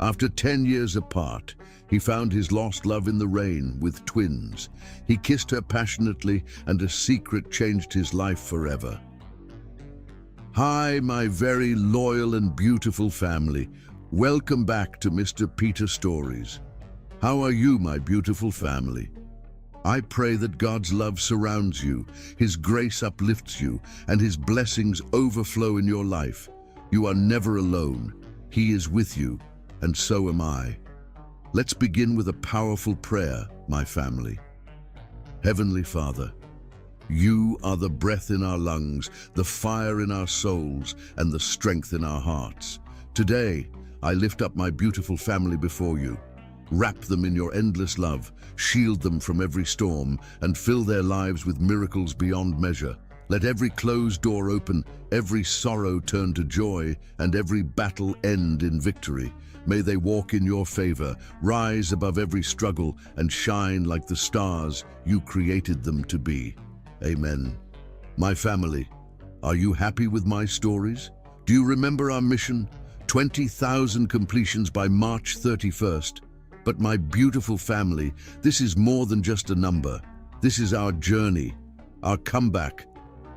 After 10 years apart, he found his lost love in the rain with twins. He kissed her passionately, and a secret changed his life forever. Hi, my very loyal and beautiful family. Welcome back to Mr. Peter Stories. How are you, my beautiful family? I pray that God's love surrounds you, His grace uplifts you, and His blessings overflow in your life. You are never alone. He is with you, and so am I. Let's begin with a powerful prayer, my family. Heavenly Father, You are the breath in our lungs, the fire in our souls, and the strength in our hearts. Today, I lift up my beautiful family before You. Wrap them in Your endless love, shield them from every storm, and fill their lives with miracles beyond measure. Let every closed door open, every sorrow turn to joy, and every battle end in victory. May they walk in Your favor, rise above every struggle, and shine like the stars You created them to be. Amen. My family, are you happy with my stories? Do you remember our mission? 20,000 completions by March 31st. But my beautiful family, this is more than just a number. This is our journey, our comeback,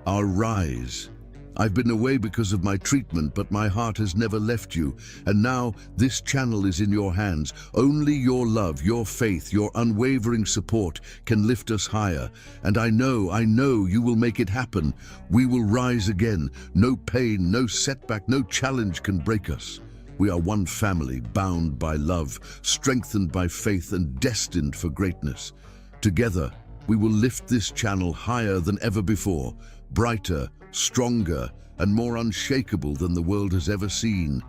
our rise. I've been away because of my treatment, but my heart has never left you. And now this channel is in your hands. Only your love, your faith, your unwavering support can lift us higher. And I know you will make it happen. We will rise again. No pain, no setback, no challenge can break us. We are one family, bound by love, strengthened by faith, and destined for greatness. Together, we will lift this channel higher than ever before, brighter, stronger, and more unshakable than the world has ever seen.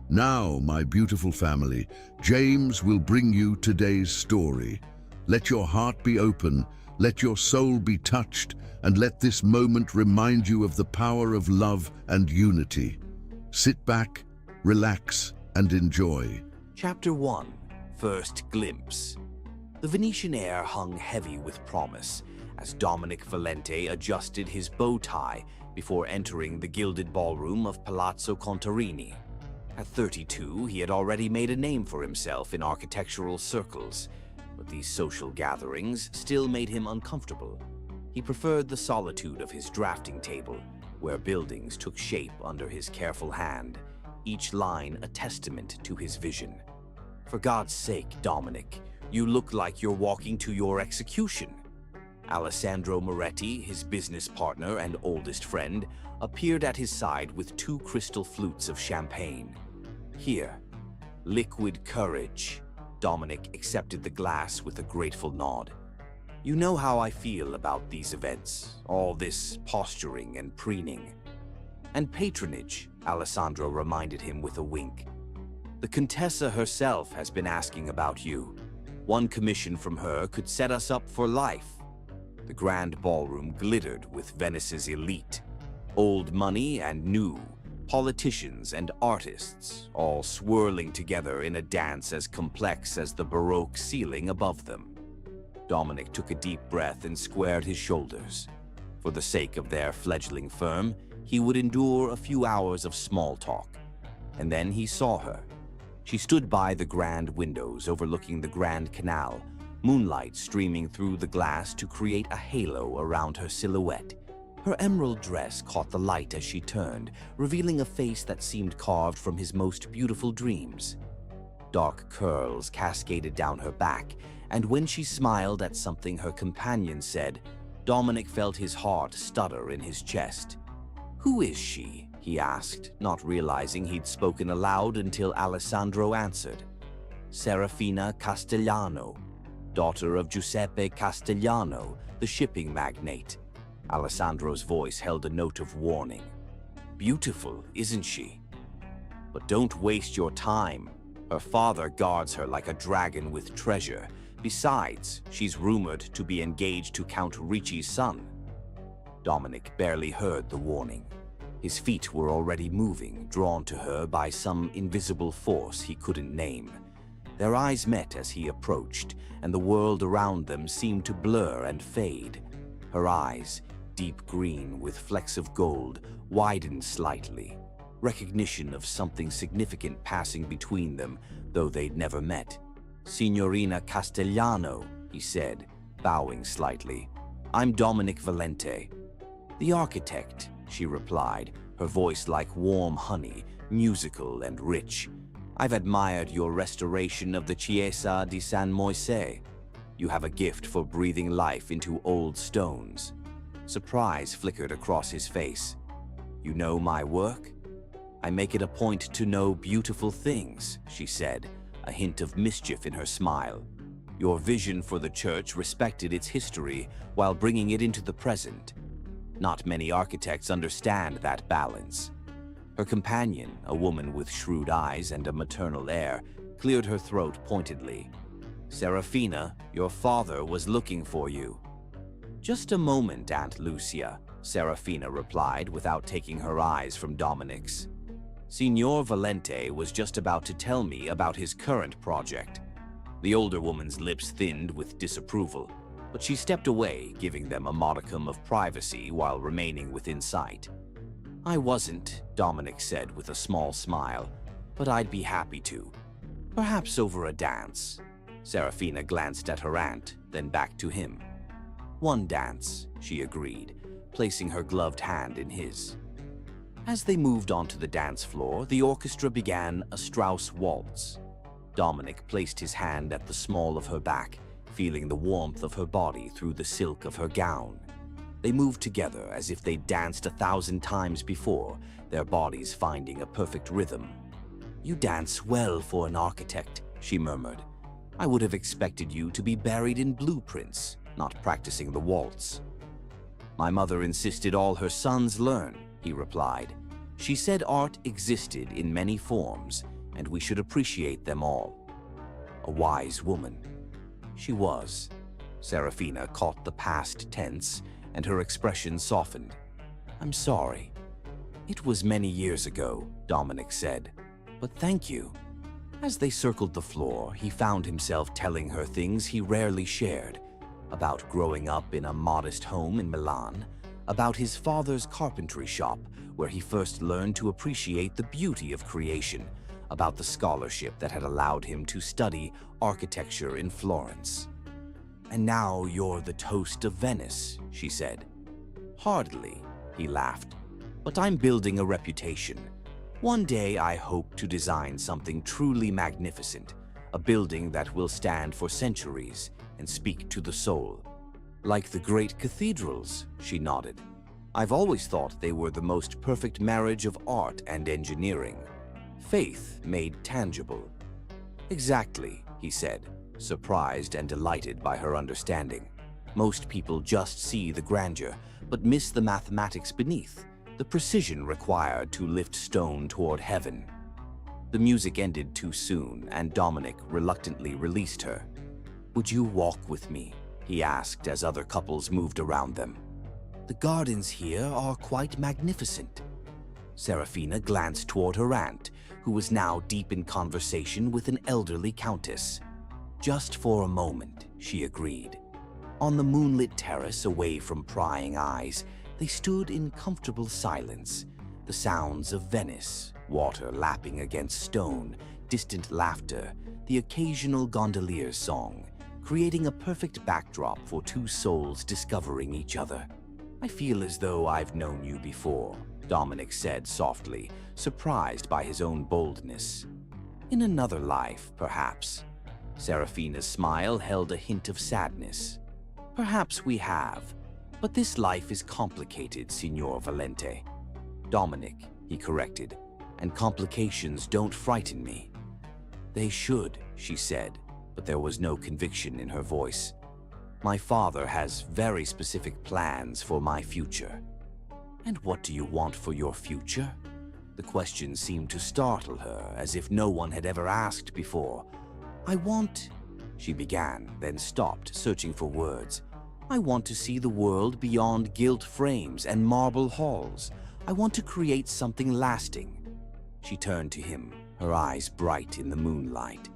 Now, my beautiful family, James will bring you today's story. Let your heart be open, let your soul be touched, and let this moment remind you of the power of love and unity. Sit back, relax, and enjoy. Chapter 1. First Glimpse. The Venetian air hung heavy with promise as Dominic Valente adjusted his bow tie before entering the gilded ballroom of Palazzo Contarini. At 32, he had already made a name for himself in architectural circles, but these social gatherings still made him uncomfortable. He preferred the solitude of his drafting table, where buildings took shape under his careful hand, each line a testament to his vision. For God's sake, Dominic, you look like you're walking to your execution. Alessandro Moretti, his business partner and oldest friend, appeared at his side with 2 crystal flutes of champagne. Here, liquid courage. Dominic accepted the glass with a grateful nod. You know how I feel about these events, all this posturing and preening. And patronage, Alessandro reminded him with a wink. The Contessa herself has been asking about you. One commission from her could set us up for life. The grand ballroom glittered with Venice's elite. Old money and new, politicians and artists, all swirling together in a dance as complex as the Baroque ceiling above them. Dominic took a deep breath and squared his shoulders. For the sake of their fledgling firm, he would endure a few hours of small talk. And then he saw her. She stood by the grand windows overlooking the Grand Canal, moonlight streaming through the glass to create a halo around her silhouette. Her emerald dress caught the light as she turned, revealing a face that seemed carved from his most beautiful dreams. Dark curls cascaded down her back, and when she smiled at something her companion said, Dominic felt his heart stutter in his chest. "Who is she?" he asked, not realizing he'd spoken aloud until Alessandro answered. "Serafina Castellano, daughter of Giuseppe Castellano, the shipping magnate." Alessandro's voice held a note of warning. "Beautiful, isn't she? But don't waste your time. Her father guards her like a dragon with treasure. Besides, she's rumored to be engaged to Count Ricci's son." Dominic barely heard the warning. His feet were already moving, drawn to her by some invisible force he couldn't name. Their eyes met as he approached, and the world around them seemed to blur and fade. Her eyes, deep green with flecks of gold, widened slightly. recognition of something significant passing between them, though they'd never met. "Signorina Castellano," he said, bowing slightly. "I'm Dominic Valente." "The architect," she replied, her voice like warm honey, musical and rich. "I've admired your restoration of the Chiesa di San Moise. You have a gift for breathing life into old stones." Surprise flickered across his face. "You know my work?" "I make it a point to know beautiful things," she said, a hint of mischief in her smile. "Your vision for the church respected its history while bringing it into the present. Not many architects understand that balance." Her companion, a woman with shrewd eyes and a maternal air, cleared her throat pointedly. "Serafina, your father was looking for you." "Just a moment, Aunt Lucia," Serafina replied without taking her eyes from Dominic's. "Signor Valente was just about to tell me about his current project." The older woman's lips thinned with disapproval, but she stepped away, giving them a modicum of privacy while remaining within sight. "I wasn't," Dominic said with a small smile, "but I'd be happy to. Perhaps over a dance." Serafina glanced at her aunt, then back to him. "One dance," she agreed, placing her gloved hand in his. As they moved onto the dance floor, the orchestra began a Strauss waltz. Dominic placed his hand at the small of her back, feeling the warmth of her body through the silk of her gown. They moved together as if they'd danced 1,000 times before, their bodies finding a perfect rhythm. "You dance well for an architect," she murmured. "I would have expected you to be buried in blueprints, not practicing the waltz." "My mother insisted all her sons learn," he replied. "She said art existed in many forms, and we should appreciate them all." A wise woman. She was. Serafina caught the past tense, and her expression softened. "I'm sorry." "It was many years ago," Dominic said. "But thank you." As they circled the floor, he found himself telling her things he rarely shared. About growing up in a modest home in Milan, about his father's carpentry shop, where he first learned to appreciate the beauty of creation, about the scholarship that had allowed him to study architecture in Florence. "And now you're the toast of Venice," she said. "Hardly," he laughed. "But I'm building a reputation. One day I hope to design something truly magnificent, a building that will stand for centuries and speak to the soul." "Like the great cathedrals," she nodded. "I've always thought they were the most perfect marriage of art and engineering. Faith made tangible." "Exactly," he said, surprised and delighted by her understanding. "Most people just see the grandeur, but miss the mathematics beneath, the precision required to lift stone toward heaven." The music ended too soon, and Dominic reluctantly released her. "Would you walk with me?" he asked as other couples moved around them. "The gardens here are quite magnificent." Serafina glanced toward her aunt, who was now deep in conversation with an elderly countess. "Just for a moment," she agreed. On the moonlit terrace away from prying eyes, they stood in comfortable silence. The sounds of Venice, water lapping against stone, distant laughter, the occasional gondolier's song, creating a perfect backdrop for two souls discovering each other. "I feel as though I've known you before," Dominic said softly, surprised by his own boldness. "In another life, perhaps." Serafina's smile held a hint of sadness. "Perhaps we have, but this life is complicated, Signor Valente." "Dominic," he corrected, "and complications don't frighten me." "They should," she said, but there was no conviction in her voice. "My father has very specific plans for my future." "And what do you want for your future?" The question seemed to startle her, as if no one had ever asked before. "I want," she began, then stopped, searching for words. "I want to see the world beyond gilt frames and marble halls. I want to create something lasting." She turned to him, her eyes bright in the moonlight.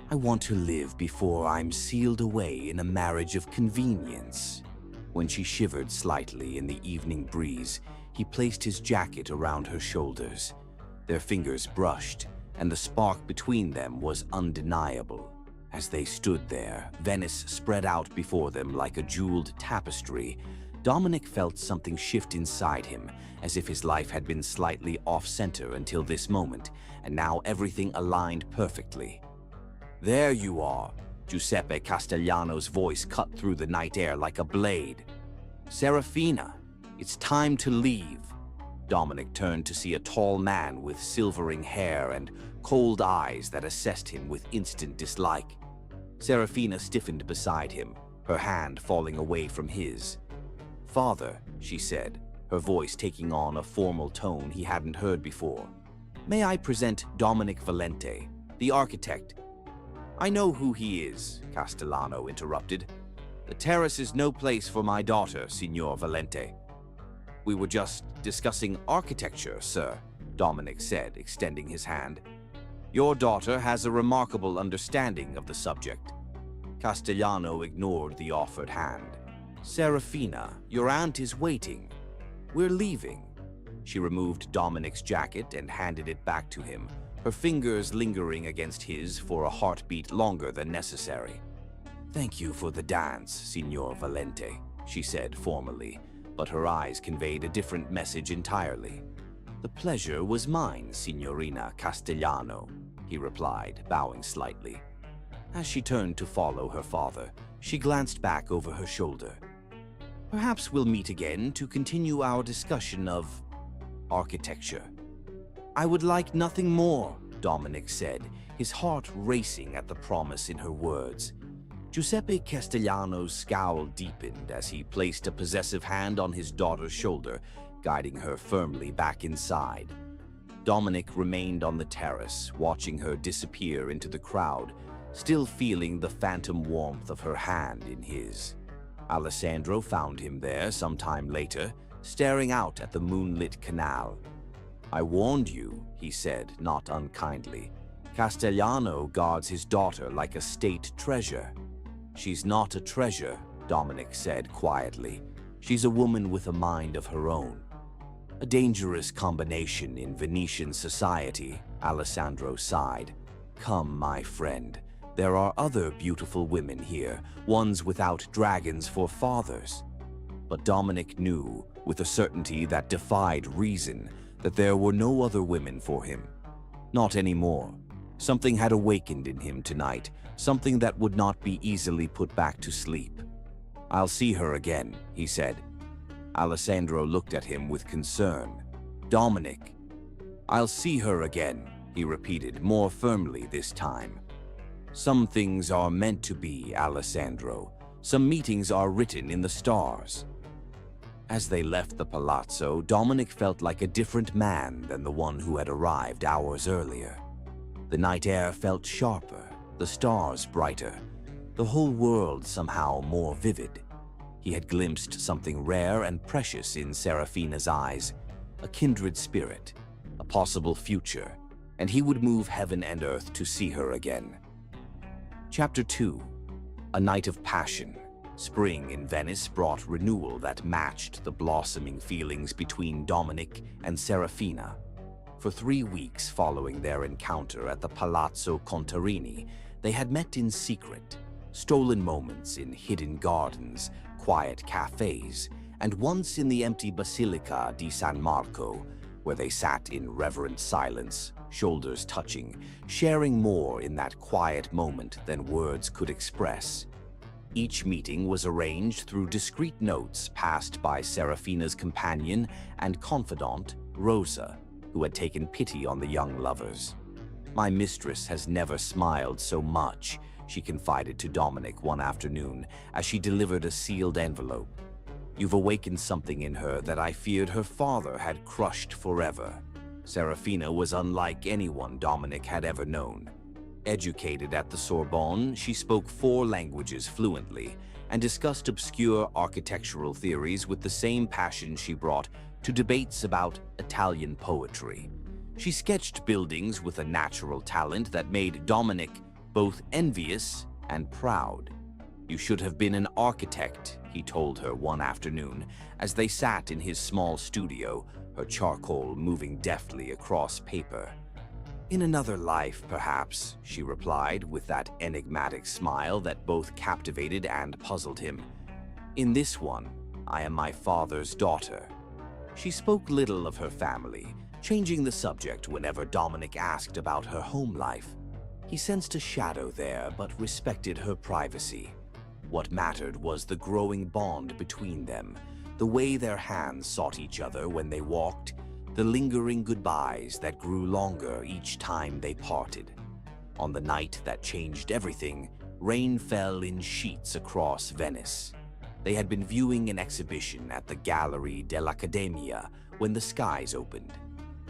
"I want to live before I'm sealed away in a marriage of convenience." When she shivered slightly in the evening breeze, he placed his jacket around her shoulders. Their fingers brushed, and the spark between them was undeniable. As they stood there, Venice spread out before them like a jeweled tapestry. Dominic felt something shift inside him, as if his life had been slightly off-center until this moment, and now everything aligned perfectly. "There you are," Giuseppe Castellano's voice cut through the night air like a blade. "Serafina, it's time to leave." Dominic turned to see a tall man with silvering hair and cold eyes that assessed him with instant dislike. Serafina stiffened beside him, her hand falling away from his. "Father," she said, her voice taking on a formal tone he hadn't heard before. "May I present Dominic Valente, the architect?" "I know who he is," Castellano interrupted. "The terrace is no place for my daughter, Signor Valente." "We were just discussing architecture, sir," Dominic said, extending his hand. "Your daughter has a remarkable understanding of the subject." Castellano ignored the offered hand. "Serafina, your aunt is waiting. We're leaving." She removed Dominic's jacket and handed it back to him, her fingers lingering against his for a heartbeat longer than necessary. "Thank you for the dance, Signor Valente," she said formally, but her eyes conveyed a different message entirely. "The pleasure was mine, Signorina Castellano," he replied, bowing slightly. As she turned to follow her father, she glanced back over her shoulder. "Perhaps we'll meet again to continue our discussion of architecture." "I would like nothing more," Dominic said, his heart racing at the promise in her words. Giuseppe Castellano's scowl deepened as he placed a possessive hand on his daughter's shoulder, guiding her firmly back inside. Dominic remained on the terrace, watching her disappear into the crowd, still feeling the phantom warmth of her hand in his. Alessandro found him there sometime later, staring out at the moonlit canal. "I warned you," he said, not unkindly. "Castellano guards his daughter like a state treasure." "She's not a treasure," Dominic said quietly. "She's a woman with a mind of her own." "A dangerous combination in Venetian society," Alessandro sighed. "Come, my friend. There are other beautiful women here, ones without dragons for fathers." But Dominic knew, with a certainty that defied reason, that there were no other women for him. Not anymore. Something had awakened in him tonight, something that would not be easily put back to sleep. "I'll see her again," he said. Alessandro looked at him with concern. "Dominic." "I'll see her again," he repeated, more firmly this time. "Some things are meant to be, Alessandro. Some meetings are written in the stars." As they left the palazzo, Dominic felt like a different man than the one who had arrived hours earlier. The night air felt sharper, the stars brighter, the whole world somehow more vivid. He had glimpsed something rare and precious in Serafina's eyes, a kindred spirit, a possible future, and he would move heaven and earth to see her again. Chapter 2. A Night of Passion. Spring in Venice brought renewal that matched the blossoming feelings between Dominic and Serafina. For 3 weeks following their encounter at the Palazzo Contarini, they had met in secret, stolen moments in hidden gardens, quiet cafes, and once in the empty Basilica di San Marco, where they sat in reverent silence, shoulders touching, sharing more in that quiet moment than words could express. Each meeting was arranged through discreet notes passed by Serafina's companion and confidant, Rosa, who had taken pity on the young lovers. "My mistress has never smiled so much," she confided to Dominic one afternoon as she delivered a sealed envelope. "You've awakened something in her that I feared her father had crushed forever." Serafina was unlike anyone Dominic had ever known. Educated at the Sorbonne, she spoke 4 languages fluently and discussed obscure architectural theories with the same passion she brought to debates about Italian poetry. She sketched buildings with a natural talent that made Dominic both envious and proud. "You should have been an architect," he told her one afternoon as they sat in his small studio, her charcoal moving deftly across paper. "In another life, perhaps," she replied with that enigmatic smile that both captivated and puzzled him. "In this one, I am my father's daughter." She spoke little of her family, changing the subject whenever Dominic asked about her home life. He sensed a shadow there, but respected her privacy. What mattered was the growing bond between them, the way their hands sought each other when they walked, the lingering goodbyes that grew longer each time they parted. On the night that changed everything, rain fell in sheets across Venice. They had been viewing an exhibition at the Gallery dell'Accademia when the skies opened.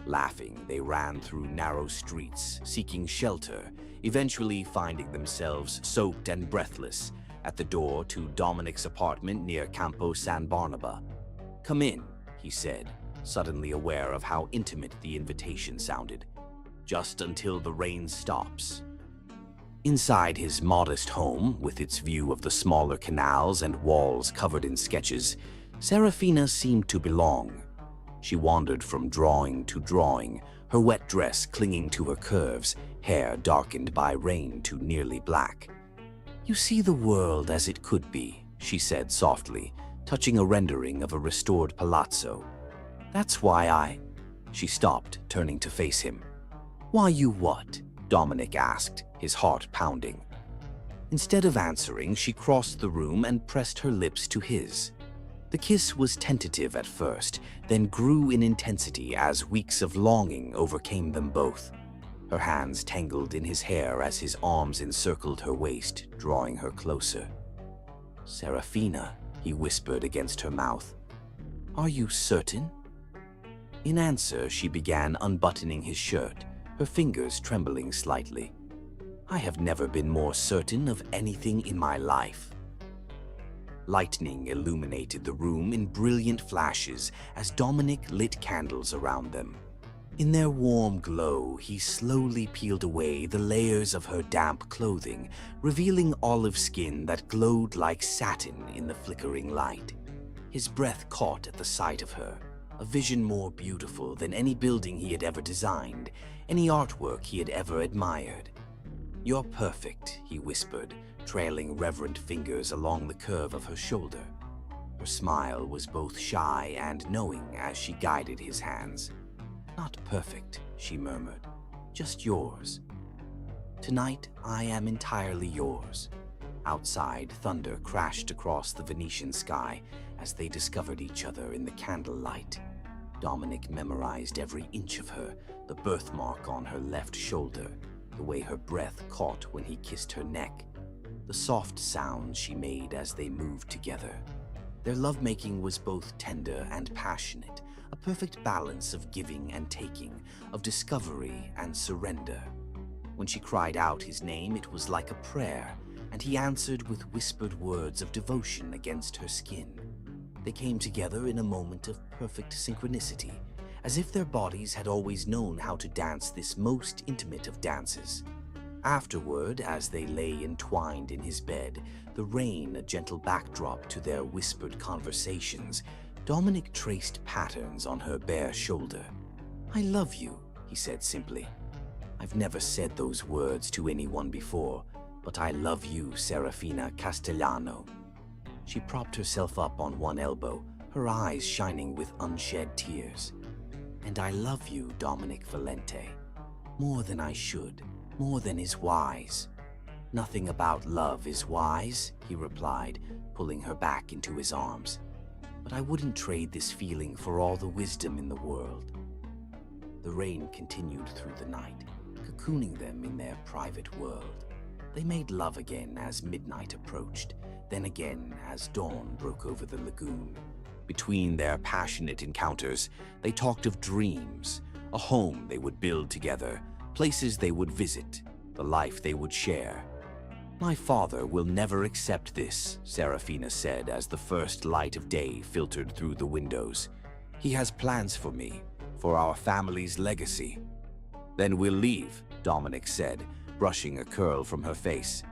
Laughing, they ran through narrow streets, seeking shelter, eventually finding themselves soaked and breathless at the door to Dominic's apartment near Campo San Barnaba. "Come in," he said, suddenly aware of how intimate the invitation sounded. "Just until the rain stops." Inside his modest home, with its view of the smaller canals and walls covered in sketches, Serafina seemed to belong. She wandered from drawing to drawing, her wet dress clinging to her curves, hair darkened by rain to nearly black. "You see the world as it could be," she said softly, touching a rendering of a restored palazzo. "That's why I—" She stopped, turning to face him. "Why you what?" Dominic asked, his heart pounding. Instead of answering, she crossed the room and pressed her lips to his. The kiss was tentative at first, then grew in intensity as weeks of longing overcame them both. Her hands tangled in his hair as his arms encircled her waist, drawing her closer. "Serafina," he whispered against her mouth. "Are you certain?" In answer, she began unbuttoning his shirt, her fingers trembling slightly. "I have never been more certain of anything in my life." Lightning illuminated the room in brilliant flashes as Dominic lit candles around them. In their warm glow, he slowly peeled away the layers of her damp clothing, revealing olive skin that glowed like satin in the flickering light. His breath caught at the sight of her, a vision more beautiful than any building he had ever designed, any artwork he had ever admired. "You're perfect," he whispered, trailing reverent fingers along the curve of her shoulder. Her smile was both shy and knowing as she guided his hands. "Not perfect," she murmured, "just yours. Tonight, I am entirely yours." Outside, thunder crashed across the Venetian sky as they discovered each other in the candlelight. Dominic memorized every inch of her, the birthmark on her left shoulder, the way her breath caught when he kissed her neck, the soft sounds she made as they moved together. Their lovemaking was both tender and passionate, a perfect balance of giving and taking, of discovery and surrender. When she cried out his name, it was like a prayer, and he answered with whispered words of devotion against her skin. They came together in a moment of perfect synchronicity, as if their bodies had always known how to dance this most intimate of dances. Afterward, as they lay entwined in his bed, the rain a gentle backdrop to their whispered conversations, Dominic traced patterns on her bare shoulder. "I love you," he said simply. "I've never said those words to anyone before, but I love you, Serafina Castellano." She propped herself up on one elbow, her eyes shining with unshed tears. "And I love you, Dominic Valente, more than I should. More than is wise." "Nothing about love is wise," he replied, pulling her back into his arms. "But I wouldn't trade this feeling for all the wisdom in the world." The rain continued through the night, cocooning them in their private world. They made love again as midnight approached, then again as dawn broke over the lagoon. Between their passionate encounters, they talked of dreams, a home they would build together, places they would visit, the life they would share. "My father will never accept this," Serafina said as the first light of day filtered through the windows. "He has plans for me, for our family's legacy." "Then we'll leave," Dominic said, brushing a curl from her face.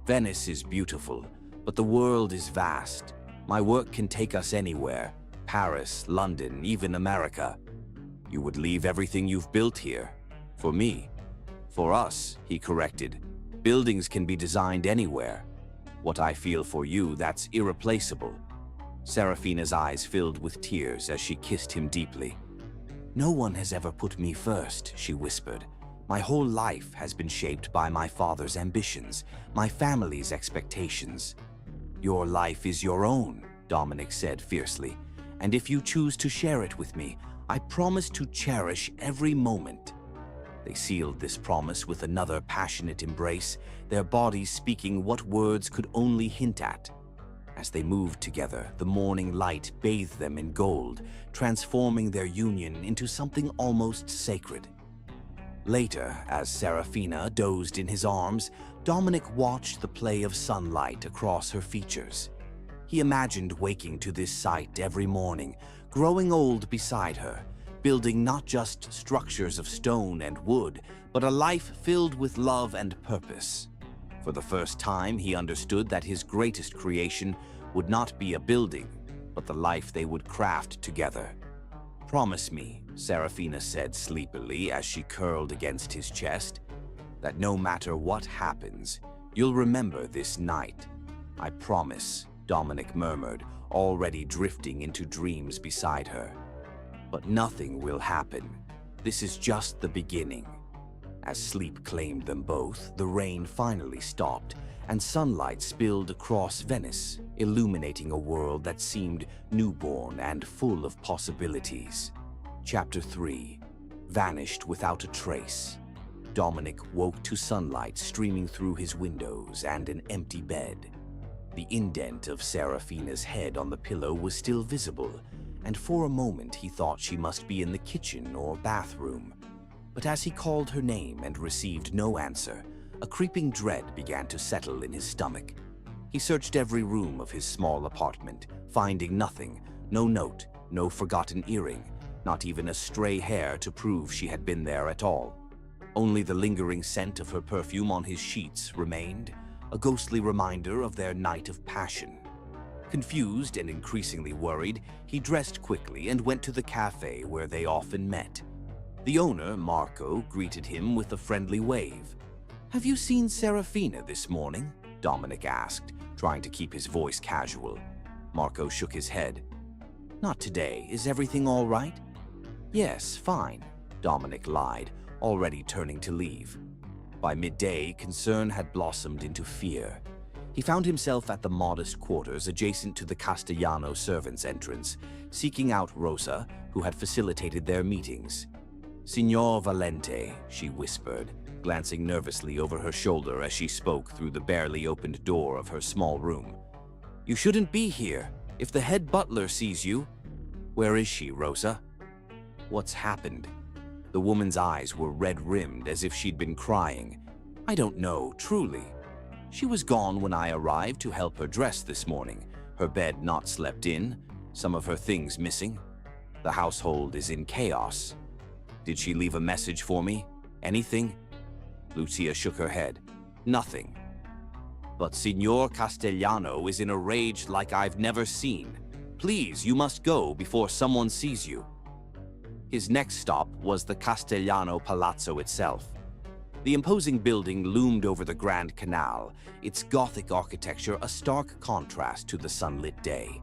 "Venice is beautiful, but the world is vast. My work can take us anywhere, Paris, London, even America. You would leave everything you've built here. For me. For us, he corrected. Buildings can be designed anywhere. What I feel for you, that's irreplaceable. Serafina's eyes filled with tears as she kissed him deeply. No one has ever put me first, she whispered. My whole life has been shaped by my father's ambitions, my family's expectations. Your life is your own, Dominic said fiercely, and if you choose to share it with me, I promise to cherish every moment. They sealed this promise with another passionate embrace, their bodies speaking what words could only hint at. As they moved together, the morning light bathed them in gold, transforming their union into something almost sacred. Later, as Serafina dozed in his arms, Dominic watched the play of sunlight across her features. He imagined waking to this sight every morning, growing old beside her, building not just structures of stone and wood, but a life filled with love and purpose. For the first time, he understood that his greatest creation would not be a building, but the life they would craft together. Promise me, Serafina said sleepily as she curled against his chest, that no matter what happens, you'll remember this night. I promise, Dominic murmured, already drifting into dreams beside her. But nothing will happen. This is just the beginning. As sleep claimed them both, the rain finally stopped, and sunlight spilled across Venice, illuminating a world that seemed newborn and full of possibilities. Chapter 3. Vanished without a trace. Dominic woke to sunlight streaming through his windows and an empty bed. The indent of Serafina's head on the pillow was still visible, and for a moment he thought she must be in the kitchen or bathroom. But as he called her name and received no answer, a creeping dread began to settle in his stomach. He searched every room of his small apartment, finding nothing, no note, no forgotten earring, not even a stray hair to prove she had been there at all. Only the lingering scent of her perfume on his sheets remained, a ghostly reminder of their night of passion. Confused and increasingly worried, he dressed quickly and went to the cafe where they often met. The owner, Marco, greeted him with a friendly wave. "Have you seen Serafina this morning?" Dominic asked, trying to keep his voice casual. Marco shook his head. "Not today. Is everything all right?" "Yes, fine," Dominic lied, already turning to leave. By midday, concern had blossomed into fear. He found himself at the modest quarters adjacent to the Castellano servants' entrance, seeking out Rosa, who had facilitated their meetings. "Signor Valente," she whispered, glancing nervously over her shoulder as she spoke through the barely opened door of her small room. "You shouldn't be here. If the head butler sees you—" "Where is she, Rosa?" "What's happened?" The woman's eyes were red-rimmed as if she'd been crying. "I don't know, truly. She was gone when I arrived to help her dress this morning, her bed not slept in, some of her things missing. The household is in chaos. Did she leave a message for me? Anything?" Lucia shook her head. "Nothing. But Signor Castellano is in a rage like I've never seen. Please, you must go before someone sees you." His next stop was the Castellano Palazzo itself. The imposing building loomed over the Grand Canal, its Gothic architecture a stark contrast to the sunlit day.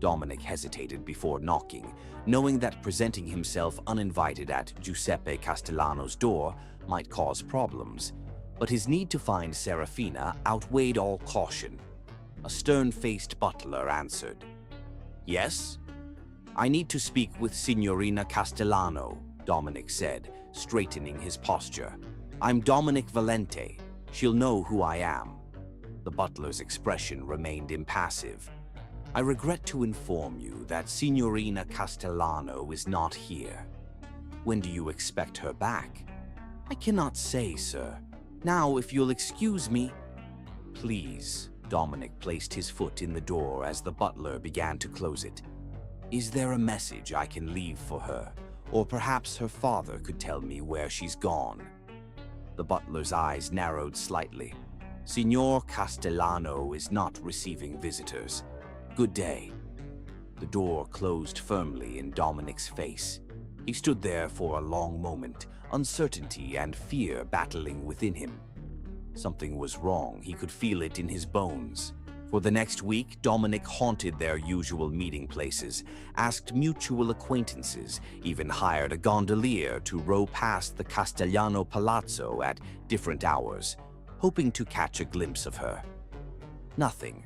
Dominic hesitated before knocking, knowing that presenting himself uninvited at Giuseppe Castellano's door might cause problems, but his need to find Serafina outweighed all caution. A stern-faced butler answered. "Yes?" "I need to speak with Signorina Castellano," Dominic said, straightening his posture. "I'm Dominic Valente. She'll know who I am." The butler's expression remained impassive. "I regret to inform you that Signorina Castellano is not here." "When do you expect her back?" "I cannot say, sir. Now, if you'll excuse me—" "Please." Dominic placed his foot in the door as the butler began to close it. "Is there a message I can leave for her? Or perhaps her father could tell me where she's gone?" The butler's eyes narrowed slightly. "Signor Castellano is not receiving visitors. Good day." The door closed firmly in Dominic's face. He stood there for a long moment, uncertainty and fear battling within him. Something was wrong, he could feel it in his bones. For the next week, Dominic haunted their usual meeting places, asked mutual acquaintances, even hired a gondolier to row past the Castellano Palazzo at different hours, hoping to catch a glimpse of her. Nothing.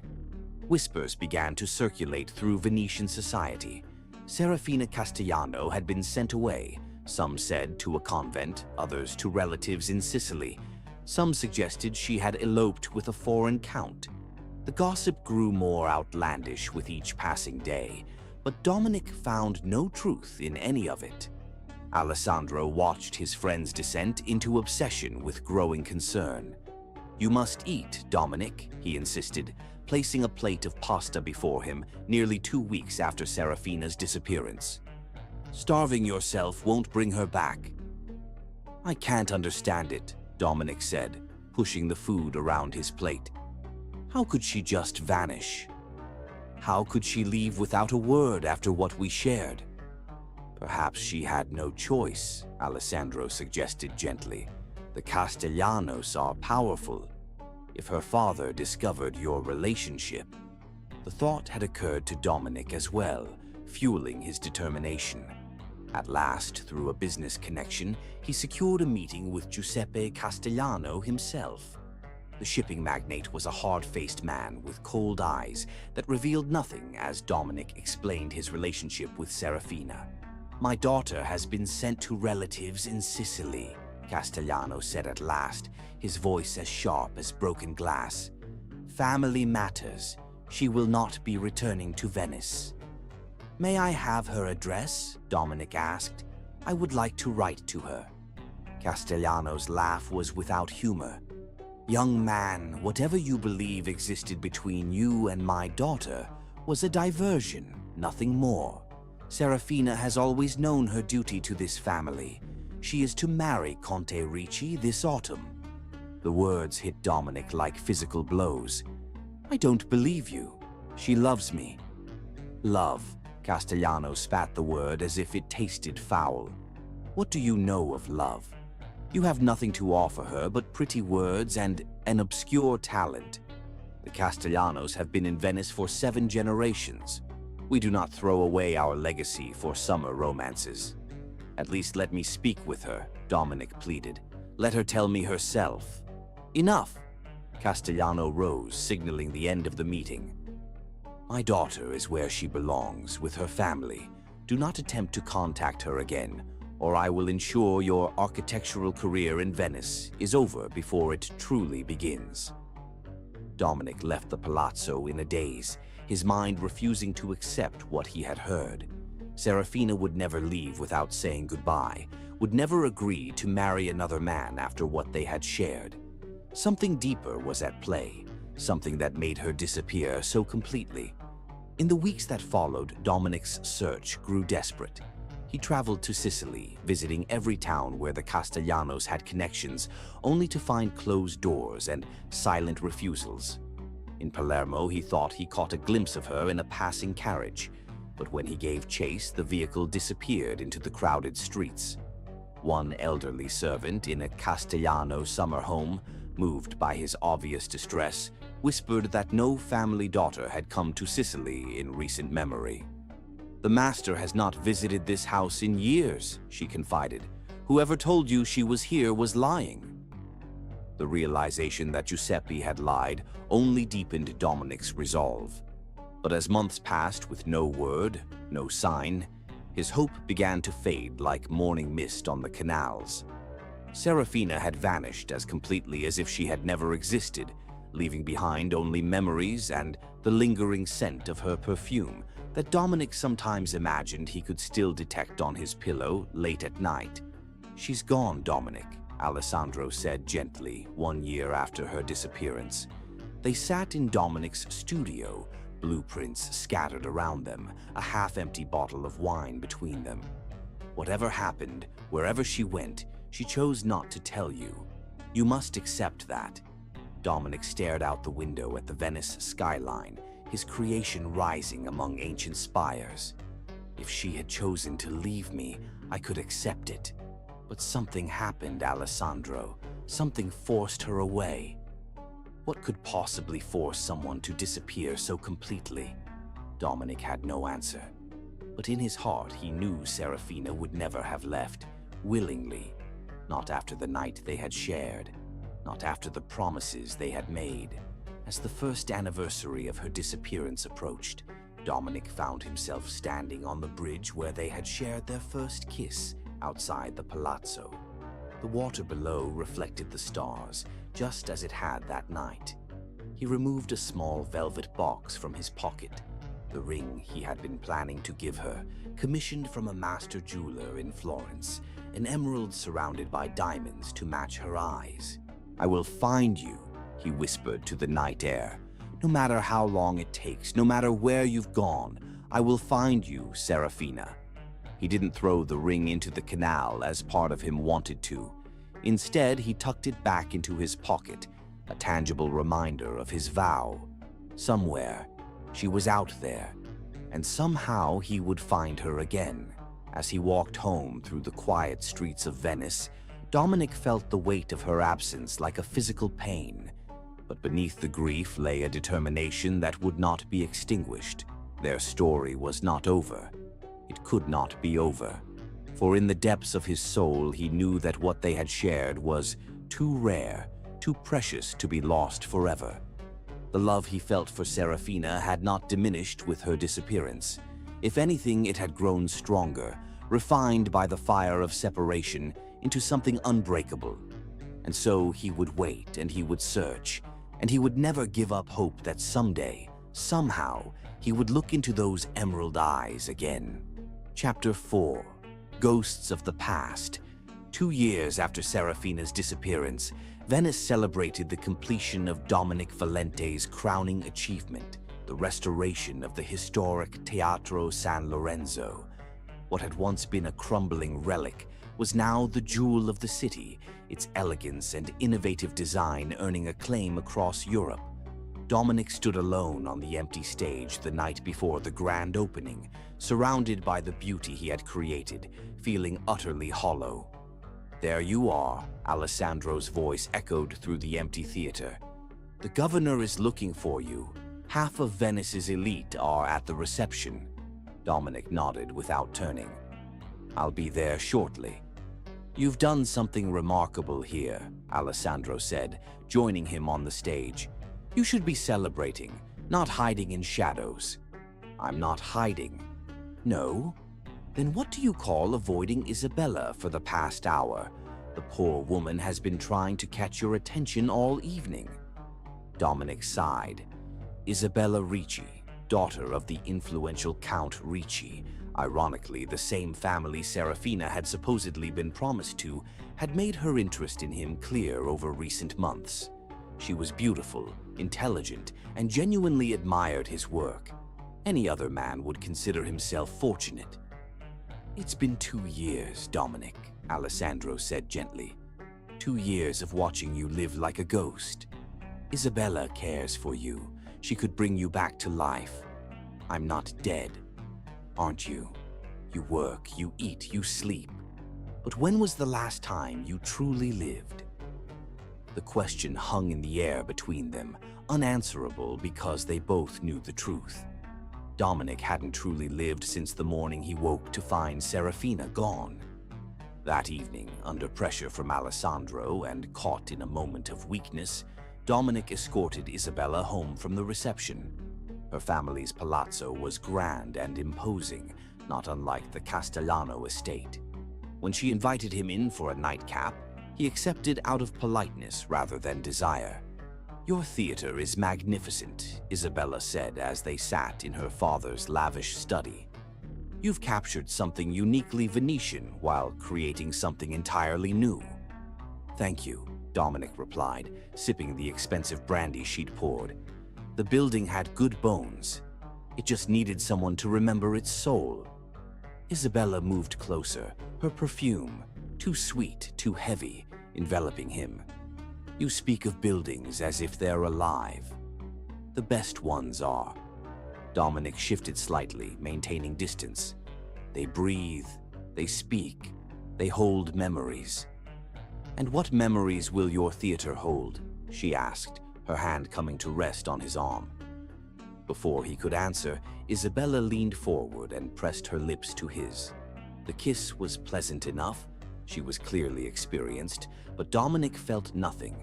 Whispers began to circulate through Venetian society. Serafina Castellano had been sent away, some said to a convent, others to relatives in Sicily. Some suggested she had eloped with a foreign count. The gossip grew more outlandish with each passing day, but Dominic found no truth in any of it. Alessandro watched his friend's descent into obsession with growing concern. "You must eat, Dominic," he insisted, placing a plate of pasta before him nearly 2 weeks after Serafina's disappearance. "Starving yourself won't bring her back." "I can't understand it," Dominic said, pushing the food around his plate. "How could she just vanish? How could she leave without a word after what we shared?" "Perhaps she had no choice," Alessandro suggested gently. "The Castellanos are powerful. If her father discovered your relationship..." The thought had occurred to Dominic as well, fueling his determination. At last, through a business connection, he secured a meeting with Giuseppe Castellano himself. The shipping magnate was a hard-faced man with cold eyes that revealed nothing as Dominic explained his relationship with Serafina. "My daughter has been sent to relatives in Sicily," Castellano said at last, his voice as sharp as broken glass. "Family matters. She will not be returning to Venice." "May I have her address?" Dominic asked. "I would like to write to her." Castellano's laugh was without humor. "Young man, whatever you believe existed between you and my daughter was a diversion, nothing more. Serafina has always known her duty to this family. She is to marry Conte Ricci this autumn." The words hit Dominic like physical blows. "I don't believe you. She loves me." "Love," Castellano spat the word as if it tasted foul. "What do you know of love? You have nothing to offer her but pretty words and an obscure talent. The Castellanos have been in Venice for 7 generations. We do not throw away our legacy for summer romances." "At least let me speak with her," Dominic pleaded. "Let her tell me herself." "Enough!" Castellano rose, signaling the end of the meeting. "My daughter is where she belongs, with her family. Do not attempt to contact her again, or I will ensure your architectural career in Venice is over before it truly begins." Dominic left the palazzo in a daze, his mind refusing to accept what he had heard. Serafina would never leave without saying goodbye, would never agree to marry another man after what they had shared. Something deeper was at play, something that made her disappear so completely. In the weeks that followed, Dominic's search grew desperate. He traveled to Sicily, visiting every town where the Castellanos had connections, only to find closed doors and silent refusals. In Palermo, he thought he caught a glimpse of her in a passing carriage, but when he gave chase, the vehicle disappeared into the crowded streets. One elderly servant in a Castellano summer home, moved by his obvious distress, whispered that no family daughter had come to Sicily in recent memory. "The master has not visited this house in years," she confided. "Whoever told you she was here was lying." The realization that Giuseppe had lied only deepened Dominic's resolve. But as months passed with no word, no sign, his hope began to fade like morning mist on the canals. Serafina had vanished as completely as if she had never existed, leaving behind only memories and the lingering scent of her perfume that Dominic sometimes imagined he could still detect on his pillow late at night. "She's gone, Dominic," Alessandro said gently 1 year after her disappearance. They sat in Dominic's studio, blueprints scattered around them, a half-empty bottle of wine between them. "Whatever happened, wherever she went, she chose not to tell you. You must accept that." Dominic stared out the window at the Venice skyline, his creation rising among ancient spires. "If she had chosen to leave me, I could accept it. But something happened, Alessandro. Something forced her away. What could possibly force someone to disappear so completely? Dominic had no answer. But in his heart, he knew Serafina would never have left, willingly. Not after the night they had shared. Not after the promises they had made. As the first anniversary of her disappearance approached, Dominic found himself standing on the bridge where they had shared their first kiss outside the palazzo. The water below reflected the stars, just as it had that night. He removed a small velvet box from his pocket, the ring he had been planning to give her, commissioned from a master jeweler in Florence, an emerald surrounded by diamonds to match her eyes. "I will find you," he whispered to the night air. "No matter how long it takes, no matter where you've gone, I will find you, Serafina." He didn't throw the ring into the canal as part of him wanted to. Instead, he tucked it back into his pocket, a tangible reminder of his vow. Somewhere, she was out there, and somehow he would find her again. As he walked home through the quiet streets of Venice, Dominic felt the weight of her absence like a physical pain. But beneath the grief lay a determination that would not be extinguished. Their story was not over. It could not be over. For in the depths of his soul, he knew that what they had shared was too rare, too precious to be lost forever. The love he felt for Serafina had not diminished with her disappearance. If anything, it had grown stronger, refined by the fire of separation into something unbreakable. And so he would wait, and he would search, and he would never give up hope that someday, somehow, he would look into those emerald eyes again. Chapter 4. Ghosts of the Past. 2 years after Serafina's disappearance, Venice celebrated the completion of Dominic Valente's crowning achievement, the restoration of the historic Teatro San Lorenzo. What had once been a crumbling relic was now the jewel of the city, its elegance and innovative design earning acclaim across Europe. Dominic stood alone on the empty stage the night before the grand opening, surrounded by the beauty he had created, feeling utterly hollow. "There you are," Alessandro's voice echoed through the empty theater. "The governor is looking for you. Half of Venice's elite are at the reception." Dominic nodded without turning. "I'll be there shortly." "You've done something remarkable here," Alessandro said, joining him on the stage. "You should be celebrating, not hiding in shadows." "I'm not hiding." "No? Then what do you call avoiding Isabella for the past hour? The poor woman has been trying to catch your attention all evening." Dominic sighed. Isabella Ricci, daughter of the influential Count Ricci, ironically the same family Serafina had supposedly been promised to, had made her interest in him clear over recent months. She was beautiful, intelligent, and genuinely admired his work. Any other man would consider himself fortunate. "It's been 2 years, Dominic," Alessandro said gently. 2 years of watching you live like a ghost. Isabella cares for you. She could bring you back to life. I'm not dead. Aren't you? You work, you eat, you sleep. But when was the last time you truly lived? The question hung in the air between them, unanswerable because they both knew the truth. Dominic hadn't truly lived since the morning he woke to find Serafina gone. That evening, under pressure from Alessandro and caught in a moment of weakness, Dominic escorted Isabella home from the reception. Her family's palazzo was grand and imposing, not unlike the Castellano estate. When she invited him in for a nightcap, he accepted out of politeness rather than desire. "Your theater is magnificent," Isabella said as they sat in her father's lavish study. "You've captured something uniquely Venetian while creating something entirely new." "Thank you," Dominic replied, sipping the expensive brandy she'd poured. "The building had good bones. It just needed someone to remember its soul." Isabella moved closer, her perfume, too sweet, too heavy, enveloping him. "You speak of buildings as if they're alive. The best ones are." Dominic shifted slightly, maintaining distance. "They breathe, They speak. They hold memories. "And what memories will your theater hold?" she asked, her hand coming to rest on his arm. Before he could answer, Isabella leaned forward and pressed her lips to his. The kiss was pleasant enough. She was clearly experienced, but Dominic felt nothing.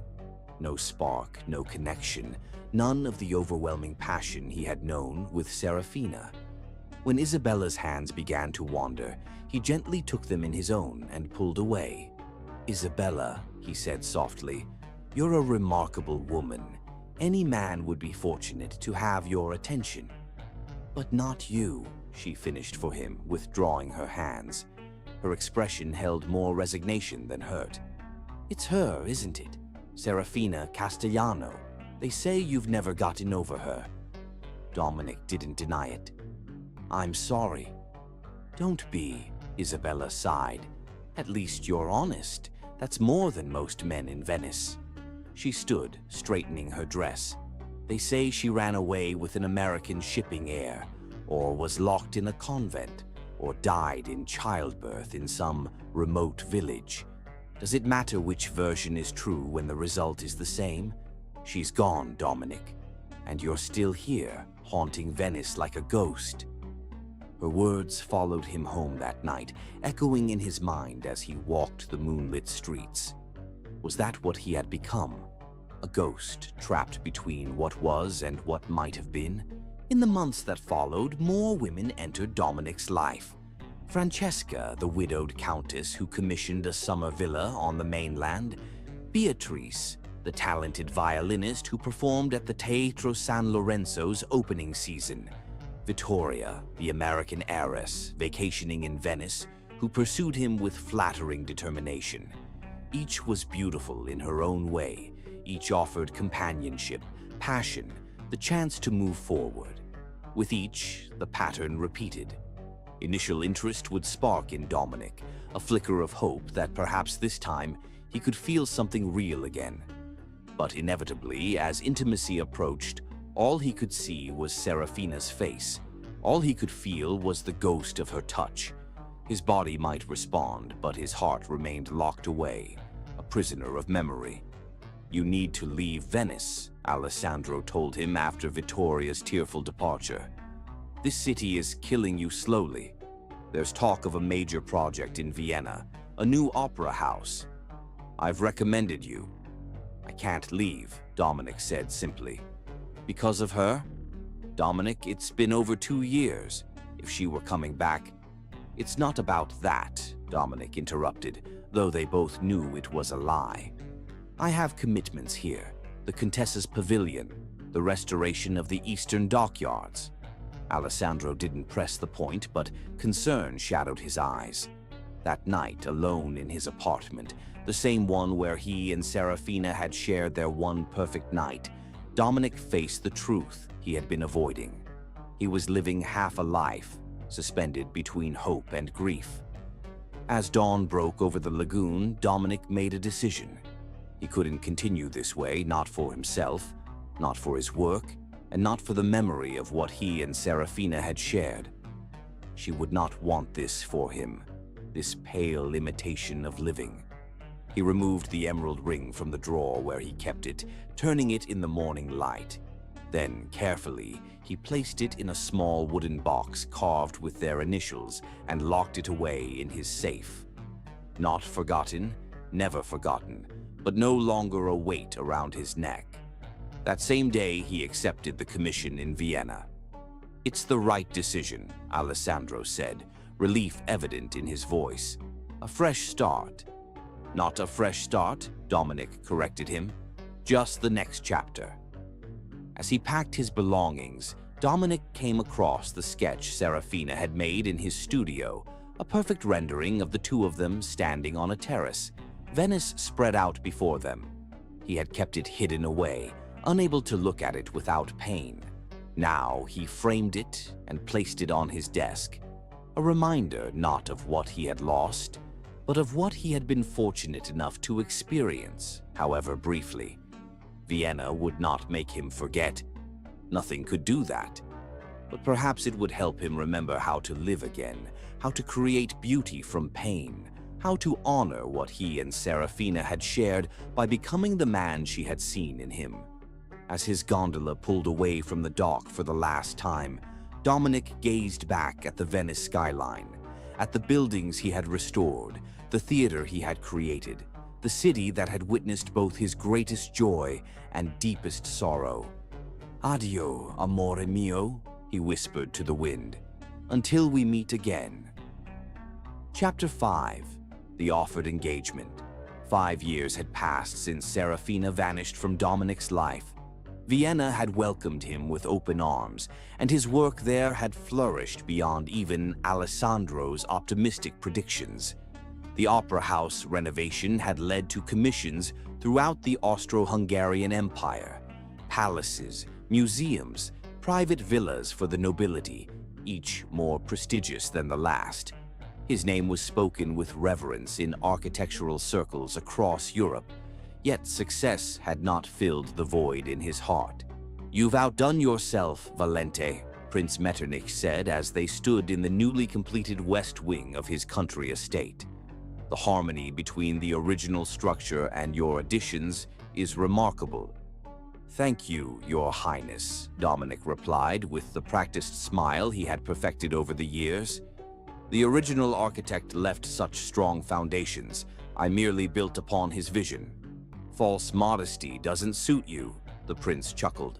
No spark, no connection, none of the overwhelming passion he had known with Serafina. When Isabella's hands began to wander, he gently took them in his own and pulled away. "Isabella," he said softly, "you're a remarkable woman. Any man would be fortunate to have your attention." "But not you," she finished for him, withdrawing her hands. Her expression held more resignation than hurt. "It's her, isn't it? Serafina Castellano. They say you've never gotten over her." Dominic didn't deny it. "I'm sorry." "Don't be," Isabella sighed. "At least you're honest. That's more than most men in Venice." She stood, straightening her dress. "They say she ran away with an American shipping heir, or was locked in a convent, or died in childbirth in some remote village. Does it matter which version is true when the result is the same? She's gone, Dominic, and you're still here, haunting Venice like a ghost." Her words followed him home that night, echoing in his mind as he walked the moonlit streets. Was that what he had become? A ghost trapped between what was and what might have been? In the months that followed, more women entered Dominic's life. Francesca, the widowed countess who commissioned a summer villa on the mainland. Beatrice, the talented violinist who performed at the Teatro San Lorenzo's opening season. Vittoria, the American heiress vacationing in Venice, who pursued him with flattering determination. Each was beautiful in her own way. Each offered companionship, passion, the chance to move forward. With each, the pattern repeated. Initial interest would spark in Dominic, a flicker of hope that perhaps this time he could feel something real again. But inevitably, as intimacy approached, all he could see was Serafina's face. All he could feel was the ghost of her touch. His body might respond, but his heart remained locked away, a prisoner of memory. "You need to leave Venice," Alessandro told him after Vittoria's tearful departure. "This city is killing you slowly. There's talk of a major project in Vienna, a new opera house. I've recommended you." "I can't leave," Dominic said simply. "Because of her?" "Dominic, it's been over 2 years. If she were coming back—" "It's not about that," Dominic interrupted, though they both knew it was a lie. "I have commitments here, the Contessa's pavilion, the restoration of the Eastern dockyards." Alessandro didn't press the point, but concern shadowed his eyes. That night, alone in his apartment, the same one where he and Serafina had shared their one perfect night, Dominic faced the truth he had been avoiding. He was living half a life, suspended between hope and grief. As dawn broke over the lagoon, Dominic made a decision. He couldn't continue this way, not for himself, not for his work, and not for the memory of what he and Serafina had shared. She would not want this for him, this pale imitation of living. He removed the emerald ring from the drawer where he kept it, turning it in the morning light. Then, carefully, he placed it in a small wooden box carved with their initials and locked it away in his safe. Not forgotten, never forgotten, but no longer a weight around his neck. That same day, he accepted the commission in Vienna. "It's the right decision," Alessandro said, relief evident in his voice. "A fresh start." "Not a fresh start," Dominic corrected him. "Just the next chapter." As he packed his belongings, Dominic came across the sketch Serafina had made in his studio, a perfect rendering of the two of them standing on a terrace, Venice spread out before them. He had kept it hidden away, unable to look at it without pain. Now he framed it and placed it on his desk, a reminder not of what he had lost, but of what he had been fortunate enough to experience, however briefly. Vienna would not make him forget. Nothing could do that. but perhaps it would help him remember how to live again, how to create beauty from pain, how to honor what he and Serafina had shared by becoming the man she had seen in him. As his gondola pulled away from the dock for the last time, Dominic gazed back at the Venice skyline, at the buildings he had restored, the theater he had created, the city that had witnessed both his greatest joy and deepest sorrow. "Addio, amore mio," he whispered to the wind, "until we meet again." Chapter 5. The Offered Engagement. 5 years had passed since Serafina vanished from Dominic's life. Vienna had welcomed him with open arms, and his work there had flourished beyond even Alessandro's optimistic predictions. The opera house renovation had led to commissions throughout the Austro-Hungarian Empire. Palaces, museums, private villas for the nobility, each more prestigious than the last. His name was spoken with reverence in architectural circles across Europe, yet success had not filled the void in his heart. "You've outdone yourself, Valente," Prince Metternich said as they stood in the newly completed west wing of his country estate. "The harmony between the original structure and your additions is remarkable." "Thank you, Your Highness," Dominic replied with the practiced smile he had perfected over the years. "The original architect left such strong foundations. I merely built upon his vision." "False modesty doesn't suit you," the prince chuckled.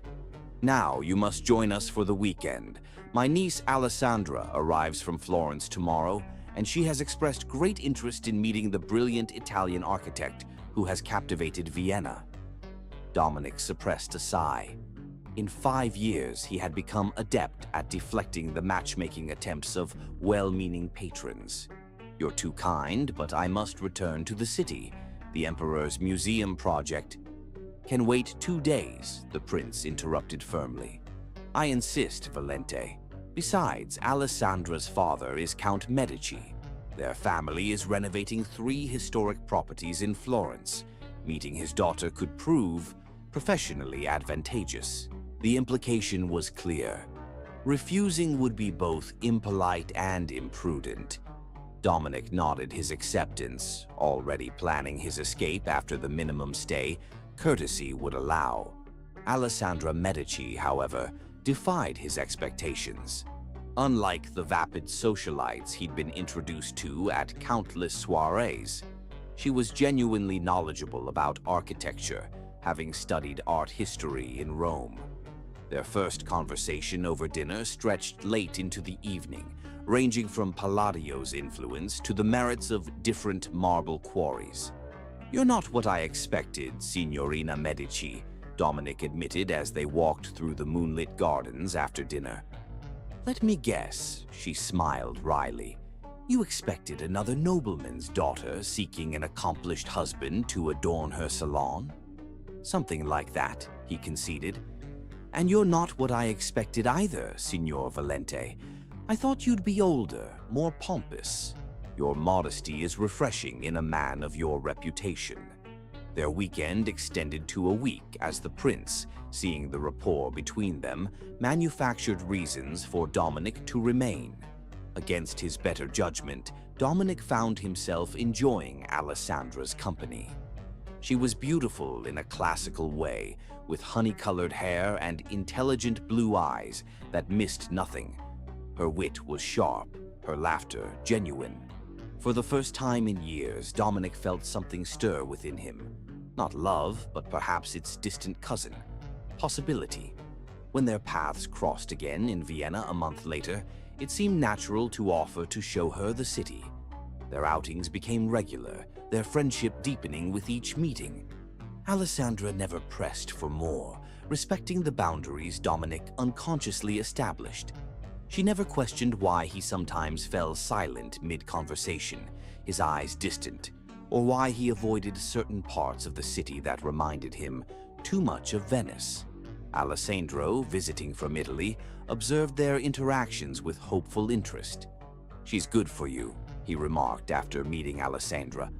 "Now you must join us for the weekend. My niece Alessandra arrives from Florence tomorrow, and she has expressed great interest in meeting the brilliant Italian architect who has captivated Vienna." Dominic suppressed a sigh. In 5 years, he had become adept at deflecting the matchmaking attempts of well-meaning patrons. "You're too kind, but I must return to the city. The Emperor's museum project can wait 2 days," the prince interrupted firmly. "I insist, Valente. Besides, Alessandra's father is Count Medici. Their family is renovating 3 historic properties in Florence. Meeting his daughter could prove professionally advantageous." The implication was clear. Refusing would be both impolite and imprudent. Dominic nodded his acceptance, already planning his escape after the minimum stay courtesy would allow. Alessandra Medici, however, defied his expectations. Unlike the vapid socialites he'd been introduced to at countless soirees, she was genuinely knowledgeable about architecture, having studied art history in Rome. Their first conversation over dinner stretched late into the evening, ranging from Palladio's influence to the merits of different marble quarries. "You're not what I expected, Signorina Medici," Dominic admitted as they walked through the moonlit gardens after dinner. "Let me guess," she smiled wryly. "You expected another nobleman's daughter seeking an accomplished husband to adorn her salon?" "Something like that," he conceded. "And you're not what I expected either, Signor Valente. I thought you'd be older, more pompous. Your modesty is refreshing in a man of your reputation." Their weekend extended to a week as the prince, seeing the rapport between them, manufactured reasons for Dominic to remain. Against his better judgment, Dominic found himself enjoying Alessandra's company. She was beautiful in a classical way, with honey-colored hair and intelligent blue eyes that missed nothing. Her wit was sharp, her laughter genuine. For the first time in years, Dominic felt something stir within him. Not love, but perhaps its distant cousin. Possibility. When their paths crossed again in Vienna a month later, it seemed natural to offer to show her the city. Their outings became regular, their friendship deepening with each meeting. Alessandra never pressed for more, respecting the boundaries Dominic unconsciously established. She never questioned why he sometimes fell silent mid-conversation, his eyes distant, or why he avoided certain parts of the city that reminded him too much of Venice. Alessandro, visiting from Italy, observed their interactions with hopeful interest. "She's good for you," he remarked after meeting Alessandra.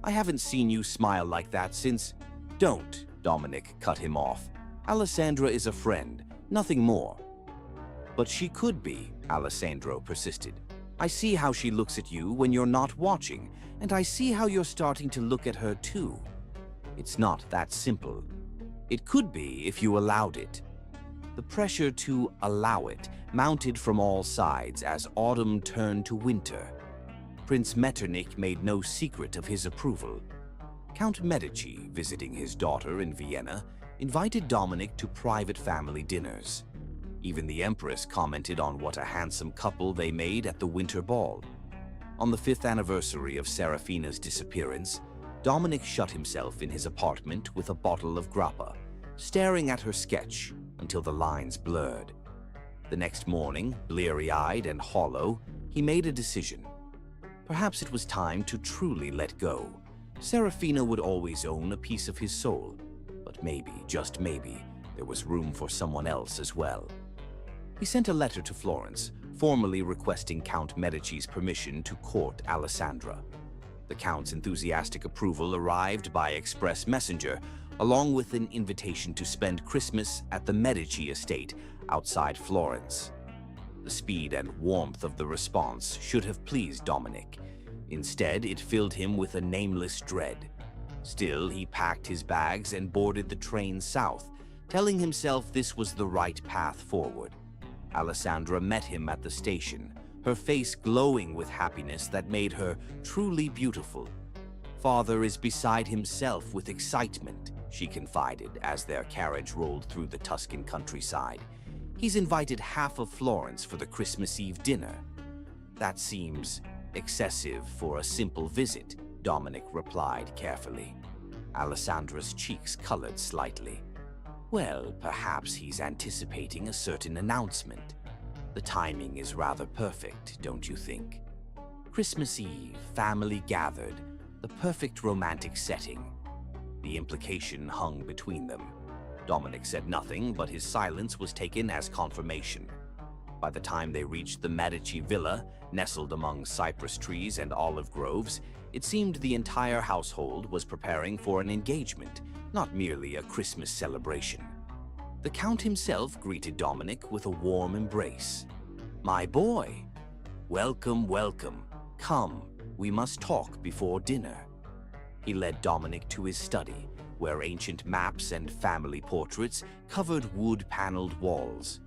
"I haven't seen you smile like that since—" "Don't," Dominic cut him off. "Alessandra is a friend, nothing more." But she could be, Alessandro persisted. I see how she looks at you when you're not watching, and I see how you're starting to look at her too. It's not that simple. It could be if you allowed it. The pressure to allow it mounted from all sides as autumn turned to winter. Prince Metternich made no secret of his approval. Count Medici, visiting his daughter in Vienna, invited Dominic to private family dinners. Even the Empress commented on what a handsome couple they made at the winter ball. On the 5th anniversary of Serafina's disappearance, Dominic shut himself in his apartment with a bottle of grappa, staring at her sketch until the lines blurred. The next morning, bleary-eyed and hollow, he made a decision. Perhaps it was time to truly let go. Serafina would always own a piece of his soul, but maybe, just maybe, there was room for someone else as well. He sent a letter to Florence, formally requesting Count Medici's permission to court Alessandra. The Count's enthusiastic approval arrived by express messenger, along with an invitation to spend Christmas at the Medici estate outside Florence. The speed and warmth of the response should have pleased Dominic. Instead, it filled him with a nameless dread. Still, he packed his bags and boarded the train south, telling himself this was the right path forward. Alessandra met him at the station, her face glowing with happiness that made her truly beautiful. "Father is beside himself with excitement," she confided as their carriage rolled through the Tuscan countryside. "He's invited half of Florence for the Christmas Eve dinner." "That seems excessive for a simple visit," Dominic replied carefully. Alessandra's cheeks colored slightly. "Well, perhaps he's anticipating a certain announcement. The timing is rather perfect, don't you think? Christmas Eve, family gathered, the perfect romantic setting." The implication hung between them. Dominic said nothing, but his silence was taken as confirmation. By the time they reached the Medici villa, nestled among cypress trees and olive groves, it seemed the entire household was preparing for an engagement, not merely a Christmas celebration. The Count himself greeted Dominic with a warm embrace. "My boy! Welcome, welcome. Come, we must talk before dinner." He led Dominic to his study, where ancient maps and family portraits covered wood-paneled walls.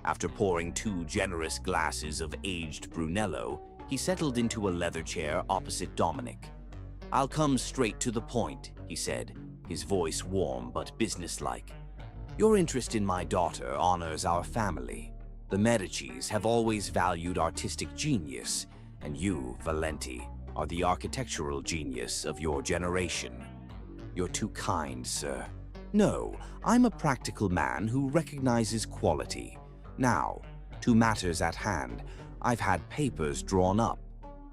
After pouring 2 generous glasses of aged Brunello, he settled into a leather chair opposite Dominic. "I'll come straight to the point," he said, his voice warm but businesslike. "Your interest in my daughter honors our family. The Medicis have always valued artistic genius, and you, Valenti, are the architectural genius of your generation." "You're too kind, sir." "No, I'm a practical man who recognizes quality. Now, to matters at hand, I've had papers drawn up."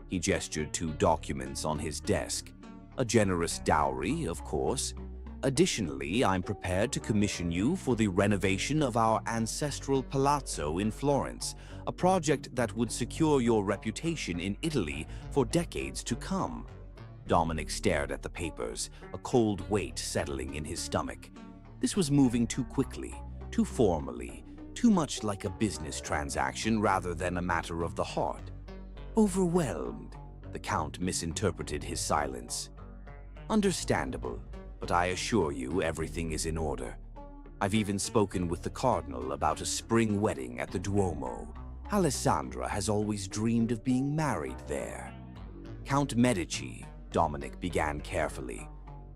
He gestured to documents on his desk. "A generous dowry, of course. Additionally, I'm prepared to commission you for the renovation of our ancestral palazzo in Florence, a project that would secure your reputation in Italy for decades to come." Dominic stared at the papers, a cold weight settling in his stomach. This was moving too quickly, too formally, too much like a business transaction rather than a matter of the heart. "Overwhelmed," the Count misinterpreted his silence. "Understandable, but I assure you everything is in order. I've even spoken with the Cardinal about a spring wedding at the Duomo. Alessandra has always dreamed of being married there." "Count Medici," Dominic began carefully,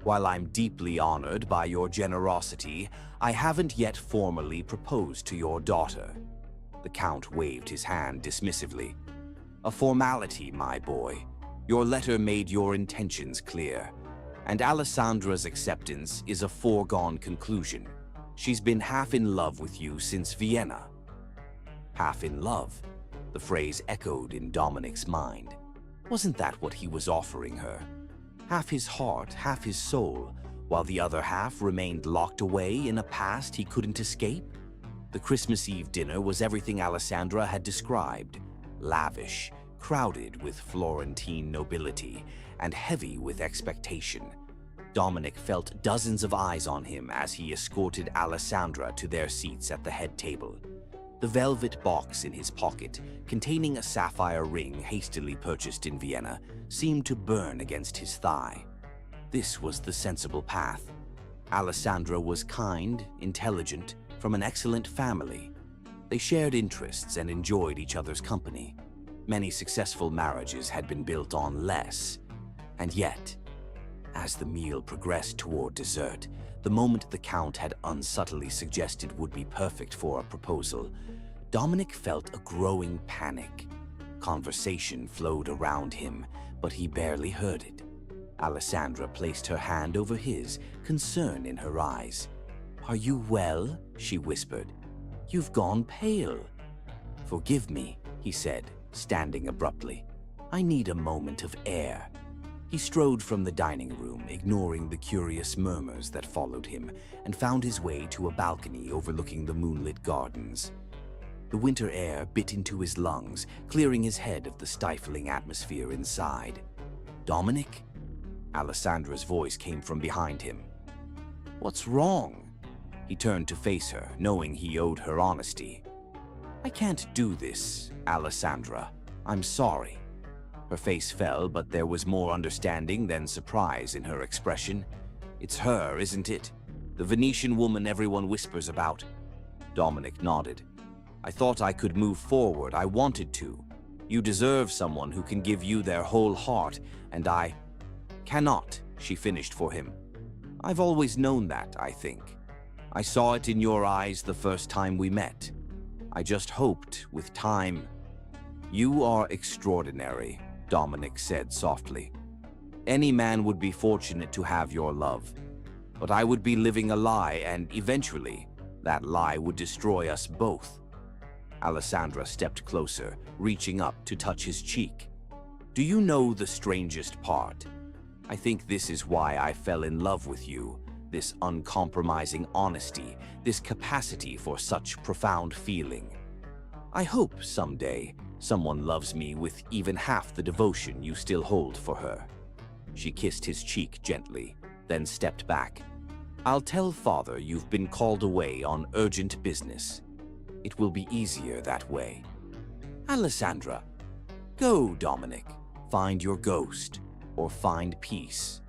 "while I'm deeply honored by your generosity, I haven't yet formally proposed to your daughter." The Count waved his hand dismissively. "A formality, my boy. Your letter made your intentions clear, and Alessandra's acceptance is a foregone conclusion. She's been half in love with you since Vienna." Half in love? The phrase echoed in Dominic's mind. Wasn't that what he was offering her? Half his heart, half his soul, while the other half remained locked away in a past he couldn't escape? The Christmas Eve dinner was everything Alessandra had described: lavish, crowded with Florentine nobility, and heavy with expectation. Dominic felt dozens of eyes on him as he escorted Alessandra to their seats at the head table. The velvet box in his pocket, containing a sapphire ring hastily purchased in Vienna, seemed to burn against his thigh. This was the sensible path. Alessandra was kind, intelligent, from an excellent family. They shared interests and enjoyed each other's company. Many successful marriages had been built on less. And yet, as the meal progressed toward dessert, the moment the Count had unsubtly suggested would be perfect for a proposal, Dominic felt a growing panic. Conversation flowed around him, but he barely heard it. Alessandra placed her hand over his, concern in her eyes. "Are you well?" she whispered. "You've gone pale." "Forgive me," he said, standing abruptly. "I need a moment of air." He strode from the dining room, ignoring the curious murmurs that followed him, and found his way to a balcony overlooking the moonlit gardens. The winter air bit into his lungs, clearing his head of the stifling atmosphere inside. "Dominic?" Alessandra's voice came from behind him. "What's wrong?" He turned to face her, knowing he owed her honesty. "I can't do this, Alessandra. I'm sorry." Her face fell, but there was more understanding than surprise in her expression. "It's her, isn't it? The Venetian woman everyone whispers about." Dominic nodded. "I thought I could move forward. I wanted to. You deserve someone who can give you their whole heart, and I cannot," she finished for him. "I've always known that, I think. I saw it in your eyes the first time we met. I just hoped, with time." "You are extraordinary," Dominic said softly. "Any man would be fortunate to have your love. But I would be living a lie, and eventually, that lie would destroy us both." Alessandra stepped closer, reaching up to touch his cheek. "Do you know the strangest part? I think this is why I fell in love with you. This uncompromising honesty, this capacity for such profound feeling. I hope someday someone loves me with even half the devotion you still hold for her." She kissed his cheek gently, then stepped back. "I'll tell Father you've been called away on urgent business. It will be easier that way." "Alessandra." "Go, Dominic. Find your ghost, or find peace.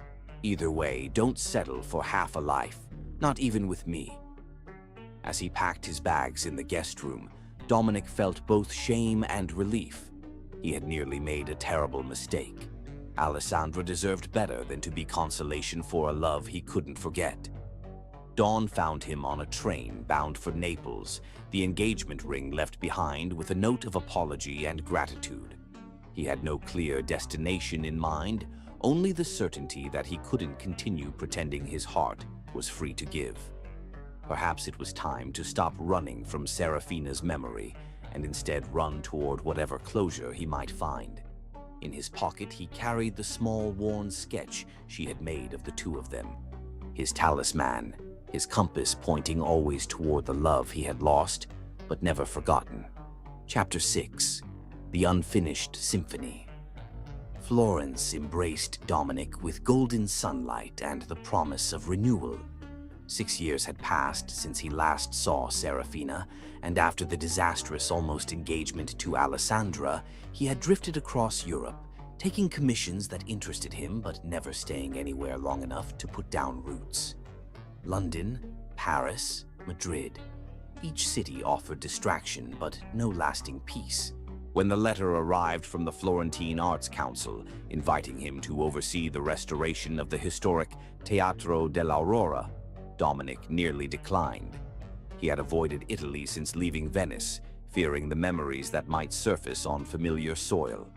Either way, don't settle for half a life, not even with me." As he packed his bags in the guest room, Dominic felt both shame and relief. He had nearly made a terrible mistake. Alessandra deserved better than to be consolation for a love he couldn't forget. Dawn found him on a train bound for Naples, the engagement ring left behind with a note of apology and gratitude. He had no clear destination in mind, only the certainty that he couldn't continue pretending his heart was free to give. Perhaps it was time to stop running from Serafina's memory and instead run toward whatever closure he might find. In his pocket, he carried the small, worn sketch she had made of the two of them. His talisman, his compass pointing always toward the love he had lost, but never forgotten. Chapter 6. The Unfinished Symphony. Florence embraced Dominic with golden sunlight and the promise of renewal. 6 years had passed since he last saw Serafina, and after the disastrous almost engagement to Alessandra, he had drifted across Europe, taking commissions that interested him but never staying anywhere long enough to put down roots. London, Paris, Madrid. Each city offered distraction but no lasting peace. When the letter arrived from the Florentine Arts Council, inviting him to oversee the restoration of the historic Teatro dell'Aurora, Dominic nearly declined. He had avoided Italy since leaving Venice, fearing the memories that might surface on familiar soil.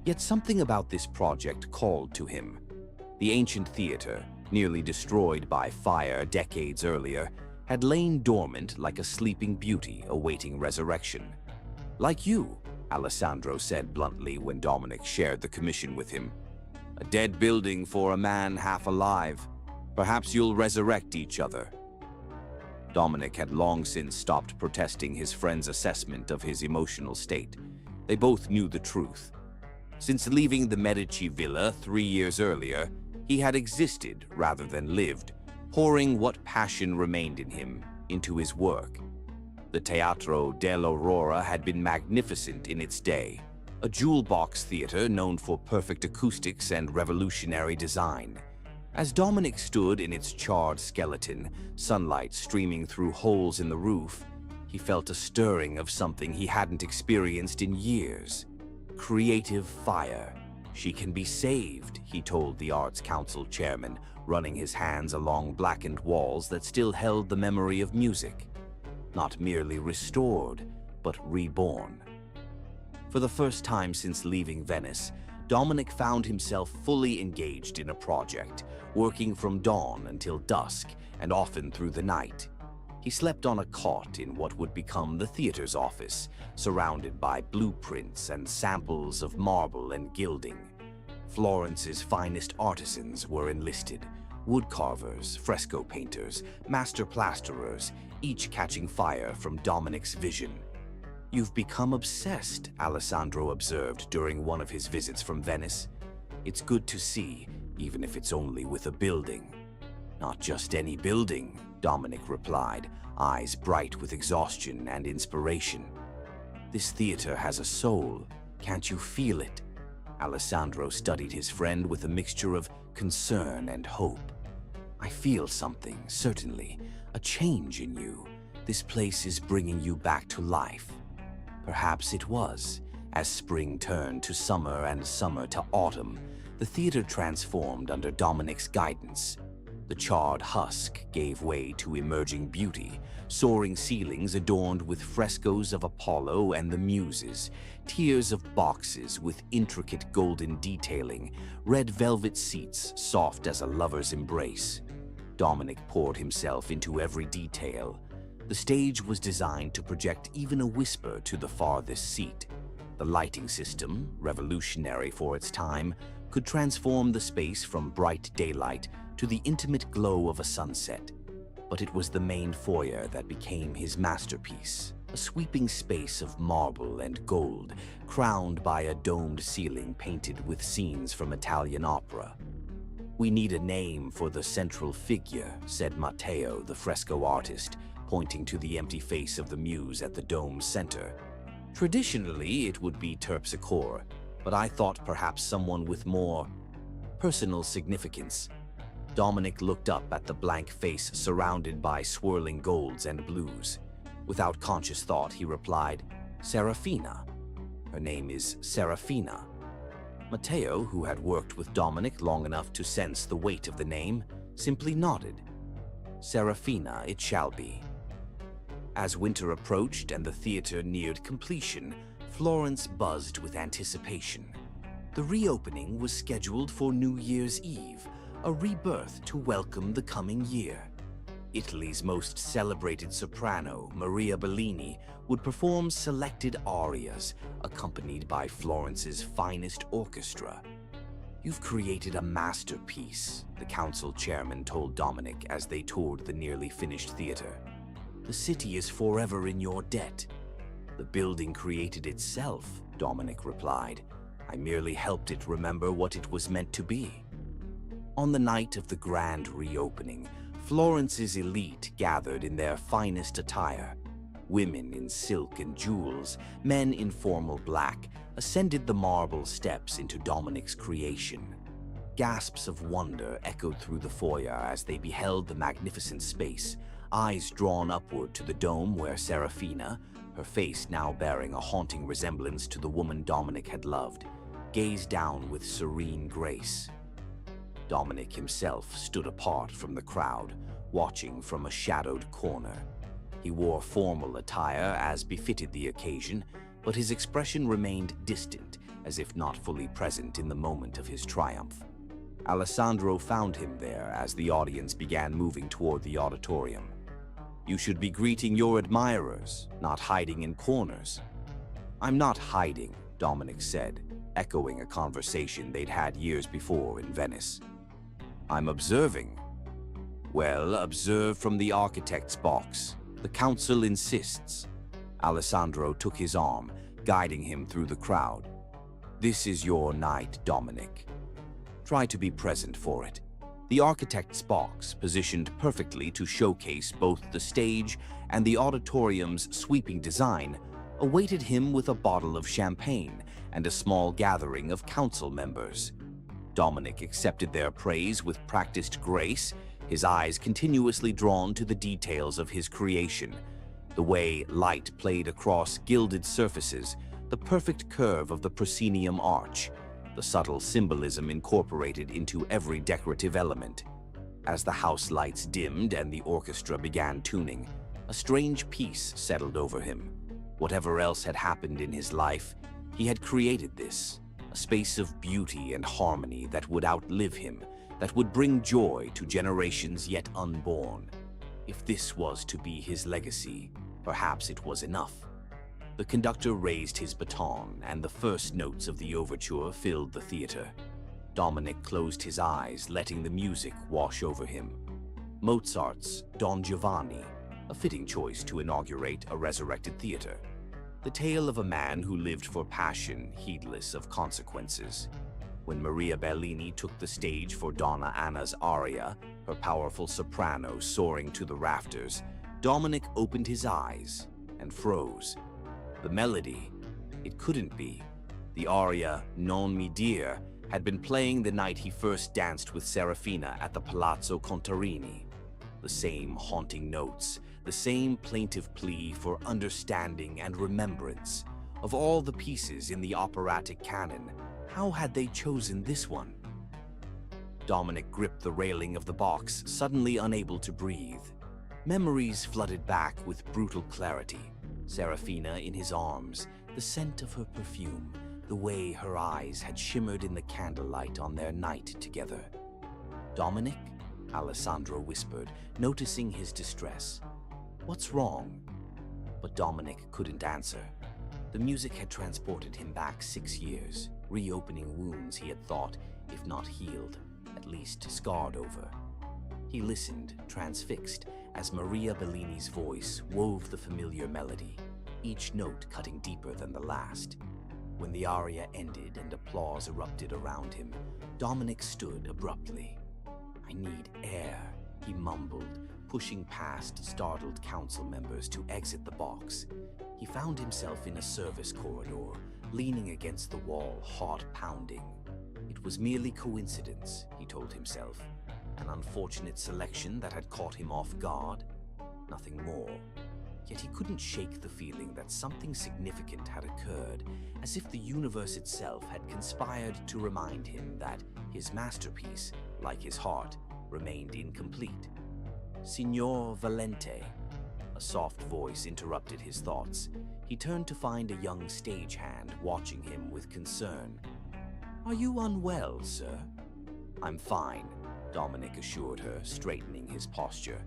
Yet something about this project called to him. The ancient theater, nearly destroyed by fire decades earlier, had lain dormant like a sleeping beauty awaiting resurrection. "Like you," Alessandro said bluntly when Dominic shared the commission with him. "A dead building for a man half alive. Perhaps you'll resurrect each other." Dominic had long since stopped protesting his friend's assessment of his emotional state. They both knew the truth. Since leaving the Medici villa 3 years earlier, he had existed rather than lived, pouring what passion remained in him into his work. The Teatro dell'Aurora had been magnificent in its day, a jewel-box theater known for perfect acoustics and revolutionary design. As Dominic stood in its charred skeleton, sunlight streaming through holes in the roof, he felt a stirring of something he hadn't experienced in years. Creative fire. She can be saved, he told the Arts Council chairman, running his hands along blackened walls that still held the memory of music. Not merely restored, but reborn. For the first time since leaving Venice, Dominic found himself fully engaged in a project, working from dawn until dusk and often through the night. He slept on a cot in what would become the theater's office, surrounded by blueprints and samples of marble and gilding. Florence's finest artisans were enlisted: woodcarvers, fresco painters, master plasterers, each catching fire from Dominic's vision. "You've become obsessed," Alessandro observed during one of his visits from Venice. "It's good to see, even if it's only with a building." "Not just any building," Dominic replied, eyes bright with exhaustion and inspiration. "This theater has a soul. Can't you feel it?" Alessandro studied his friend with a mixture of concern and hope. "I feel something, certainly. A change in you. This place is bringing you back to life." Perhaps it was. As spring turned to summer and summer to autumn, the theater transformed under Dominic's guidance. The charred husk gave way to emerging beauty, soaring ceilings adorned with frescoes of Apollo and the Muses, tiers of boxes with intricate golden detailing, red velvet seats soft as a lover's embrace. Dominic poured himself into every detail. The stage was designed to project even a whisper to the farthest seat. The lighting system, revolutionary for its time, could transform the space from bright daylight to the intimate glow of a sunset. But it was the main foyer that became his masterpiece, a sweeping space of marble and gold, crowned by a domed ceiling painted with scenes from Italian opera. "We need a name for the central figure," said Matteo, the fresco artist, pointing to the empty face of the muse at the dome's center. "Traditionally, it would be Terpsichore, but I thought perhaps someone with more personal significance." Dominic looked up at the blank face surrounded by swirling golds and blues. Without conscious thought, he replied, "Serafina. Her name is Serafina." Matteo, who had worked with Dominic long enough to sense the weight of the name, simply nodded. "Serafina it shall be." As winter approached and the theater neared completion, Florence buzzed with anticipation. The reopening was scheduled for New Year's Eve, a rebirth to welcome the coming year. Italy's most celebrated soprano, Maria Bellini, would perform selected arias, accompanied by Florence's finest orchestra. "You've created a masterpiece," the council chairman told Dominic as they toured the nearly finished theater. "The city is forever in your debt." "The building created itself," Dominic replied. "I merely helped it remember what it was meant to be." On the night of the grand reopening, Florence's elite gathered in their finest attire. Women in silk and jewels, men in formal black, ascended the marble steps into Dominic's creation. Gasps of wonder echoed through the foyer as they beheld the magnificent space, eyes drawn upward to the dome where Serafina, her face now bearing a haunting resemblance to the woman Dominic had loved, gazed down with serene grace. Dominic himself stood apart from the crowd, watching from a shadowed corner. He wore formal attire as befitted the occasion, but his expression remained distant, as if not fully present in the moment of his triumph. Alessandro found him there as the audience began moving toward the auditorium. "You should be greeting your admirers, not hiding in corners." "I'm not hiding," Dominic said, echoing a conversation they'd had years before in Venice. "I'm observing." "Well, observe from the architect's box. The council insists." Alessandro took his arm, guiding him through the crowd. "This is your night, Dominic. Try to be present for it. The architect's box, positioned perfectly to showcase both the stage and the auditorium's sweeping design, awaited him with a bottle of champagne and a small gathering of council members. Dominic accepted their praise with practiced grace, his eyes continuously drawn to the details of his creation. The way light played across gilded surfaces, the perfect curve of the proscenium arch, the subtle symbolism incorporated into every decorative element. As the house lights dimmed and the orchestra began tuning, a strange peace settled over him. Whatever else had happened in his life, he had created this, a space of beauty and harmony that would outlive him, that would bring joy to generations yet unborn. If this was to be his legacy, perhaps it was enough. The conductor raised his baton, and the first notes of the overture filled the theater. Dominic closed his eyes, letting the music wash over him. Mozart's Don Giovanni, a fitting choice to inaugurate a resurrected theater. The tale of a man who lived for passion, heedless of consequences. When Maria Bellini took the stage for Donna Anna's aria, her powerful soprano soaring to the rafters, Dominic opened his eyes and froze. The melody, it couldn't be. The aria Non mi dire had been playing the night he first danced with Serafina at the Palazzo Contarini. The same haunting notes, the same plaintive plea for understanding and remembrance. Of all the pieces in the operatic canon, how had they chosen this one? Dominic gripped the railing of the box, suddenly unable to breathe. Memories flooded back with brutal clarity. Serafina in his arms, the scent of her perfume, the way her eyes had shimmered in the candlelight on their night together. "Dominic?" Alessandro whispered, noticing his distress. "What's wrong?" But Dominic couldn't answer. The music had transported him back 6 years, reopening wounds he had thought, if not healed, at least scarred over. He listened, transfixed, as Maria Bellini's voice wove the familiar melody, each note cutting deeper than the last. When the aria ended and applause erupted around him, Dominic stood abruptly. "I need air," he mumbled, pushing past startled council members to exit the box. He found himself in a service corridor, leaning against the wall, heart pounding. It was merely coincidence, he told himself. An unfortunate selection that had caught him off guard. Nothing more. Yet he couldn't shake the feeling that something significant had occurred, as if the universe itself had conspired to remind him that his masterpiece, like his heart, remained incomplete. "Signor Valente," a soft voice interrupted his thoughts. He turned to find a young stagehand watching him with concern. "Are you unwell, sir?" "I'm fine," Dominic assured her, straightening his posture.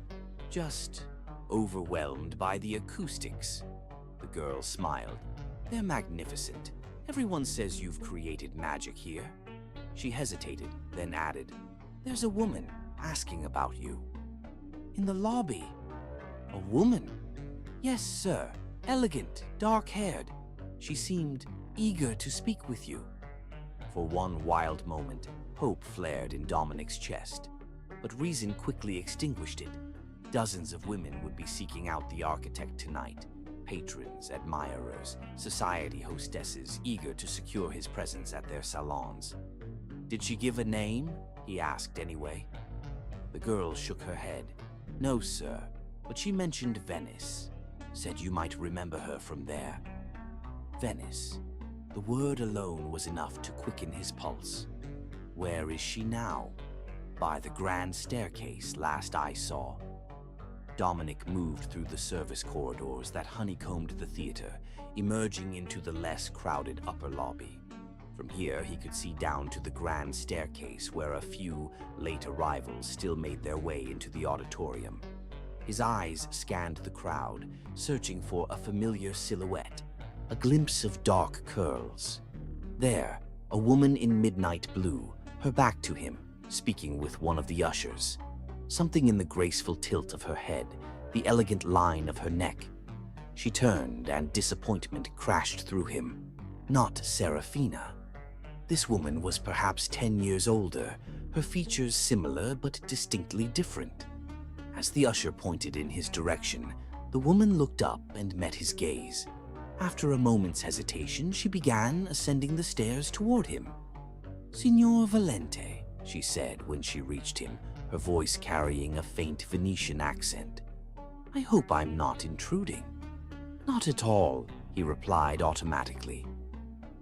"Just overwhelmed by the acoustics." The girl smiled. "They're magnificent. Everyone says you've created magic here." She hesitated, then added, "There's a woman asking about you." "In the lobby?" "A woman?" "Yes, sir. Elegant, dark-haired. She seemed eager to speak with you." For one wild moment, hope flared in Dominic's chest. But reason quickly extinguished it. Dozens of women would be seeking out the architect tonight. Patrons, admirers, society hostesses eager to secure his presence at their salons. "Did she give a name?" he asked anyway. The girl shook her head. "No, sir, but she mentioned Venice. Said you might remember her from there." Venice. The word alone was enough to quicken his pulse. "Where is she now?" "By the grand staircase, last I saw." Dominic moved through the service corridors that honeycombed the theater, emerging into the less crowded upper lobby. From here, he could see down to the grand staircase where a few late arrivals still made their way into the auditorium. His eyes scanned the crowd, searching for a familiar silhouette, a glimpse of dark curls. There, a woman in midnight blue, her back to him, speaking with one of the ushers. Something in the graceful tilt of her head, the elegant line of her neck. She turned, and disappointment crashed through him. Not Serafina. This woman was perhaps 10 years older, her features similar but distinctly different. As the usher pointed in his direction, the woman looked up and met his gaze. After a moment's hesitation, she began ascending the stairs toward him. "Signor Valente," she said when she reached him, her voice carrying a faint Venetian accent. "I hope I'm not intruding." "Not at all," he replied automatically.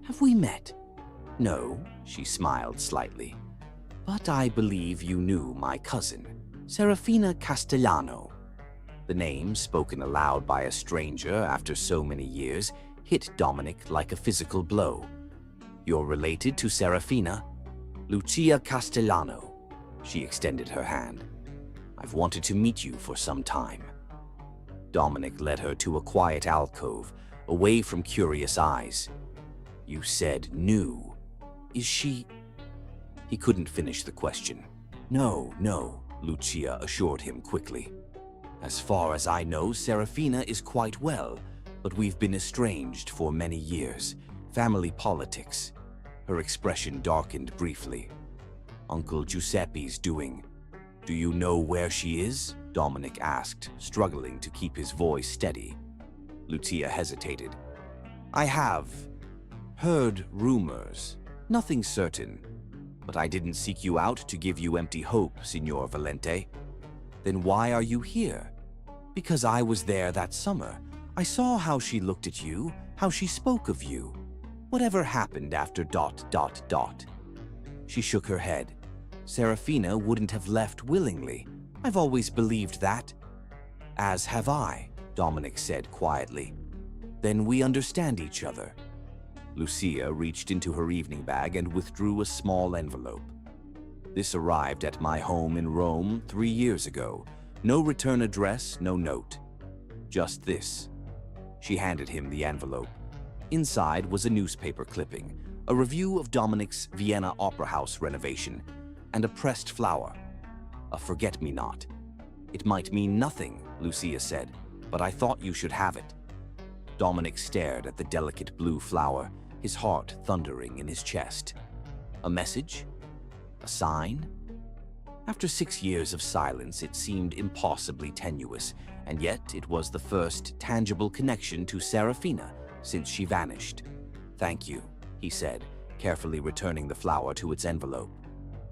"Have we met?" "No," she smiled slightly. "But I believe you knew my cousin, Serafina Castellano." The name, spoken aloud by a stranger after so many years, hit Dominic like a physical blow. "You're related to Serafina?" "Lucia Castellano." She extended her hand. "I've wanted to meet you for some time." Dominic led her to a quiet alcove, away from curious eyes. "You said new. Is she—" He couldn't finish the question. No, Lucia assured him quickly. "As far as I know, Serafina is quite well, but we've been estranged for many years. Family politics." Her expression darkened briefly. "Uncle Giuseppe's doing. Do you know where she is?" Dominic asked, struggling to keep his voice steady. Lucia hesitated. "I have heard rumors. Nothing certain. But I didn't seek you out to give you empty hope, Signor Valente." "Then why are you here?" "Because I was there that summer. I saw how she looked at you, how she spoke of you. Whatever happened after ... She shook her head. "Serafina wouldn't have left willingly. I've always believed that." "As have I," Dominic said quietly. "Then we understand each other." Lucia reached into her evening bag and withdrew a small envelope. "This arrived at my home in Rome 3 years ago. No return address, no note. Just this." She handed him the envelope. Inside was a newspaper clipping, a review of Dominic's Vienna Opera House renovation, and a pressed flower. A forget-me-not. "It might mean nothing," Lucia said, "but I thought you should have it." Dominic stared at the delicate blue flower, his heart thundering in his chest. A message? A sign? After 6 years of silence, it seemed impossibly tenuous, and yet it was the first tangible connection to Serafina since she vanished. "Thank you," he said, carefully returning the flower to its envelope.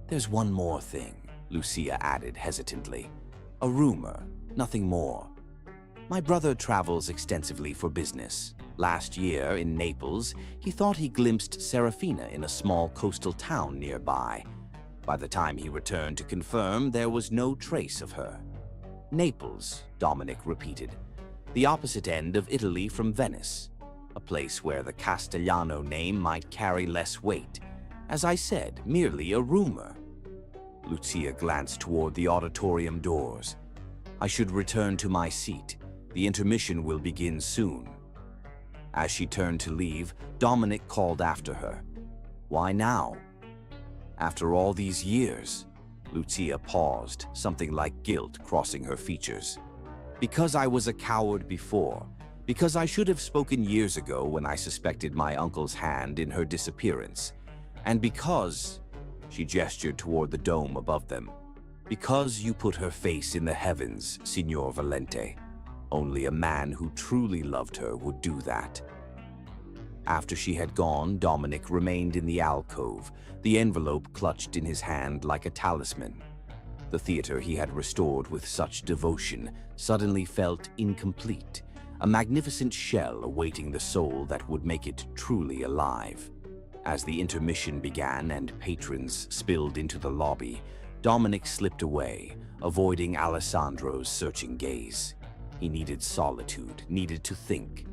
"There's one more thing," Lucia added hesitantly. "A rumor, nothing more. My brother travels extensively for business. Last year, in Naples, he thought he glimpsed Serafina in a small coastal town nearby. By the time he returned to confirm, there was no trace of her." "Naples," Dominic repeated. "The opposite end of Italy from Venice. A place where the Castellano name might carry less weight. As I said, merely a rumor." Lucia glanced toward the auditorium doors. "I should return to my seat. The intermission will begin soon." As she turned to leave, Dominic called after her. "Why now?" "After all these years?" Lucia paused, something like guilt crossing her features. "Because I was a coward before. Because I should have spoken years ago when I suspected my uncle's hand in her disappearance. And because," she gestured toward the dome above them, "because you put her face in the heavens, Signor Valente. Only a man who truly loved her would do that." After she had gone, Dominic remained in the alcove, the envelope clutched in his hand like a talisman. The theater he had restored with such devotion suddenly felt incomplete, a magnificent shell awaiting the soul that would make it truly alive. As the intermission began and patrons spilled into the lobby, Dominic slipped away, avoiding Alessandro's searching gaze. He needed solitude, needed to think.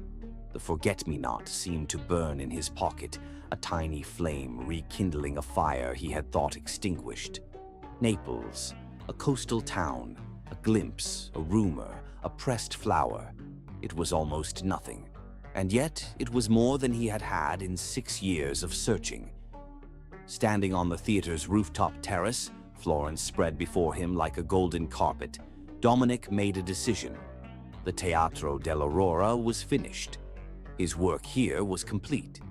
The forget-me-not seemed to burn in his pocket, a tiny flame rekindling a fire he had thought extinguished. Naples, a coastal town, a glimpse, a rumor, a pressed flower. It was almost nothing, and yet it was more than he had had in 6 years of searching. Standing on the theater's rooftop terrace, Florence spread before him like a golden carpet, Dominic made a decision. The Teatro dell'Aurora was finished. His work here was complete.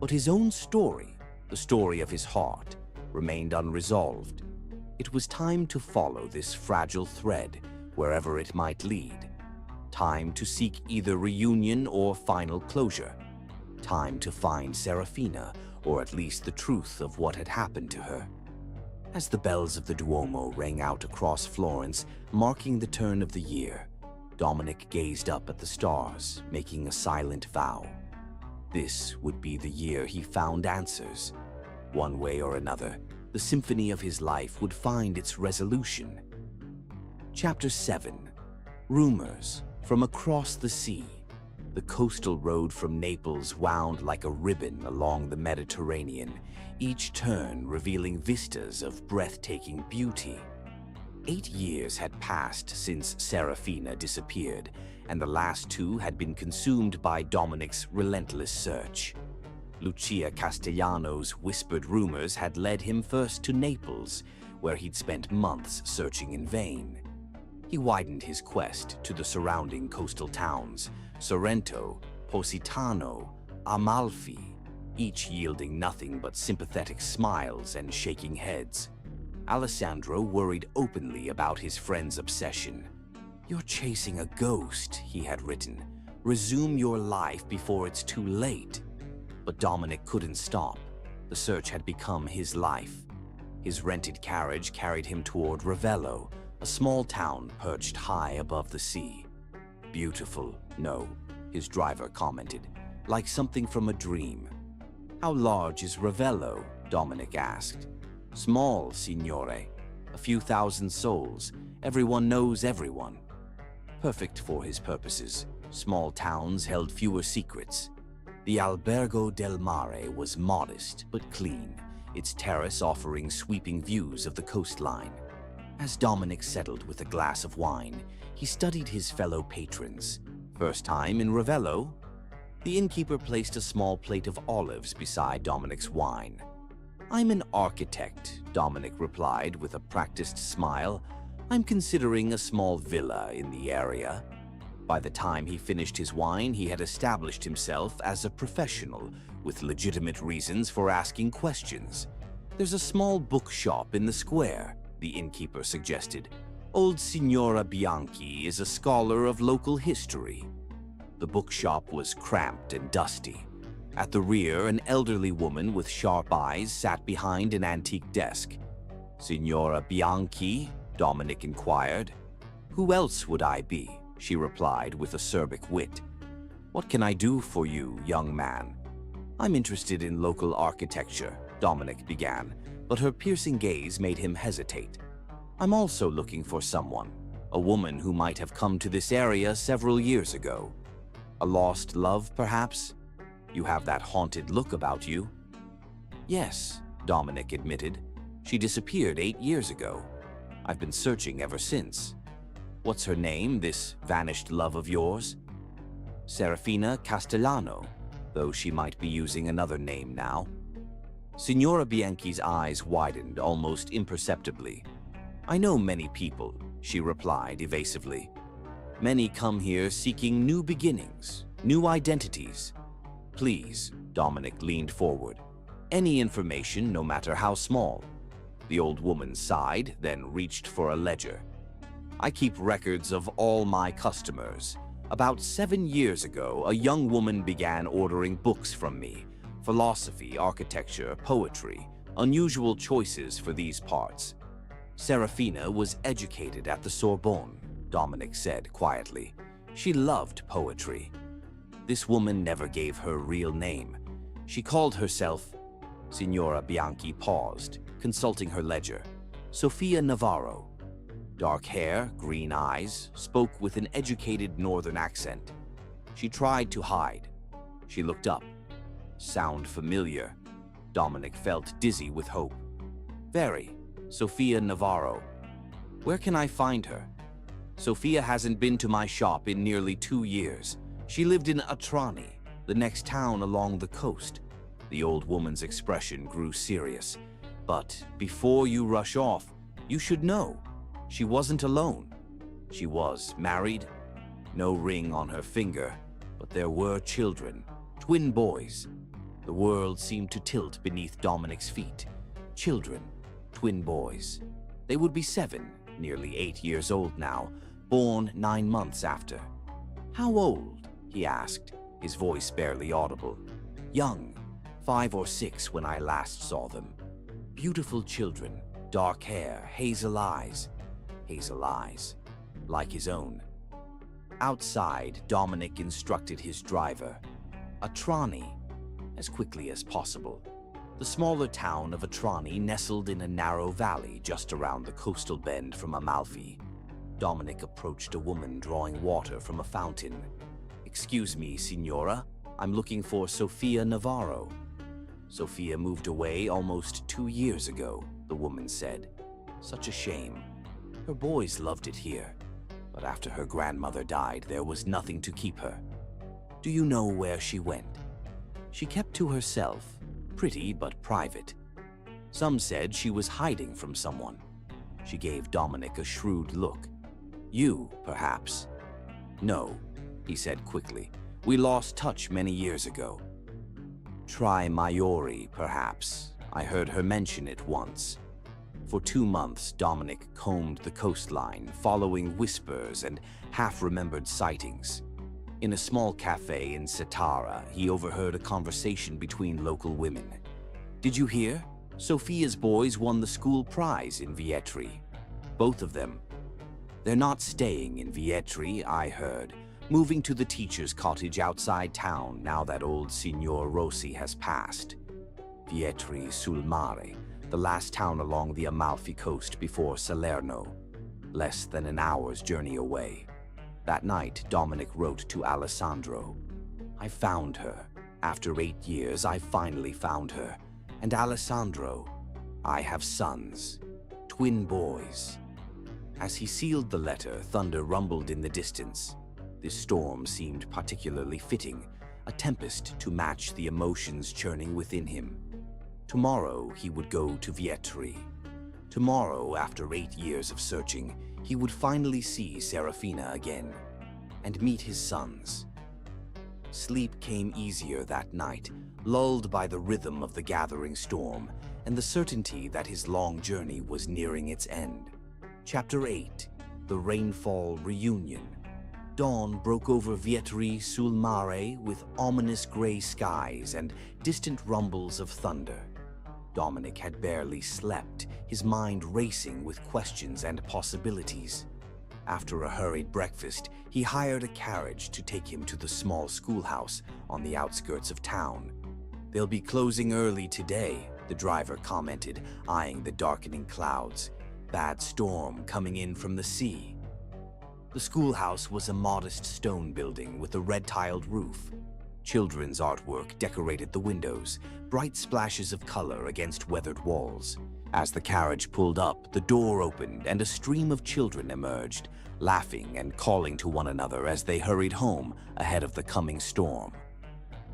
But his own story, The story of his heart remained unresolved. It was time to follow this fragile thread wherever it might lead. Time to seek either reunion or final closure. Time to find Serafina, or at least the truth of what had happened to her. As the bells of the Duomo rang out across Florence, marking the turn of the year, Dominic gazed up at the stars, making a silent vow. This would be the year he found answers. One way or another, the symphony of his life would find its resolution. Chapter 7. Rumors from across the sea. The coastal road from Naples wound like a ribbon along the Mediterranean, each turn revealing vistas of breathtaking beauty. 8 years had passed since Serafina disappeared, and the last 2 had been consumed by Dominic's relentless search. Lucia Castellano's whispered rumors had led him first to Naples, where he'd spent months searching in vain. He widened his quest to the surrounding coastal towns, Sorrento, Positano, Amalfi, each yielding nothing but sympathetic smiles and shaking heads. Alessandro worried openly about his friend's obsession. "You're chasing a ghost," he had written. "Resume your life before it's too late." But Dominic couldn't stop. The search had become his life. His rented carriage carried him toward Ravello, a small town perched high above the sea. "Beautiful, no," his driver commented, "like something from a dream." "How large is Ravello?" Dominic asked. "Small, signore. A few thousand souls. Everyone knows everyone." Perfect for his purposes. Small towns held fewer secrets. The Albergo del Mare was modest but clean, its terrace offering sweeping views of the coastline. As Dominic settled with a glass of wine, he studied his fellow patrons. "First time in Ravello?" The innkeeper placed a small plate of olives beside Dominic's wine. "I'm an architect," Dominic replied with a practiced smile. "I'm considering a small villa in the area." By the time he finished his wine, he had established himself as a professional with legitimate reasons for asking questions. "There's a small bookshop in the square," the innkeeper suggested. "Old Signora Bianchi is a scholar of local history." The bookshop was cramped and dusty. At the rear, an elderly woman with sharp eyes sat behind an antique desk. "Signora Bianchi?" Dominic inquired. "Who else would I be?" she replied with acerbic wit. "What can I do for you, young man?" "I'm interested in local architecture," Dominic began, but her piercing gaze made him hesitate. "I'm also looking for someone, a woman who might have come to this area several years ago. A lost love, perhaps? You have that haunted look about you." "Yes," Dominic admitted. "She disappeared 8 years ago. I've been searching ever since." "What's her name, this vanished love of yours?" "Serafina Castellano, though she might be using another name now." Signora Bianchi's eyes widened almost imperceptibly. "I know many people," she replied evasively. "Many come here seeking new beginnings, new identities." "Please," Dominic leaned forward. "Any information, no matter how small." The old woman sighed, then reached for a ledger. "I keep records of all my customers. About 7 years ago, a young woman began ordering books from me. Philosophy, architecture, poetry, unusual choices for these parts. Serafina was educated at the Sorbonne," Dominic said quietly. "She loved poetry." This woman never gave her real name. She called herself— Signora Bianchi paused, consulting her ledger. "Sofia Navarro. Dark hair, green eyes, spoke with an educated northern accent. She tried to hide. She looked up. Sound familiar?" Dominic felt dizzy with hope. "Very. Sofia Navarro. Where can I find her?" "Sofia hasn't been to my shop in nearly 2 years. She lived in Atrani, the next town along the coast." The old woman's expression grew serious. "But before you rush off, you should know. She wasn't alone. She was married. No ring on her finger, but there were children, twin boys. The world seemed to tilt beneath Dominic's feet. Children, twin boys. They would be 7, nearly 8 years old now, born 9 months after. "How old?" he asked, his voice barely audible. "Young, 5 or 6 when I last saw them. Beautiful children, dark hair, hazel eyes, like his own." Outside, Dominic instructed his driver, "Atrani," as quickly as possible. The smaller town of Atrani nestled in a narrow valley just around the coastal bend from Amalfi. Dominic approached a woman drawing water from a fountain. "Excuse me, Signora, I'm looking for Sofia Navarro." "Sofia moved away almost 2 years ago," the woman said. "Such a shame. Her boys loved it here, but after her grandmother died, there was nothing to keep her." "Do you know where she went?" "She kept to herself, pretty but private. Some said she was hiding from someone." She gave Dominic a shrewd look. "You, perhaps?" "No," he said quickly. "We lost touch many years ago." "Try Maiori, perhaps. I heard her mention it once." For 2 months, Dominic combed the coastline, following whispers and half-remembered sightings. In a small cafe in Satara, he overheard a conversation between local women. "Did you hear? Sofia's boys won the school prize in Vietri. Both of them. They're not staying in Vietri, I heard, moving to the teacher's cottage outside town now that old Signor Rossi has passed. Vietri sul Mare, the last town along the Amalfi coast before Salerno, less than an hour's journey away." That night, Dominic wrote to Alessandro, "I found her. After 8 years, I finally found her. And Alessandro, I have sons, twin boys." As he sealed the letter, thunder rumbled in the distance. This storm seemed particularly fitting, a tempest to match the emotions churning within him. Tomorrow, he would go to Vietri. Tomorrow, after 8 years of searching, he would finally see Serafina again and meet his sons. Sleep came easier that night, lulled by the rhythm of the gathering storm and the certainty that his long journey was nearing its end. Chapter 8. The Rainfall Reunion. Dawn broke over Vietri sul Mare with ominous gray skies and distant rumbles of thunder. Dominic had barely slept, his mind racing with questions and possibilities. After a hurried breakfast, he hired a carriage to take him to the small schoolhouse on the outskirts of town. "They'll be closing early today," the driver commented, eyeing the darkening clouds. "Bad storm coming in from the sea." The schoolhouse was a modest stone building with a red-tiled roof. Children's artwork decorated the windows, bright splashes of color against weathered walls. As the carriage pulled up, the door opened and a stream of children emerged, laughing and calling to one another as they hurried home ahead of the coming storm.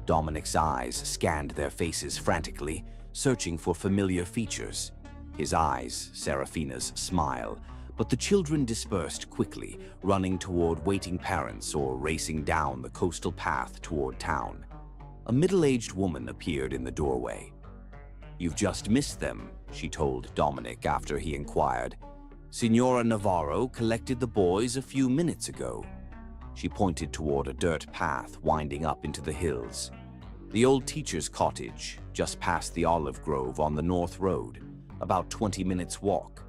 Dominic's eyes scanned their faces frantically, searching for familiar features. His eyes, Serafina's smile, but the children dispersed quickly, running toward waiting parents or racing down the coastal path toward town. A middle-aged woman appeared in the doorway. "You've just missed them," she told Dominic after he inquired. "Signora Navarro collected the boys a few minutes ago." She pointed toward a dirt path winding up into the hills. "The old teacher's cottage, just past the olive grove on the North Road, about 20 minutes' walk."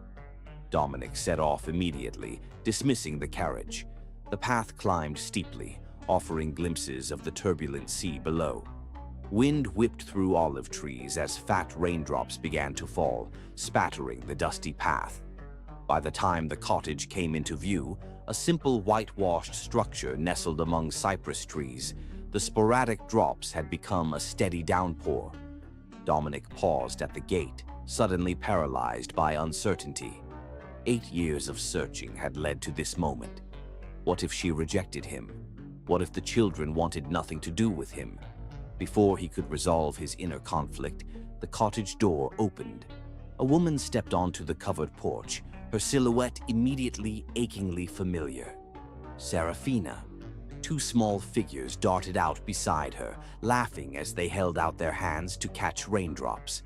Dominic set off immediately, dismissing the carriage. The path climbed steeply, offering glimpses of the turbulent sea below. Wind whipped through olive trees as fat raindrops began to fall, spattering the dusty path. By the time the cottage came into view, a simple whitewashed structure nestled among cypress trees, the sporadic drops had become a steady downpour. Dominic paused at the gate, suddenly paralyzed by uncertainty. 8 years of searching had led to this moment. What if she rejected him? What if the children wanted nothing to do with him? Before he could resolve his inner conflict, the cottage door opened. A woman stepped onto the covered porch, her silhouette immediately achingly familiar. Serafina. Two small figures darted out beside her, laughing as they held out their hands to catch raindrops.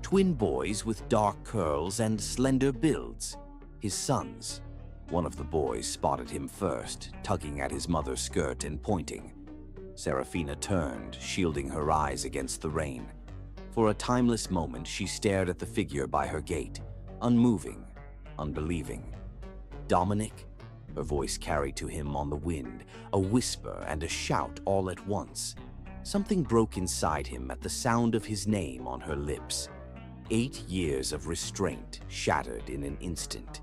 Twin boys with dark curls and slender builds. His sons. One of the boys spotted him first, tugging at his mother's skirt and pointing. Serafina turned, shielding her eyes against the rain. For a timeless moment, she stared at the figure by her gate, unmoving, unbelieving. Dominic? Her voice carried to him on the wind, a whisper and a shout all at once. Something broke inside him at the sound of his name on her lips. 8 years of restraint shattered in an instant.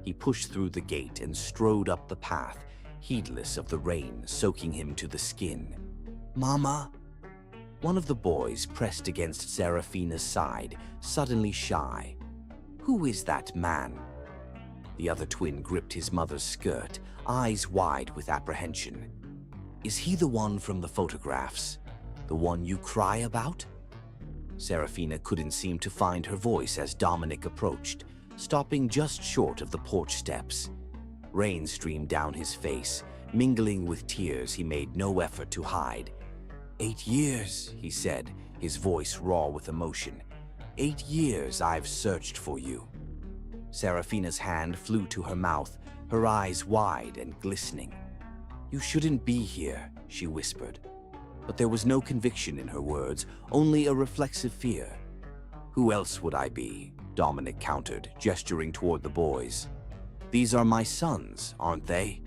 He pushed through the gate and strode up the path, heedless of the rain soaking him to the skin. "Mama?" One of the boys pressed against Serafina's side, suddenly shy. "Who is that man?" The other twin gripped his mother's skirt, eyes wide with apprehension. "Is he the one from the photographs? The one you cry about?" Serafina couldn't seem to find her voice as Dominic approached, stopping just short of the porch steps. Rain streamed down his face, mingling with tears he made no effort to hide. 8 years, he said, his voice raw with emotion. 8 years I've searched for you." Serafina's hand flew to her mouth, her eyes wide and glistening. "You shouldn't be here," she whispered. But there was no conviction in her words, only a reflexive fear. "Who else would I be?" Dominic countered, gesturing toward the boys. "These are my sons, aren't they?"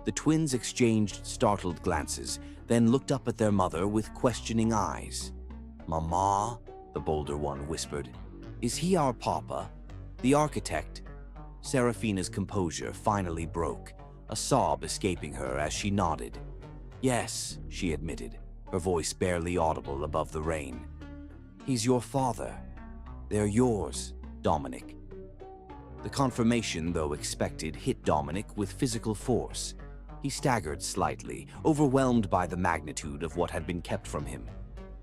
The twins exchanged startled glances, then looked up at their mother with questioning eyes. "Mama?" the bolder one whispered. "Is he our papa? The architect?" Serafina's composure finally broke, a sob escaping her as she nodded. "Yes," she admitted, her voice barely audible above the rain. "He's your father. They're yours, Dominic." The confirmation, though expected, hit Dominic with physical force. He staggered slightly, overwhelmed by the magnitude of what had been kept from him.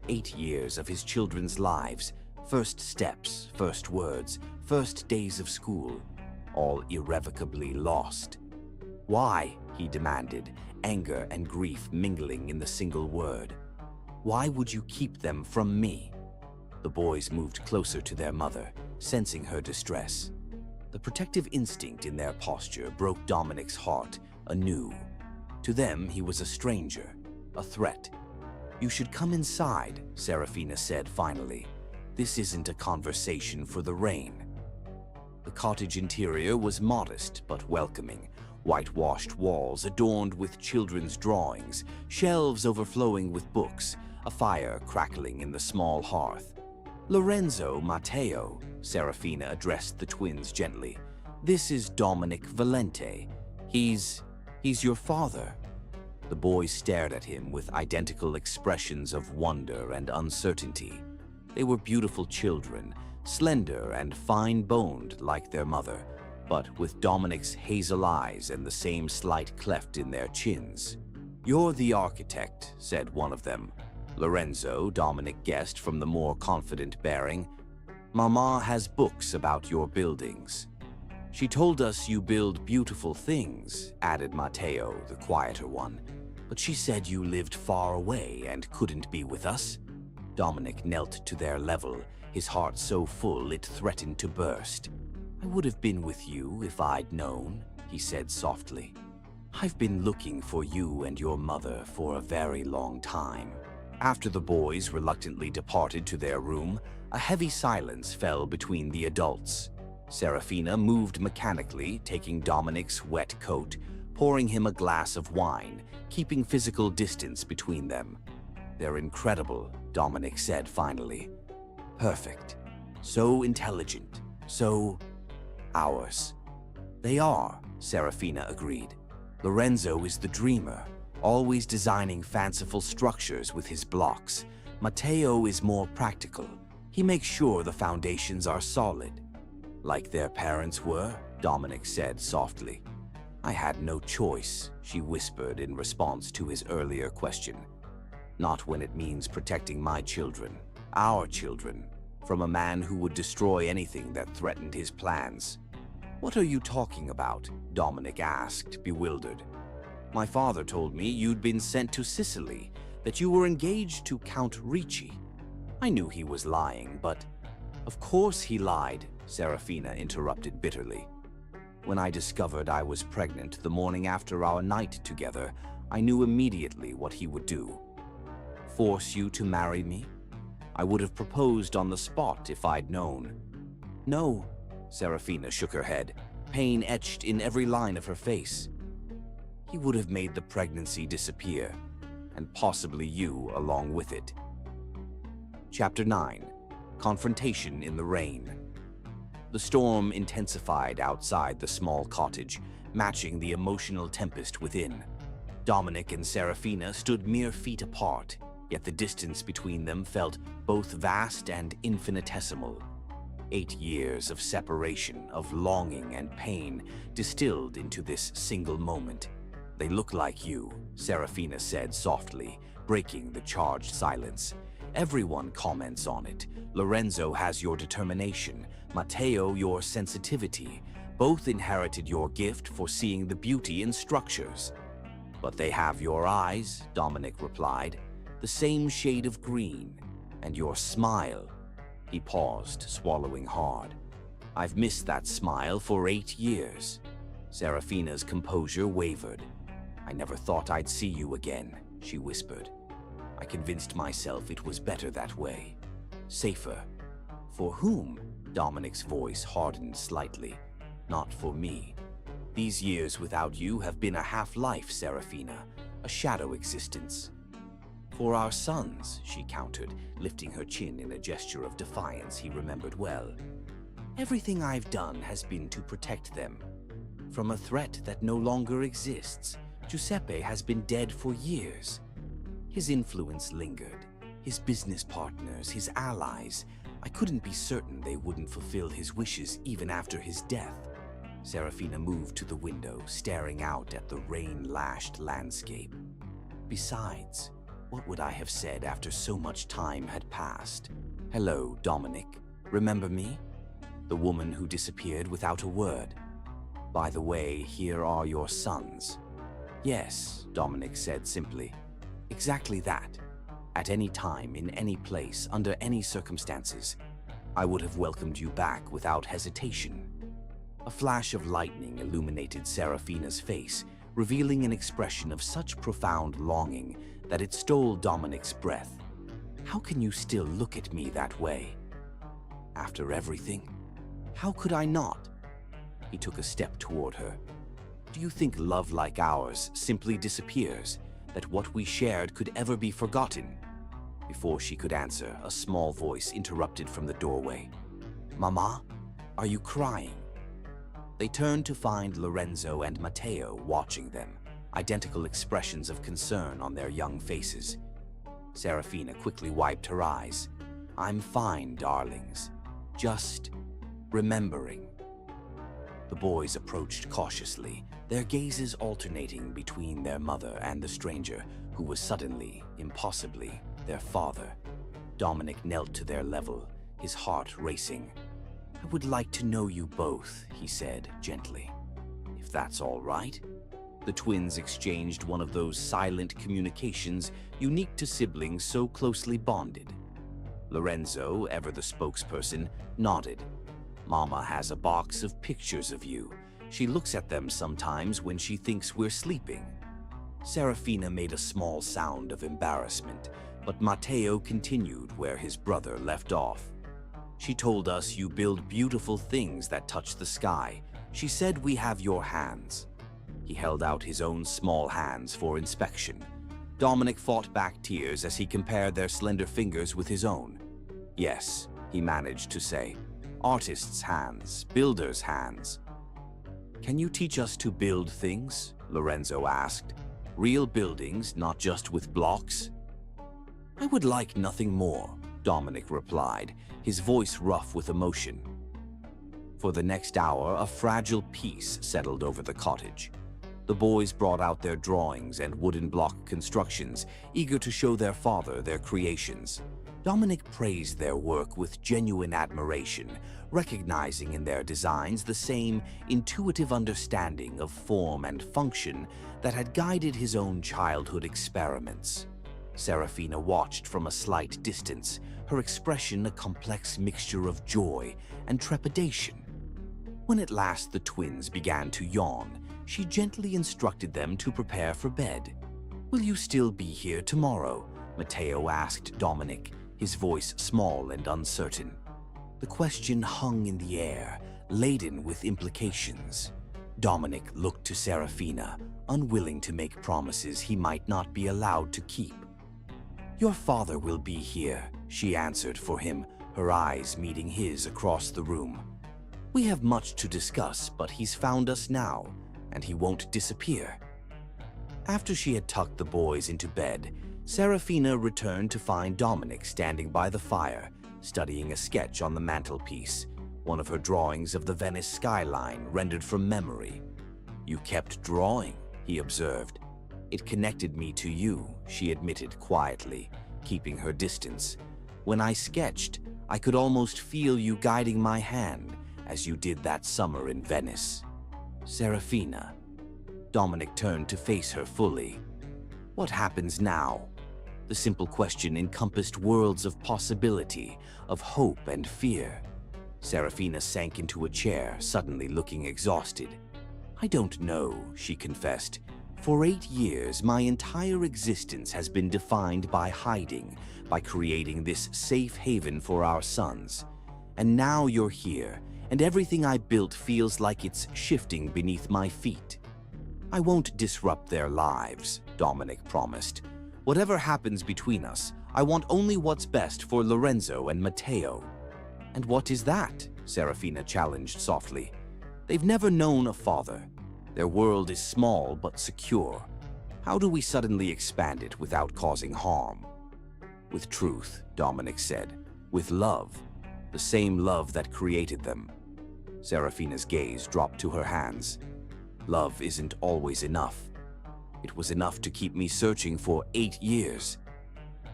8 years of his children's lives, first steps, first words, first days of school, all irrevocably lost. "Why?" he demanded, anger and grief mingling in the single word. "Why would you keep them from me?" The boys moved closer to their mother, sensing her distress. The protective instinct in their posture broke Dominic's heart anew. To them, he was a stranger, a threat. "You should come inside," Serafina said finally. "This isn't a conversation for the rain." The cottage interior was modest but welcoming. Whitewashed walls adorned with children's drawings, shelves overflowing with books, a fire crackling in the small hearth. "Lorenzo Matteo," Serafina addressed the twins gently. "This is Dominic Valente. He's your father." The boys stared at him with identical expressions of wonder and uncertainty. They were beautiful children, slender and fine-boned like their mother, but with Dominic's hazel eyes and the same slight cleft in their chins. "You're the architect," said one of them. Lorenzo, Dominic guessed from the more confident bearing. "Mama has books about your buildings." "She told us you build beautiful things," added Matteo, the quieter one. "But she said you lived far away and couldn't be with us." Dominic knelt to their level, his heart so full it threatened to burst. "I would have been with you if I'd known," he said softly. "I've been looking for you and your mother for a very long time." After the boys reluctantly departed to their room, a heavy silence fell between the adults. Serafina moved mechanically, taking Dominic's wet coat, pouring him a glass of wine, keeping physical distance between them. "They're incredible," Dominic said finally. "Perfect. So intelligent. So ours." "They are," Serafina agreed. "Lorenzo is the dreamer, always designing fanciful structures with his blocks. Matteo is more practical. He makes sure the foundations are solid." "Like their parents were," Dominic said softly. "I had no choice," she whispered in response to his earlier question. "Not when it means protecting my children, our children, from a man who would destroy anything that threatened his plans." "What are you talking about?" Dominic asked, bewildered. My father told me you'd been sent to Sicily, that you were engaged to Count Ricci. I knew he was lying, but... Of course he lied, Serafina interrupted bitterly. When I discovered I was pregnant the morning after our night together, I knew immediately what he would do. Force you to marry me? I would have proposed on the spot if I'd known. No, Serafina shook her head, pain etched in every line of her face. He would have made the pregnancy disappear, and possibly you along with it. Chapter 9. Confrontation in the Rain. The storm intensified outside the small cottage, matching the emotional tempest within. Dominic and Serafina stood mere feet apart, yet the distance between them felt both vast and infinitesimal. 8 years of separation, of longing and pain, distilled into this single moment. They look like you, Serafina said softly, breaking the charged silence. Everyone comments on it. Lorenzo has your determination, Matteo your sensitivity. Both inherited your gift for seeing the beauty in structures. But they have your eyes, Dominic replied, the same shade of green, and your smile. He paused, swallowing hard. I've missed that smile for 8 years. Serafina's composure wavered. I never thought I'd see you again, she whispered. I convinced myself it was better that way. Safer. For whom? Dominic's voice hardened slightly. Not for me. These years without you have been a half-life, Serafina, a shadow existence. For our sons, she countered, lifting her chin in a gesture of defiance he remembered well. Everything I've done has been to protect them. From a threat that no longer exists, Giuseppe has been dead for years. His influence lingered. His business partners, his allies. I couldn't be certain they wouldn't fulfill his wishes even after his death. Serafina moved to the window, staring out at the rain-lashed landscape. Besides, what would I have said after so much time had passed? Hello, Dominic. Remember me? The woman who disappeared without a word. By the way, here are your sons. Yes, Dominic said simply. Exactly that. At any time, in any place, under any circumstances, I would have welcomed you back without hesitation. A flash of lightning illuminated Serafina's face, revealing an expression of such profound longing that it stole Dominic's breath. How can you still look at me that way? After everything? How could I not? He took a step toward her. Do you think love like ours simply disappears, that what we shared could ever be forgotten? Before she could answer, a small voice interrupted from the doorway. Mama, are you crying? They turned to find Lorenzo and Matteo watching them, identical expressions of concern on their young faces. Serafina quickly wiped her eyes. I'm fine, darlings. Just remembering. The boys approached cautiously, their gazes alternating between their mother and the stranger, who was suddenly, impossibly, their father. Dominic knelt to their level, his heart racing. I would like to know you both, he said gently. If that's all right. The twins exchanged one of those silent communications unique to siblings so closely bonded. Lorenzo, ever the spokesperson, nodded. Mama has a box of pictures of you. She looks at them sometimes when she thinks we're sleeping. Serafina made a small sound of embarrassment, but Matteo continued where his brother left off. She told us you build beautiful things that touch the sky. She said we have your hands. He held out his own small hands for inspection. Dominic fought back tears as he compared their slender fingers with his own. Yes, he managed to say. Artists' hands, builders' hands. Can you teach us to build things? Lorenzo asked. Real buildings, not just with blocks? I would like nothing more, Dominic replied, his voice rough with emotion. For the next hour, a fragile peace settled over the cottage. The boys brought out their drawings and wooden block constructions, eager to show their father their creations. Dominic praised their work with genuine admiration, recognizing in their designs the same intuitive understanding of form and function that had guided his own childhood experiments. Serafina watched from a slight distance, her expression a complex mixture of joy and trepidation. When at last the twins began to yawn, she gently instructed them to prepare for bed. "Will you still be here tomorrow?" Matteo asked Dominic, his voice small and uncertain. The question hung in the air, laden with implications. Dominic looked to Serafina, unwilling to make promises he might not be allowed to keep. "Your father will be here," she answered for him, her eyes meeting his across the room. "We have much to discuss, but he's found us now, and he won't disappear." After she had tucked the boys into bed, Serafina returned to find Dominic standing by the fire, studying a sketch on the mantelpiece, one of her drawings of the Venice skyline rendered from memory. "You kept drawing," he observed. "It connected me to you," she admitted quietly, keeping her distance. "When I sketched, I could almost feel you guiding my hand, as you did that summer in Venice." "Serafina." Dominic turned to face her fully. "What happens now?" The simple question encompassed worlds of possibility, of hope and fear. Serafina sank into a chair, suddenly looking exhausted. "I don't know," she confessed. "For 8 years, my entire existence has been defined by hiding, by creating this safe haven for our sons. And now you're here, and everything I built feels like it's shifting beneath my feet." "I won't disrupt their lives," Dominic promised. "Whatever happens between us, I want only what's best for Lorenzo and Matteo." "And what is that?" Serafina challenged softly. "They've never known a father. Their world is small but secure. How do we suddenly expand it without causing harm?" "With truth," Dominic said. "With love. The same love that created them." Serafina's gaze dropped to her hands. "Love isn't always enough. It was enough to keep me searching for 8 years."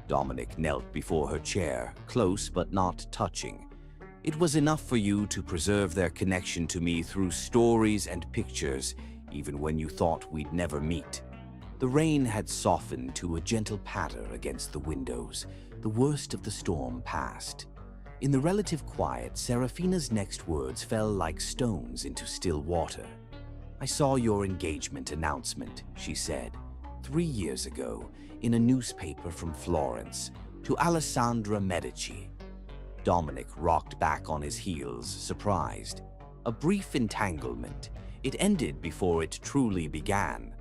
Dominic knelt before her chair, close but not touching. "It was enough for you to preserve their connection to me through stories and pictures, even when you thought we'd never meet." The rain had softened to a gentle patter against the windows. The worst of the storm passed. In the relative quiet, Serafina's next words fell like stones into still water. "I saw your engagement announcement," she said, 3 years ago, in a newspaper from Florence, to Alessandra Medici." Dominic rocked back on his heels, surprised. A brief entanglement. It ended before it truly began.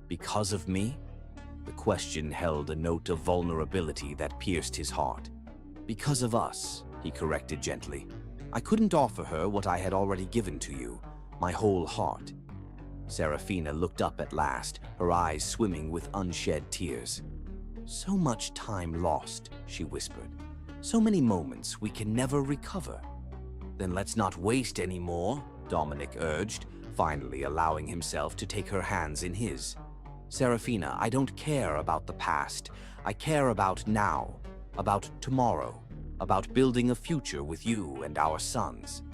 "Because of me?" The question held a note of vulnerability that pierced his heart. "Because of us," he corrected gently. "I couldn't offer her what I had already given to you, my whole heart." Serafina looked up at last, her eyes swimming with unshed tears. "So much time lost," she whispered. "So many moments we can never recover." "Then let's not waste any more," Dominic urged, finally allowing himself to take her hands in his. "Serafina, I don't care about the past. I care about now, about tomorrow, about building a future with you and our sons."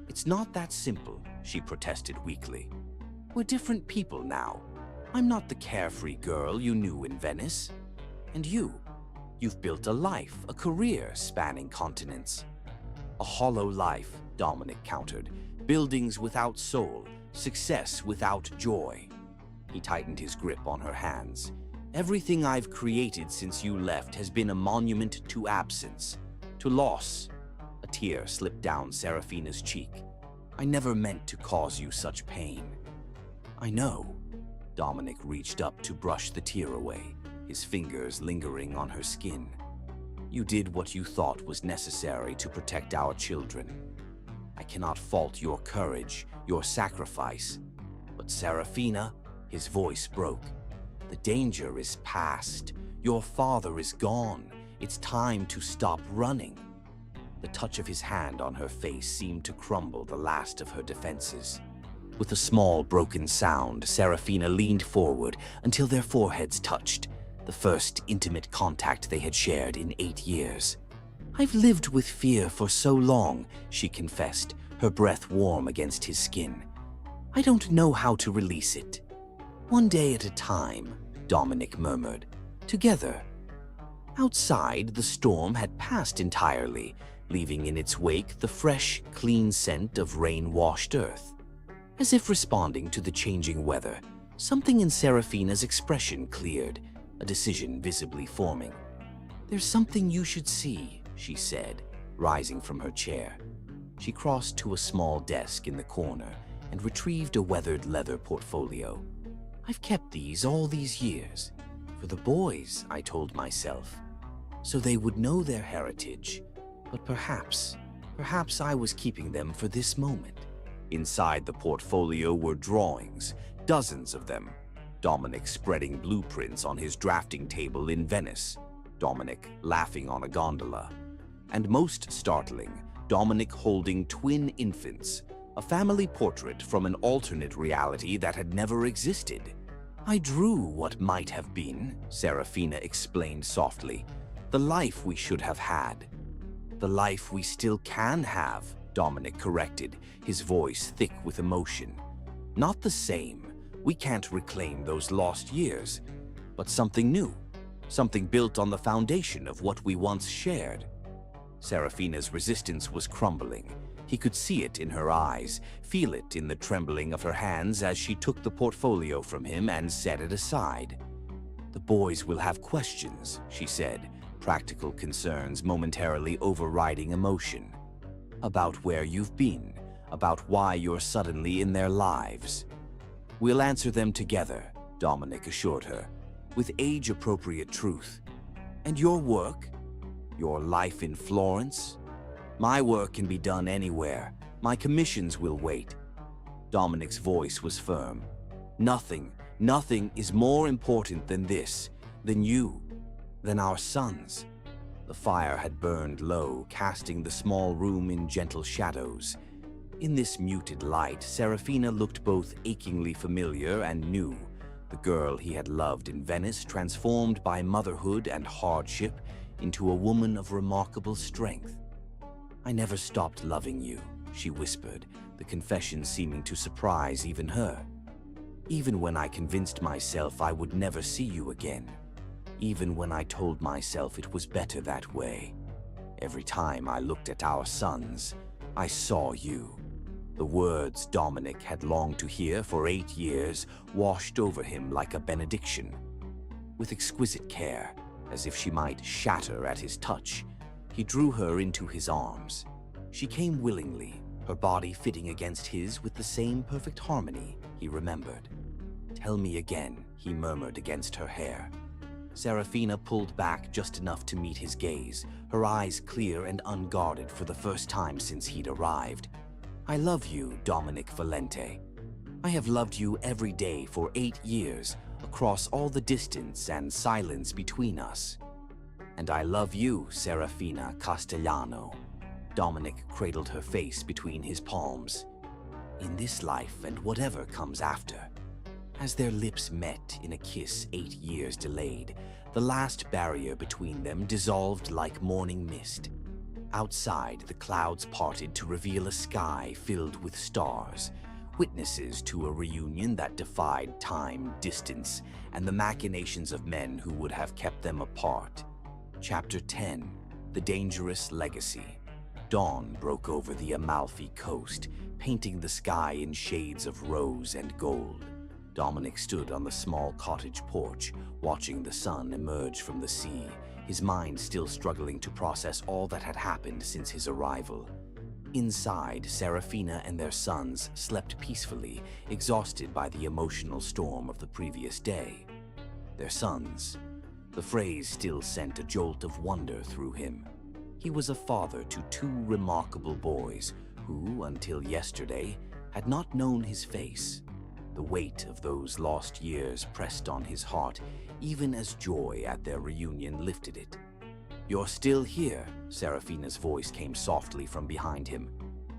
"It's not that simple," she protested weakly. "We're different people now. I'm not the carefree girl you knew in Venice. And you've built a life, a career spanning continents." "A hollow life," Dominic countered. "Buildings without soul, success without joy." He tightened his grip on her hands. "Everything I've created since you left has been a monument to absence, to loss." A tear slipped down Serafina's cheek. "I never meant to cause you such pain." "I know." Dominic reached up to brush the tear away, his fingers lingering on her skin. "You did what you thought was necessary to protect our children. I cannot fault your courage, your sacrifice. But Serafina," his voice broke, "the danger is past. Your father is gone. It's time to stop running." The touch of his hand on her face seemed to crumble the last of her defenses. With a small, broken sound, Serafina leaned forward until their foreheads touched, the first intimate contact they had shared in 8 years. "I've lived with fear for so long," she confessed, her breath warm against his skin. "I don't know how to release it." "One day at a time," Dominic murmured. "Together." Outside, the storm had passed entirely, leaving in its wake the fresh, clean scent of rain-washed earth. As if responding to the changing weather, something in Serafina's expression cleared, a decision visibly forming. "There's something you should see," she said, rising from her chair. She crossed to a small desk in the corner and retrieved a weathered leather portfolio. "I've kept these all these years. For the boys," I told myself, "so they would know their heritage. But perhaps I was keeping them for this moment." Inside the portfolio were drawings, dozens of them. Dominic spreading blueprints on his drafting table in Venice. Dominic laughing on a gondola. And most startling, Dominic holding twin infants, a family portrait from an alternate reality that had never existed. "I drew what might have been," Serafina explained softly. "The life we should have had." "The life we still can have," Dominic corrected, his voice thick with emotion. "Not the same. We can't reclaim those lost years, but something new, something built on the foundation of what we once shared." Serafina's resistance was crumbling. He could see it in her eyes, feel it in the trembling of her hands as she took the portfolio from him and set it aside. "The boys will have questions," she said, practical concerns momentarily overriding emotion. "About where you've been, about why you're suddenly in their lives." "We'll answer them together," Dominic assured her, "with age-appropriate truth." "And your work? Your life in Florence?" "My work can be done anywhere. My commissions will wait." Dominic's voice was firm. Nothing is more important than this, than you, than our sons." The fire had burned low, casting the small room in gentle shadows. In this muted light, Serafina looked both achingly familiar and new, the girl he had loved in Venice, transformed by motherhood and hardship into a woman of remarkable strength. "I never stopped loving you," she whispered, the confession seeming to surprise even her. "Even when I convinced myself I would never see you again. Even when I told myself it was better that way. Every time I looked at our sons, I saw you." The words Dominic had longed to hear for 8 years washed over him like a benediction. With exquisite care, as if she might shatter at his touch, he drew her into his arms. She came willingly, her body fitting against his with the same perfect harmony he remembered. "Tell me again," he murmured against her hair. Serafina pulled back just enough to meet his gaze, her eyes clear and unguarded for the first time since he'd arrived. "I love you, Dominic Valente. I have loved you every day for 8 years, across all the distance and silence between us. And I love you, Serafina Castellano." Dominic cradled her face between his palms. "In this life and whatever comes after." As their lips met in a kiss 8 years delayed, the last barrier between them dissolved like morning mist. Outside, the clouds parted to reveal a sky filled with stars, witnesses to a reunion that defied time, distance, and the machinations of men who would have kept them apart. Chapter 10: The Dangerous Legacy. Dawn broke over the Amalfi coast, painting the sky in shades of rose and gold. Dominic stood on the small cottage porch, watching the sun emerge from the sea, his mind still struggling to process all that had happened since his arrival. Inside, Serafina and their sons slept peacefully, exhausted by the emotional storm of the previous day. Their sons. The phrase still sent a jolt of wonder through him. He was a father to 2 remarkable boys who, until yesterday, had not known his face. The weight of those lost years pressed on his heart, even as joy at their reunion lifted it. "You're still here," Serafina's voice came softly from behind him.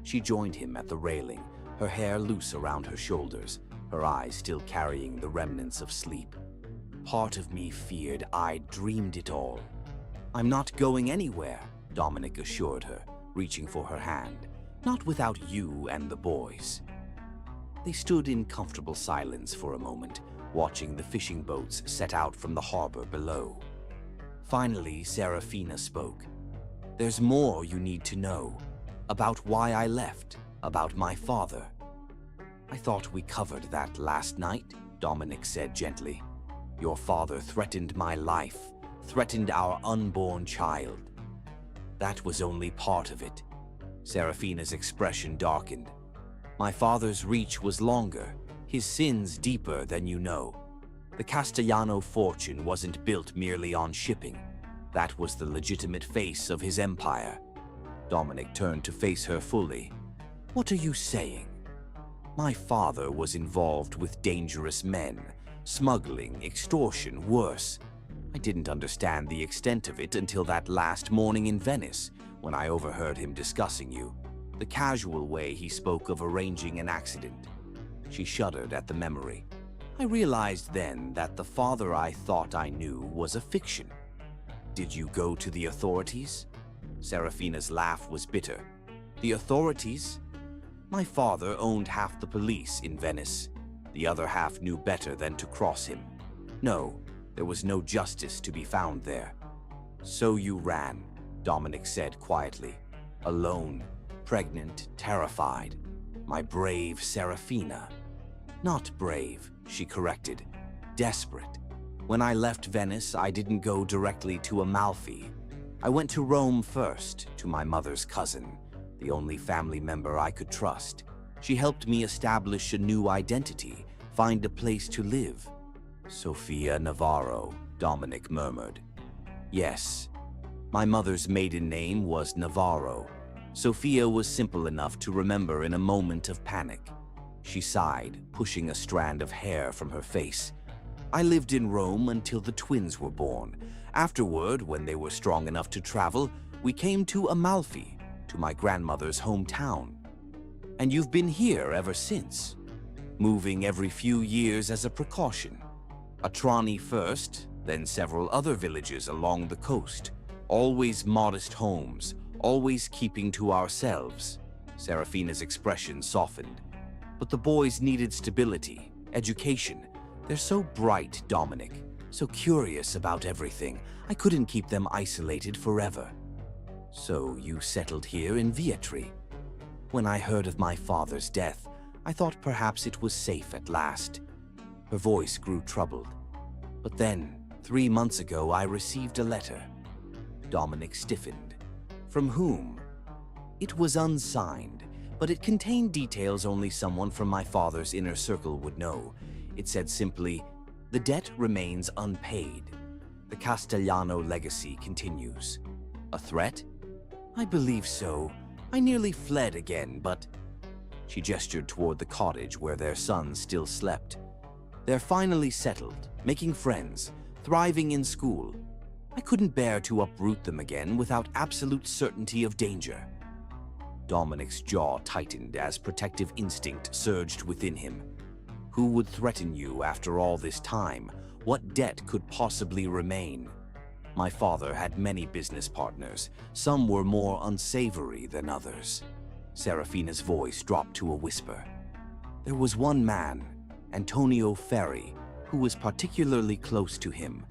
She joined him at the railing, her hair loose around her shoulders, her eyes still carrying the remnants of sleep. Part of me feared I'd dreamed it all. "I'm not going anywhere," Dominic assured her, reaching for her hand. "Not without you and the boys." They stood in comfortable silence for a moment, watching the fishing boats set out from the harbor below. Finally, Serafina spoke. "There's more you need to know. About why I left, about my father." "I thought we covered that last night," Dominic said gently. "Your father threatened my life, threatened our unborn child." "That was only part of it." Serafina's expression darkened. "My father's reach was longer, his sins deeper than you know. The Castellano fortune wasn't built merely on shipping. That was the legitimate face of his empire." Dominic turned to face her fully. "What are you saying?" "My father was involved with dangerous men, smuggling, extortion, worse. I didn't understand the extent of it until that last morning in Venice, when I overheard him discussing you. The casual way he spoke of arranging an accident." She shuddered at the memory. "I realized then that the father I thought I knew was a fiction." "Did you go to the authorities?" Serafina's laugh was bitter. "The authorities? My father owned half the police in Venice. The other half knew better than to cross him. No, there was no justice to be found there." "So you ran," Dominic said quietly. "Alone, pregnant, terrified. My brave Serafina." "Not brave," she corrected. "Desperate. When I left Venice, I didn't go directly to Amalfi. I went to Rome first, to my mother's cousin, the only family member I could trust. She helped me establish a new identity, find a place to live." "Sofia Navarro," Dominic murmured. "Yes. My mother's maiden name was Navarro. Sofia was simple enough to remember in a moment of panic." She sighed, pushing a strand of hair from her face. "I lived in Rome until the twins were born. Afterward, when they were strong enough to travel, we came to Amalfi, to my grandmother's hometown. And you've been here ever since, moving every few years as a precaution. Atrani first, then several other villages along the coast. Always modest homes, always keeping to ourselves." Serafina's expression softened. "But the boys needed stability, education. They're so bright, Dominic, so curious about everything. I couldn't keep them isolated forever." "So you settled here in Vietri?" "When I heard of my father's death, I thought perhaps it was safe at last." Her voice grew troubled. "But then, 3 months ago, I received a letter." Dominic stiffened. "From whom?" "It was unsigned, but it contained details only someone from my father's inner circle would know. It said simply, 'The debt remains unpaid. The Castellano legacy continues.' A threat?" "I believe so. I nearly fled again, but—" She gestured toward the cottage where their son still slept. "They're finally settled, making friends, thriving in school. I couldn't bear to uproot them again without absolute certainty of danger." Dominic's jaw tightened as protective instinct surged within him. "Who would threaten you after all this time? What debt could possibly remain? My father had many business partners. Some were more unsavory than others." Serafina's voice dropped to a whisper. "There was one man, Antonio Ferri, who was particularly close to him.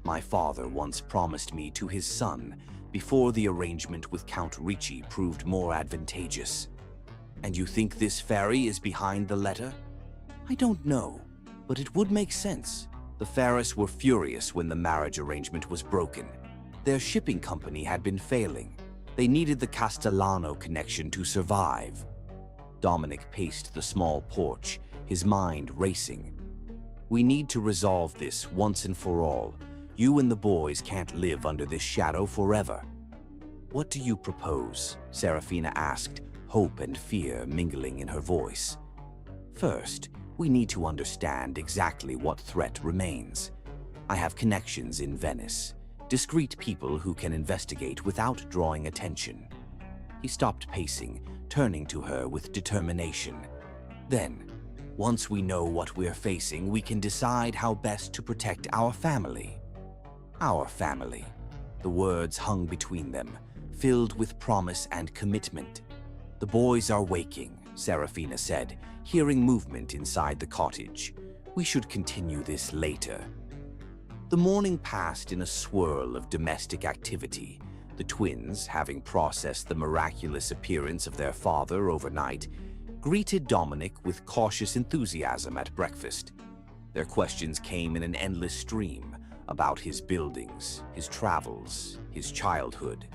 My father once promised me to his son before the arrangement with Count Ricci proved more advantageous." "And you think this Ferri is behind the letter?" "I don't know, but it would make sense. The Ferris were furious when the marriage arrangement was broken. Their shipping company had been failing. They needed the Castellano connection to survive." Dominic paced the small porch, his mind racing. "We need to resolve this once and for all. You and the boys can't live under this shadow forever." "What do you propose?" Serafina asked, hope and fear mingling in her voice. "First, we need to understand exactly what threat remains. I have connections in Venice, discreet people who can investigate without drawing attention." He stopped pacing, turning to her with determination. Then, once we know what we're facing, we can decide how best to protect our family. Our family. The words hung between them, filled with promise and commitment. The boys are waking, Serafina said, hearing movement inside the cottage. We should continue this later. The morning passed in a swirl of domestic activity. The twins, having processed the miraculous appearance of their father overnight, greeted Dominic with cautious enthusiasm at breakfast. Their questions came in an endless stream about his buildings, his travels, his childhood.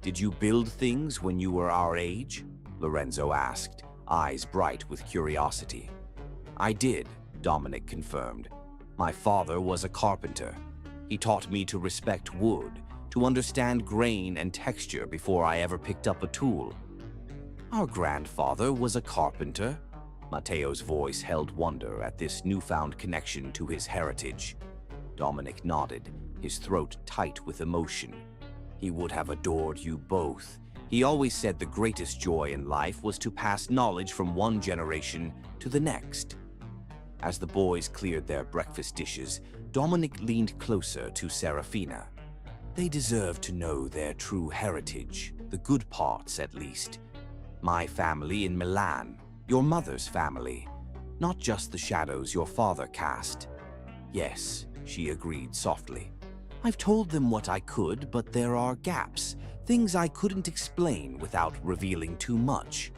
"Did you build things when you were our age?" Lorenzo asked, eyes bright with curiosity. "I did," Dominic confirmed. "My father was a carpenter. He taught me to respect wood, to understand grain and texture before I ever picked up a tool." "Our grandfather was a carpenter?" Matteo's voice held wonder at this newfound connection to his heritage. Dominic nodded, his throat tight with emotion. "He would have adored you both. He always said the greatest joy in life was to pass knowledge from one generation to the next." As the boys cleared their breakfast dishes, Dominic leaned closer to Serafina. "They deserve to know their true heritage, the good parts at least. My family in Milan, your mother's family, not just the shadows your father cast." "Yes," she agreed softly. "I've told them what I could, but there are gaps, things I couldn't explain without revealing too much."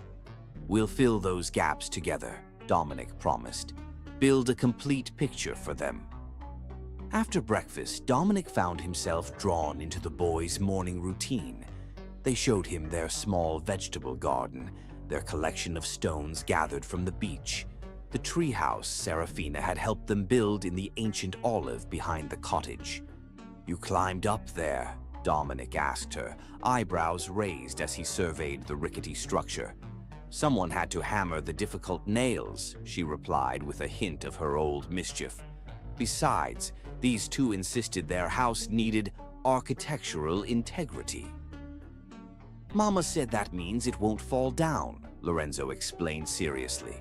"We'll fill those gaps together," Dominic promised. "Build a complete picture for them." After breakfast, Dominic found himself drawn into the boys' morning routine. They showed him their small vegetable garden, their collection of stones gathered from the beach, the treehouse Serafina had helped them build in the ancient olive behind the cottage. "You climbed up there?" Dominic asked her, eyebrows raised as he surveyed the rickety structure. "Someone had to hammer the difficult nails," she replied with a hint of her old mischief. "Besides, these two insisted their house needed architectural integrity." "Mama said that means it won't fall down," Lorenzo explained seriously.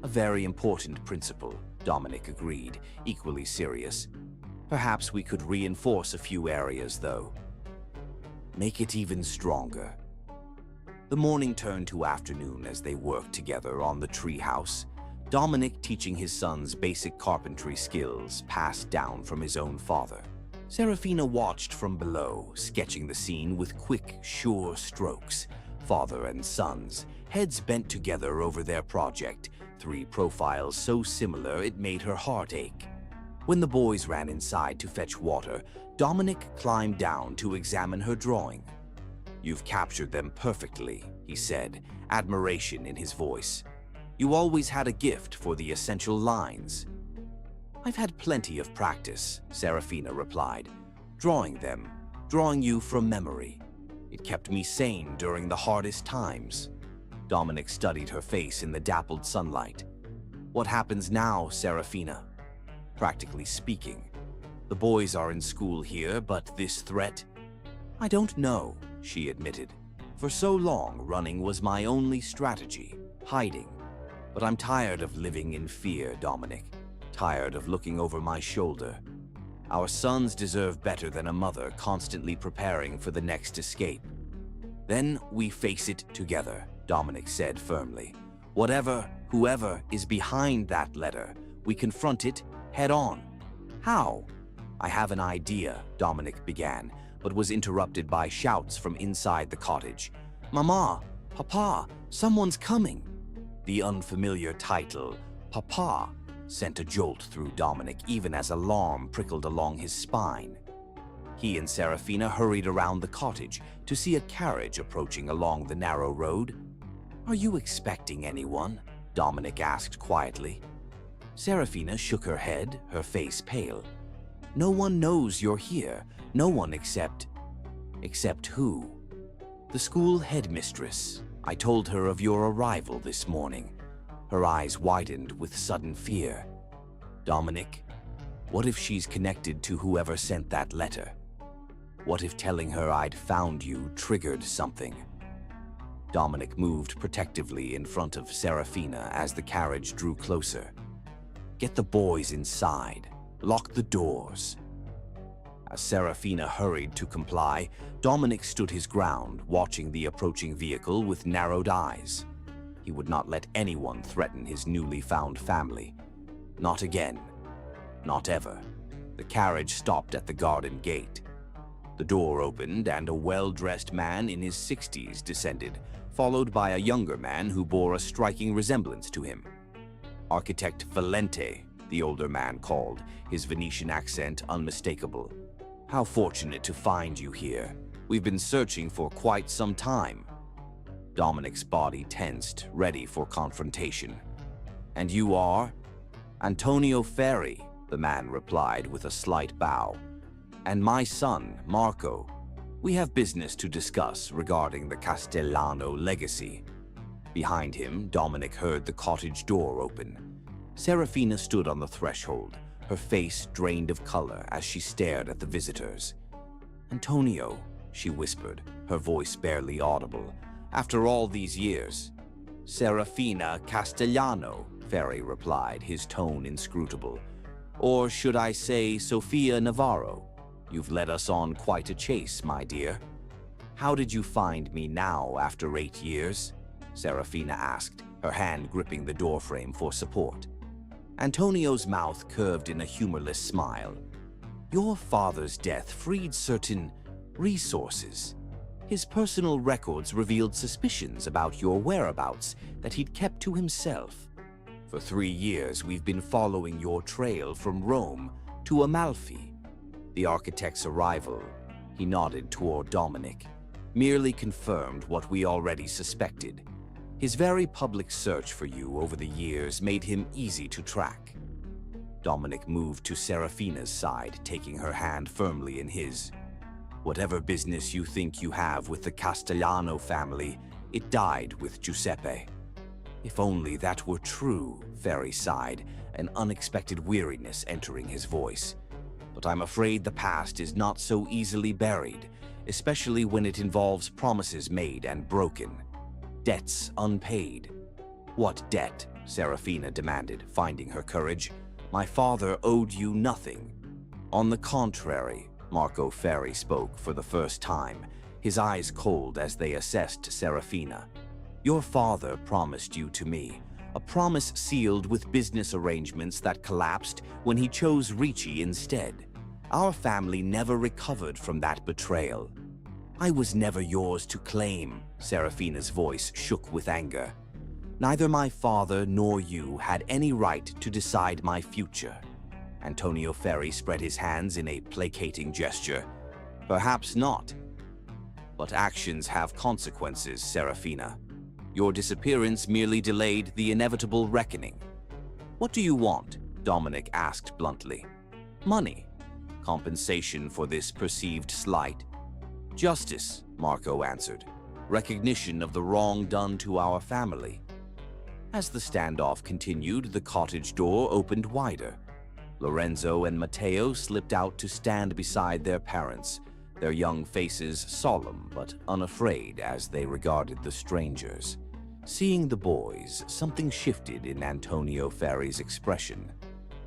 "A very important principle," Dominic agreed, equally serious. "Perhaps we could reinforce a few areas, though. Make it even stronger." The morning turned to afternoon as they worked together on the treehouse, Dominic teaching his sons basic carpentry skills passed down from his own father. Serafina watched from below, sketching the scene with quick, sure strokes. Father and sons, heads bent together over their project, three profiles so similar it made her heart ache. When the boys ran inside to fetch water, Dominic climbed down to examine her drawing. "You've captured them perfectly," he said, admiration in his voice. "You always had a gift for the essential lines." "I've had plenty of practice," Serafina replied. Drawing you from memory. It kept me sane during the hardest times." Dominic studied her face in the dappled sunlight. "What happens now, Serafina?" "Practically speaking. The boys are in school here, but this threat—" "I don't know," she admitted. "For so long, running was my only strategy, hiding. But I'm tired of living in fear, Dominic. Tired of looking over my shoulder. Our sons deserve better than a mother constantly preparing for the next escape." "Then we face it together," Dominic said firmly. Whoever is behind that letter, we confront it head on." "How?" "I have an idea," Dominic began, but was interrupted by shouts from inside the cottage. "Mama! Papa! Someone's coming!" The unfamiliar title, Papa, sent a jolt through Dominic even as alarm prickled along his spine. He and Serafina hurried around the cottage to see a carriage approaching along the narrow road. "Are you expecting anyone?" Dominic asked quietly. Serafina shook her head, her face pale. "No one knows you're here. No one except..." "Except who?" "The school headmistress. I told her of your arrival this morning." Her eyes widened with sudden fear. "Dominic, what if she's connected to whoever sent that letter? What if telling her I'd found you triggered something?" Dominic moved protectively in front of Serafina as the carriage drew closer. "Get the boys inside. Lock the doors." As Serafina hurried to comply, Dominic stood his ground, watching the approaching vehicle with narrowed eyes. He would not let anyone threaten his newly found family. Not again. Not ever. The carriage stopped at the garden gate. The door opened and a well-dressed man in his 60s descended, followed by a younger man who bore a striking resemblance to him. "Architect Valente," the older man called, his Venetian accent unmistakable. "How fortunate to find you here. We've been searching for quite some time." Dominic's body tensed, ready for confrontation. "And you are?" "Antonio Ferri," the man replied with a slight bow. "And my son, Marco. We have business to discuss regarding the Castellano legacy." Behind him, Dominic heard the cottage door open. Serafina stood on the threshold, her face drained of color as she stared at the visitors. "Antonio," she whispered, her voice barely audible, "after all these years." "Serafina Castellano," Ferri replied, his tone inscrutable. "Or should I say Sofia Navarro? You've led us on quite a chase, my dear." "How did you find me now after 8 years?" Serafina asked, her hand gripping the doorframe for support. Antonio's mouth curved in a humorless smile. "Your father's death freed certain resources. His personal records revealed suspicions about your whereabouts that he'd kept to himself. For 3 years, we've been following your trail from Rome to Amalfi. The architect's arrival," he nodded toward Dominic, "merely confirmed what we already suspected. His very public search for you over the years made him easy to track." Dominic moved to Serafina's side, taking her hand firmly in his. "Whatever business you think you have with the Castellano family, it died with Giuseppe." "If only that were true," Ferri sighed, an unexpected weariness entering his voice. "But I'm afraid the past is not so easily buried, especially when it involves promises made and broken. Debts unpaid." "What debt?" Serafina demanded, finding her courage. "My father owed you nothing." "On the contrary," Marco Ferri spoke for the first time, his eyes cold as they assessed Serafina. "Your father promised you to me, a promise sealed with business arrangements that collapsed when he chose Ricci instead. Our family never recovered from that betrayal." "I was never yours to claim," Serafina's voice shook with anger. "Neither my father nor you had any right to decide my future." Antonio Ferri spread his hands in a placating gesture. "Perhaps not. But actions have consequences, Serafina. Your disappearance merely delayed the inevitable reckoning." "What do you want?" Dominic asked bluntly. "Money. Compensation for this perceived slight." "Justice," Marco answered. "Recognition of the wrong done to our family." As the standoff continued, the cottage door opened wider. Lorenzo and Matteo slipped out to stand beside their parents, their young faces solemn but unafraid as they regarded the strangers. Seeing the boys, something shifted in Antonio Ferri's expression.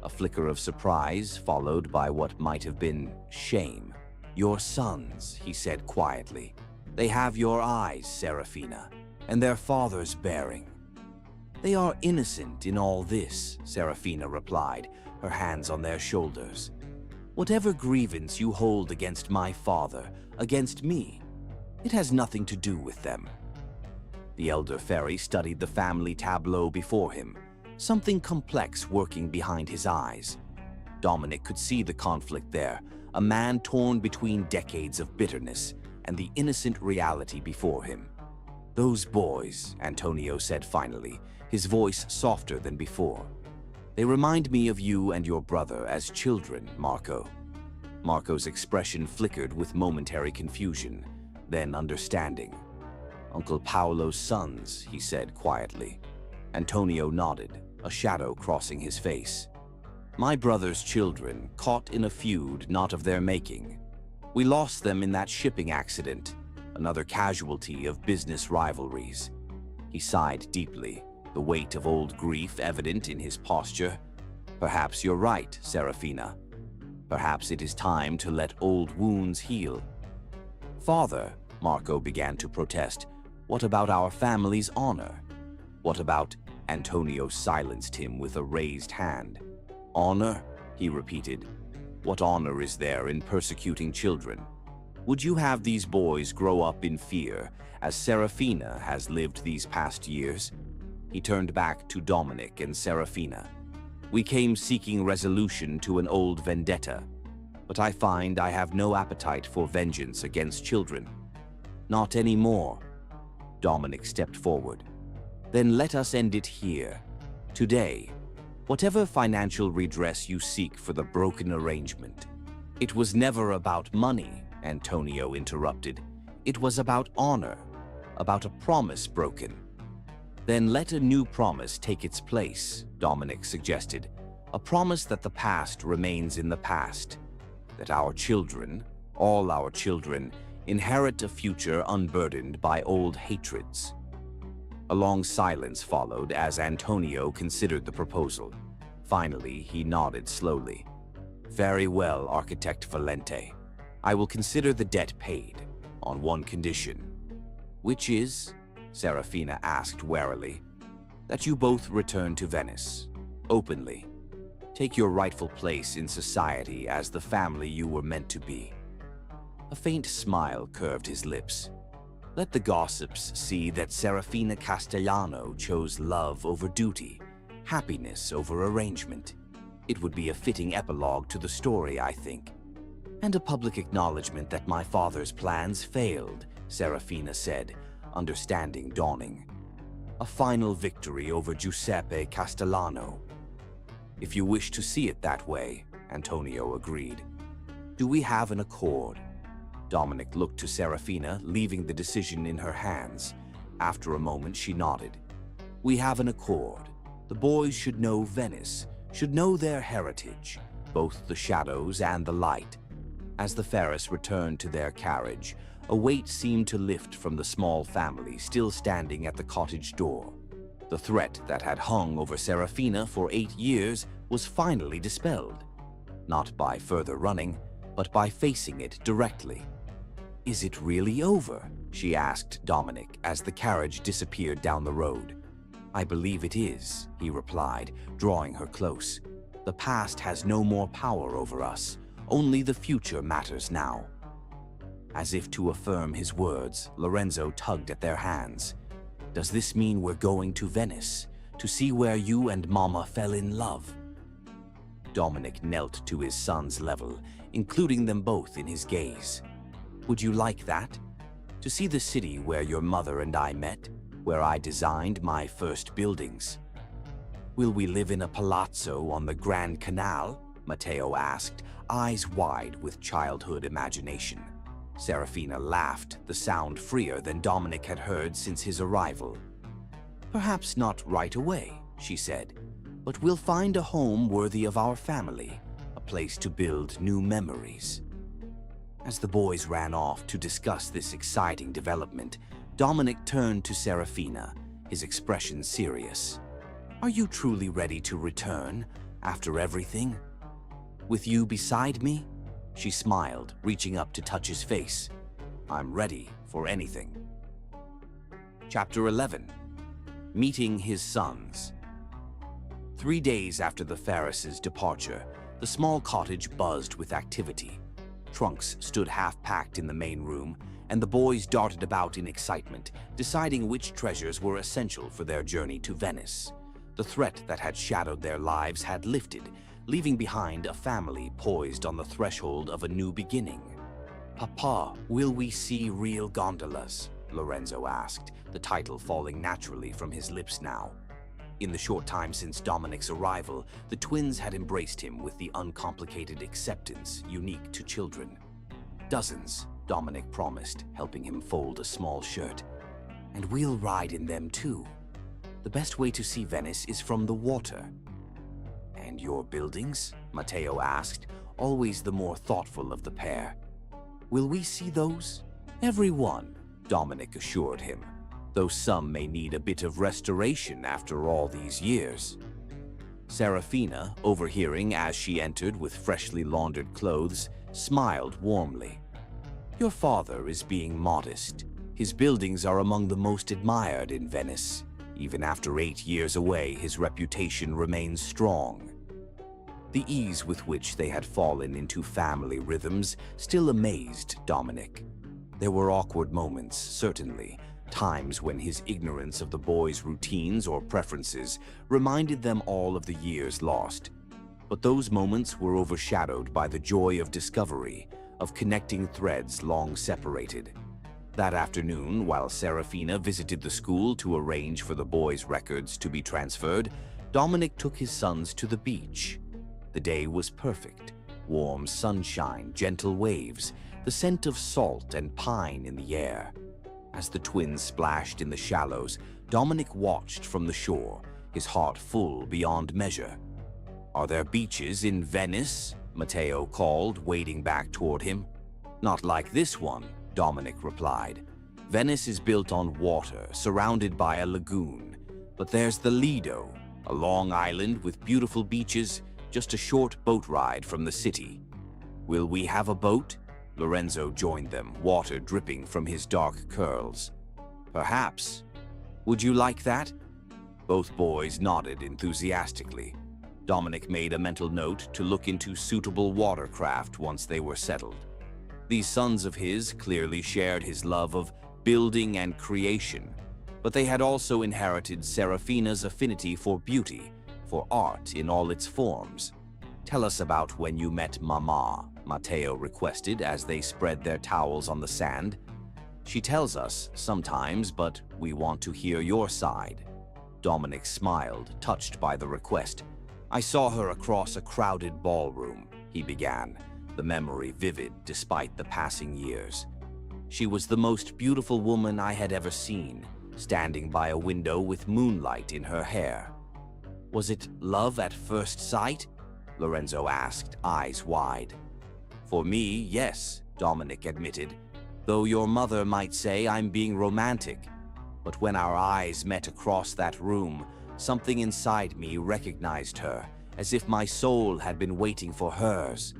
A flicker of surprise followed by what might have been shame. "Your sons," he said quietly. "They have your eyes, Serafina, and their father's bearing." "They are innocent in all this," Serafina replied, her hands on their shoulders. "Whatever grievance you hold against my father, against me, it has nothing to do with them." The elder Ferri studied the family tableau before him, something complex working behind his eyes. Dominic could see the conflict there, a man torn between decades of bitterness and the innocent reality before him. "Those boys," Antonio said finally, his voice softer than before. "They remind me of you and your brother as children, Marco." Marco's expression flickered with momentary confusion, then understanding. "Uncle Paolo's sons," he said quietly. Antonio nodded, a shadow crossing his face. "My brother's children, caught in a feud not of their making. We lost them in that shipping accident. another casualty of business rivalries. He sighed deeply, the weight of old grief evident in his posture. Perhaps you're right, Serafina. Perhaps it is time to let old wounds heal. Father, Marco began to protest, what about our family's honor? What about— Antonio silenced him with a raised hand. Honor? He repeated. What honor is there in persecuting children? Would you have these boys grow up in fear, as Serafina has lived these past years? He turned back to Dominic and Serafina. We came seeking resolution to an old vendetta, but I find I have no appetite for vengeance against children. Not anymore. Dominic stepped forward. Then let us end it here. Today, whatever financial redress you seek for the broken arrangement. It was never about money, Antonio interrupted. It was about honor, about a promise broken. Then let a new promise take its place, Dominic suggested. A promise that the past remains in the past, that our children, all our children, inherit a future unburdened by old hatreds. A long silence followed as Antonio considered the proposal. Finally, he nodded slowly. Very well, Architect Valente. I will consider the debt paid, on one condition. Which is, Serafina asked warily, that you both return to Venice, openly. Take your rightful place in society as the family you were meant to be. A faint smile curved his lips. Let the gossips see that Serafina Castellano chose love over duty, happiness over arrangement. It would be a fitting epilogue to the story, I think. And a public acknowledgement that my father's plans failed, Serafina said, understanding dawning. A final victory over Giuseppe Castellano. If you wish to see it that way, Antonio agreed. Do we have an accord? Dominic looked to Serafina, leaving the decision in her hands. After a moment, she nodded. We have an accord. The boys should know Venice, should know their heritage, both the shadows and the light. As the Ferris returned to their carriage, a weight seemed to lift from the small family still standing at the cottage door. The threat that had hung over Serafina for 8 years was finally dispelled. Not by further running, but by facing it directly. Is it really over? She asked Dominic as the carriage disappeared down the road. I believe it is, he replied, drawing her close. The past has no more power over us. Only the future matters now. As if to affirm his words, Lorenzo tugged at their hands. Does this mean we're going to Venice, to see where you and Mama fell in love? Dominic knelt to his son's level, including them both in his gaze. Would you like that? To see the city where your mother and I met, where I designed my first buildings? Will we live in a palazzo on the Grand Canal? Matteo asked, eyes wide with childhood imagination. Serafina laughed, the sound freer than Dominic had heard since his arrival. Perhaps not right away, she said, but we'll find a home worthy of our family, a place to build new memories. As the boys ran off to discuss this exciting development, Dominic turned to Serafina, his expression serious. Are you truly ready to return, after everything? With you beside me? She smiled, reaching up to touch his face. I'm ready for anything. Chapter 11. Meeting his sons. 3 days after the Ferris' departure, the small cottage buzzed with activity. Trunks stood half-packed in the main room, and the boys darted about in excitement, deciding which treasures were essential for their journey to Venice. The threat that had shadowed their lives had lifted, leaving behind a family poised on the threshold of a new beginning. Papa, will we see real gondolas? Lorenzo asked, the title falling naturally from his lips now. In the short time since Dominic's arrival, the twins had embraced him with the uncomplicated acceptance unique to children. Dozens, Dominic promised, helping him fold a small shirt. And we'll ride in them too. The best way to see Venice is from the water. And your buildings? Matteo asked, always the more thoughtful of the pair. Will we see those? Every one, Dominic assured him, though some may need a bit of restoration after all these years. Serafina, overhearing as she entered with freshly laundered clothes, smiled warmly. Your father is being modest. His buildings are among the most admired in Venice. Even after 8 years away, his reputation remains strong. The ease with which they had fallen into family rhythms still amazed Dominic. There were awkward moments, certainly, times when his ignorance of the boys' routines or preferences reminded them all of the years lost. But those moments were overshadowed by the joy of discovery, of connecting threads long separated. That afternoon, while Serafina visited the school to arrange for the boys' records to be transferred, Dominic took his sons to the beach. The day was perfect. Warm sunshine, gentle waves, the scent of salt and pine in the air. As the twins splashed in the shallows, Dominic watched from the shore, his heart full beyond measure. Are there beaches in Venice? Matteo called, wading back toward him. Not like this one, Dominic replied. Venice is built on water, surrounded by a lagoon. But there's the Lido, a long island with beautiful beaches, just a short boat ride from the city. Will we have a boat? Lorenzo joined them, water dripping from his dark curls. Perhaps. Would you like that? Both boys nodded enthusiastically. Dominic made a mental note to look into suitable watercraft once they were settled. These sons of his clearly shared his love of building and creation, but they had also inherited Serafina's affinity for beauty, for art in all its forms. Tell us about when you met Mama, Matteo requested as they spread their towels on the sand. She tells us sometimes, but we want to hear your side. Dominic smiled, touched by the request. I saw her across a crowded ballroom, he began, the memory vivid despite the passing years. She was the most beautiful woman I had ever seen, standing by a window with moonlight in her hair. Was it love at first sight? Lorenzo asked, eyes wide. For me, yes, Dominic admitted, though your mother might say I'm being romantic. But when our eyes met across that room, something inside me recognized her, as if my soul had been waiting for hers.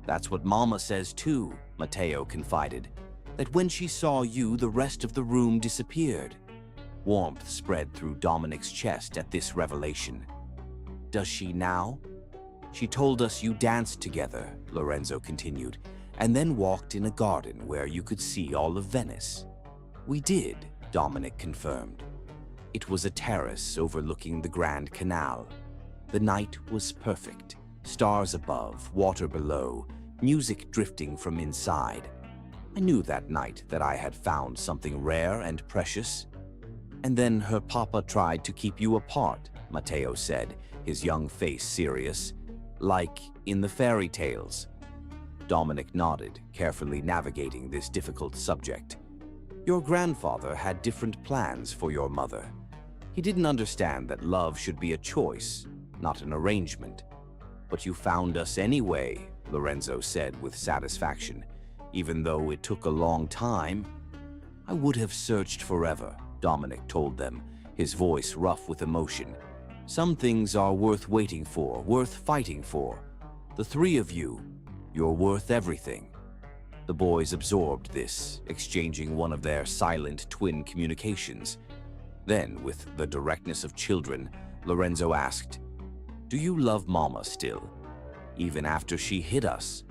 That's what Mama says too, Matteo confided, that when she saw you, the rest of the room disappeared. Warmth spread through Dominic's chest at this revelation. Does she now? She told us you danced together, Lorenzo continued, and then walked in a garden where you could see all of Venice. We did, Dominic confirmed. It was a terrace overlooking the Grand Canal. The night was perfect. Stars above, water below, music drifting from inside. I knew that night that I had found something rare and precious. And then her papa tried to keep you apart, Matteo said, his young face serious. Like in the fairy tales. Dominic nodded, carefully navigating this difficult subject. Your grandfather had different plans for your mother. He didn't understand that love should be a choice, not an arrangement. But you found us anyway, Lorenzo said with satisfaction. Even though it took a long time, I would have searched forever, Dominic told them, his voice rough with emotion. Some things are worth waiting for, worth fighting for. The three of you, you're worth everything. The boys absorbed this, exchanging one of their silent twin communications. Then, with the directness of children, Lorenzo asked, Do you love Mama still, even after she hit us?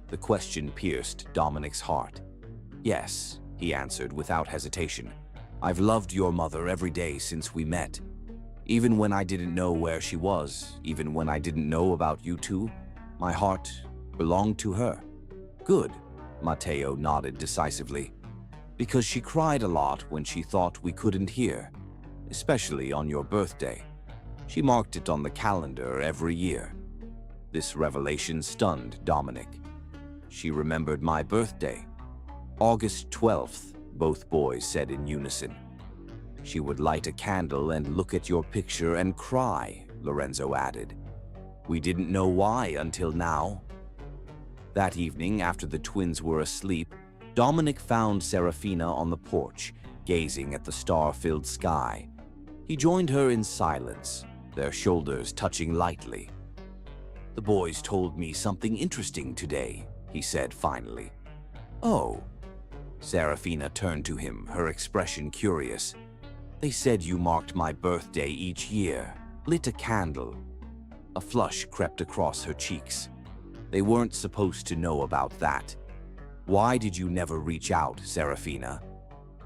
The question pierced Dominic's heart. Yes, he answered without hesitation. I've loved your mother every day since we met. Even when I didn't know where she was, even when I didn't know about you two, my heart belonged to her. Good, Matteo nodded decisively. Because she cried a lot when she thought we couldn't hear, especially on your birthday. She marked it on the calendar every year. This revelation stunned Dominic. She remembered my birthday. August 12th, both boys said in unison. She would light a candle and look at your picture and cry, Lorenzo added. We didn't know why until now. That evening, after the twins were asleep, Dominic found Serafina on the porch, gazing at the star-filled sky. He joined her in silence, their shoulders touching lightly. "The boys told me something interesting today," he said finally. "Oh." Serafina turned to him, her expression curious. "They said you marked my birthday each year, lit a candle." A flush crept across her cheeks. "They weren't supposed to know about that. Why did you never reach out, Serafina?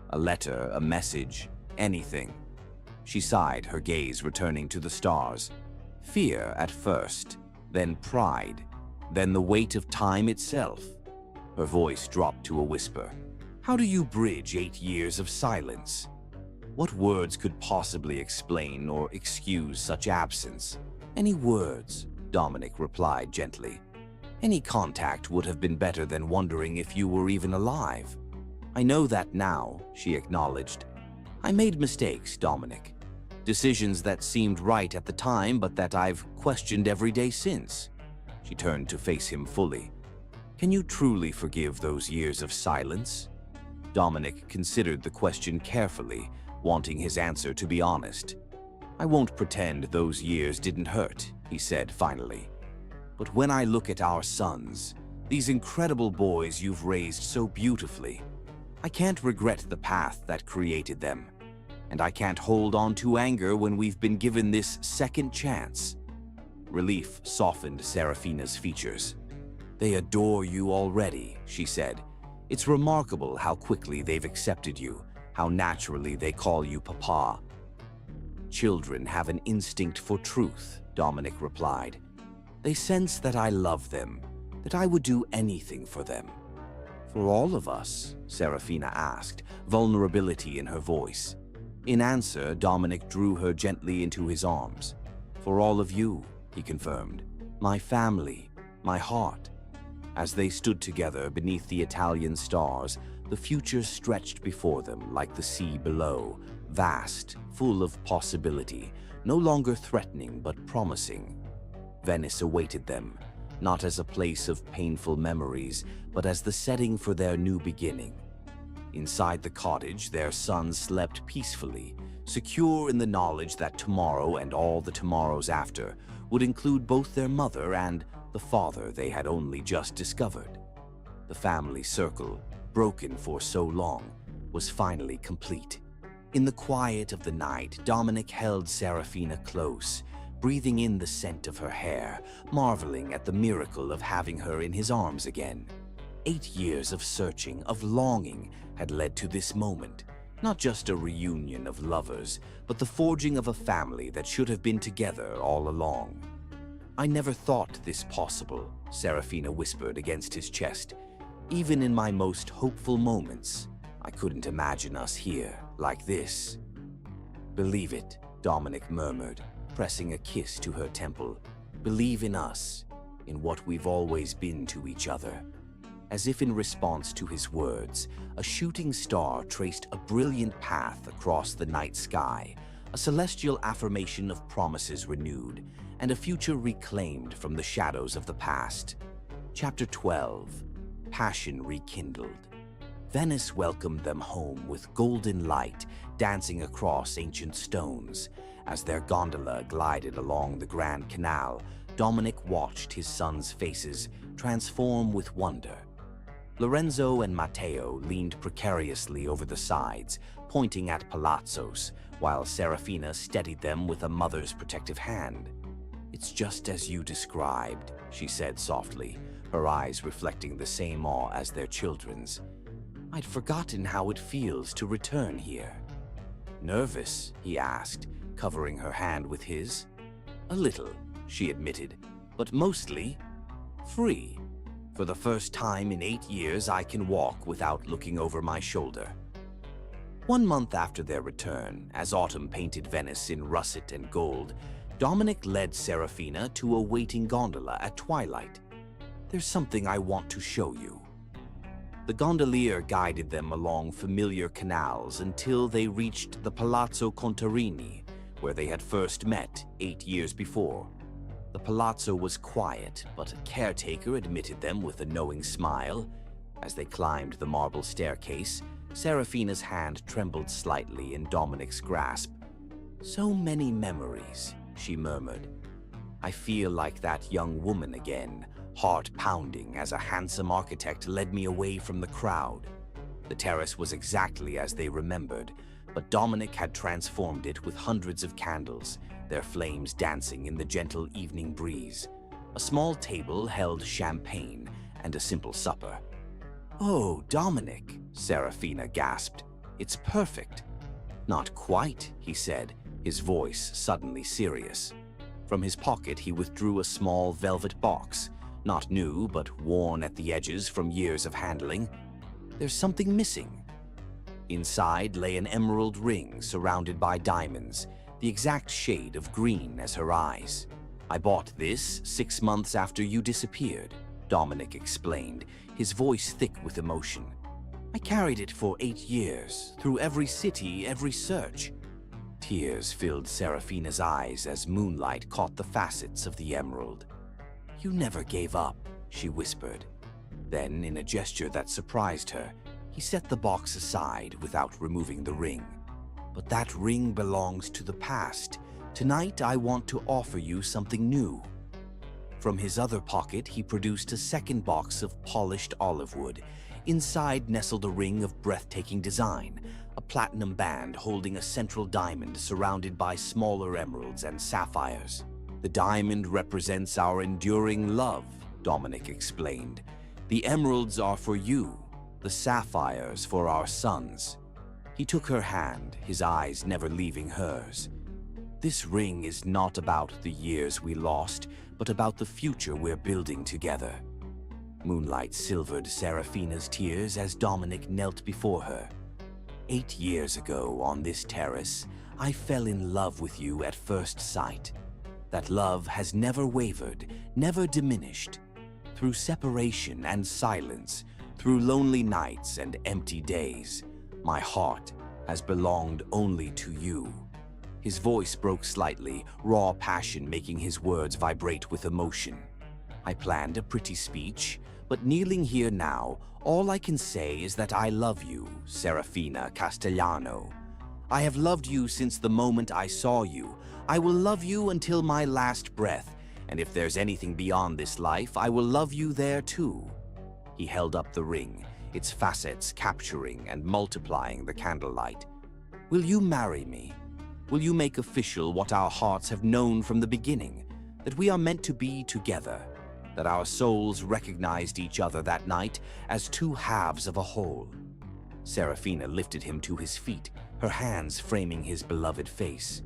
A letter, a message, anything?" She sighed, her gaze returning to the stars. Fear at first, then pride, then the weight of time itself. Her voice dropped to a whisper. "How do you bridge 8 years of silence? What words could possibly explain or excuse such absence?" "Any words," Dominic replied gently. "Any contact would have been better than wondering if you were even alive." "I know that now," she acknowledged. "I made mistakes, Dominic. Decisions that seemed right at the time, but that I've questioned every day since." She turned to face him fully. "Can you truly forgive those years of silence?" Dominic considered the question carefully, wanting his answer to be honest. "I won't pretend those years didn't hurt," he said finally. "But when I look at our sons, these incredible boys you've raised so beautifully, I can't regret the path that created them. And I can't hold on to anger when we've been given this second chance." Relief softened Serafina's features. "They adore you already," she said. "It's remarkable how quickly they've accepted you, how naturally they call you Papa." "Children have an instinct for truth," Dominic replied. "They sense that I love them, that I would do anything for them." "For all of us?" Serafina asked, vulnerability in her voice. In answer, Dominic drew her gently into his arms. "For all of you," he confirmed. "My family, my heart." As they stood together beneath the Italian stars, the future stretched before them like the sea below, vast, full of possibility, no longer threatening but promising. Venice awaited them, not as a place of painful memories, but as the setting for their new beginning. Inside the cottage, their son slept peacefully, secure in the knowledge that tomorrow and all the tomorrows after would include both their mother and the father they had only just discovered. The family circle, broken for so long, was finally complete. In the quiet of the night, Dominic held Serafina close, breathing in the scent of her hair, marveling at the miracle of having her in his arms again. 8 years of searching, of longing, had led to this moment. Not just a reunion of lovers, but the forging of a family that should have been together all along. "I never thought this possible," Serafina whispered against his chest. "Even in my most hopeful moments, I couldn't imagine us here, like this." "Believe it," Dominic murmured, pressing a kiss to her temple. "Believe in us, in what we've always been to each other." As if in response to his words, a shooting star traced a brilliant path across the night sky, a celestial affirmation of promises renewed, and a future reclaimed from the shadows of the past. Chapter 12. Passion Rekindled. Venice welcomed them home with golden light dancing across ancient stones. As their gondola glided along the Grand Canal, Dominic watched his sons' faces transform with wonder. Lorenzo and Matteo leaned precariously over the sides, pointing at palazzos, while Serafina steadied them with a mother's protective hand. "It's just as you described," she said softly, her eyes reflecting the same awe as their children's. "I'd forgotten how it feels to return here." "Nervous?" he asked, covering her hand with his. "A little," she admitted, "but mostly free. For the first time in 8 years, I can walk without looking over my shoulder." 1 month after their return, as autumn painted Venice in russet and gold, Dominic led Serafina to a waiting gondola at twilight. "There's something I want to show you." The gondolier guided them along familiar canals until they reached the Palazzo Contarini, where they had first met 8 years before. The palazzo was quiet, but a caretaker admitted them with a knowing smile. As they climbed the marble staircase, Serafina's hand trembled slightly in Dominic's grasp. "So many memories," she murmured. "I feel like that young woman again, heart pounding as a handsome architect led me away from the crowd." The terrace was exactly as they remembered, but Dominic had transformed it with hundreds of candles, their flames dancing in the gentle evening breeze. A small table held champagne and a simple supper. "Oh, Dominic," Serafina gasped. "It's perfect." "Not quite," he said, his voice suddenly serious. From his pocket he withdrew a small velvet box, not new but worn at the edges from years of handling. "There's something missing." Inside lay an emerald ring surrounded by diamonds, the exact shade of green as her eyes. "I bought this 6 months after you disappeared," Dominic explained, his voice thick with emotion. "I carried it for 8 years, through every city, every search." Tears filled Serafina's eyes as moonlight caught the facets of the emerald. "You never gave up," she whispered. Then, in a gesture that surprised her, he set the box aside without removing the ring. "But that ring belongs to the past. Tonight I want to offer you something new." From his other pocket he produced a second box of polished olive wood. Inside nestled a ring of breathtaking design, a platinum band holding a central diamond surrounded by smaller emeralds and sapphires. "The diamond represents our enduring love," Dominic explained. "The emeralds are for you, the sapphires for our sons." He took her hand, his eyes never leaving hers. "This ring is not about the years we lost, but about the future we're building together." Moonlight silvered Serafina's tears as Dominic knelt before her. 8 years ago, on this terrace, I fell in love with you at first sight. That love has never wavered, never diminished. Through separation and silence, through lonely nights and empty days, my heart has belonged only to you." His voice broke slightly, raw passion making his words vibrate with emotion. "I planned a pretty speech, but kneeling here now, all I can say is that I love you, Serafina Castellano. I have loved you since the moment I saw you. I will love you until my last breath, and if there's anything beyond this life, I will love you there too." He held up the ring, its facets capturing and multiplying the candlelight. "Will you marry me? Will you make official what our hearts have known from the beginning, that we are meant to be together, that our souls recognized each other that night as two halves of a whole?" Serafina lifted him to his feet, her hands framing his beloved face.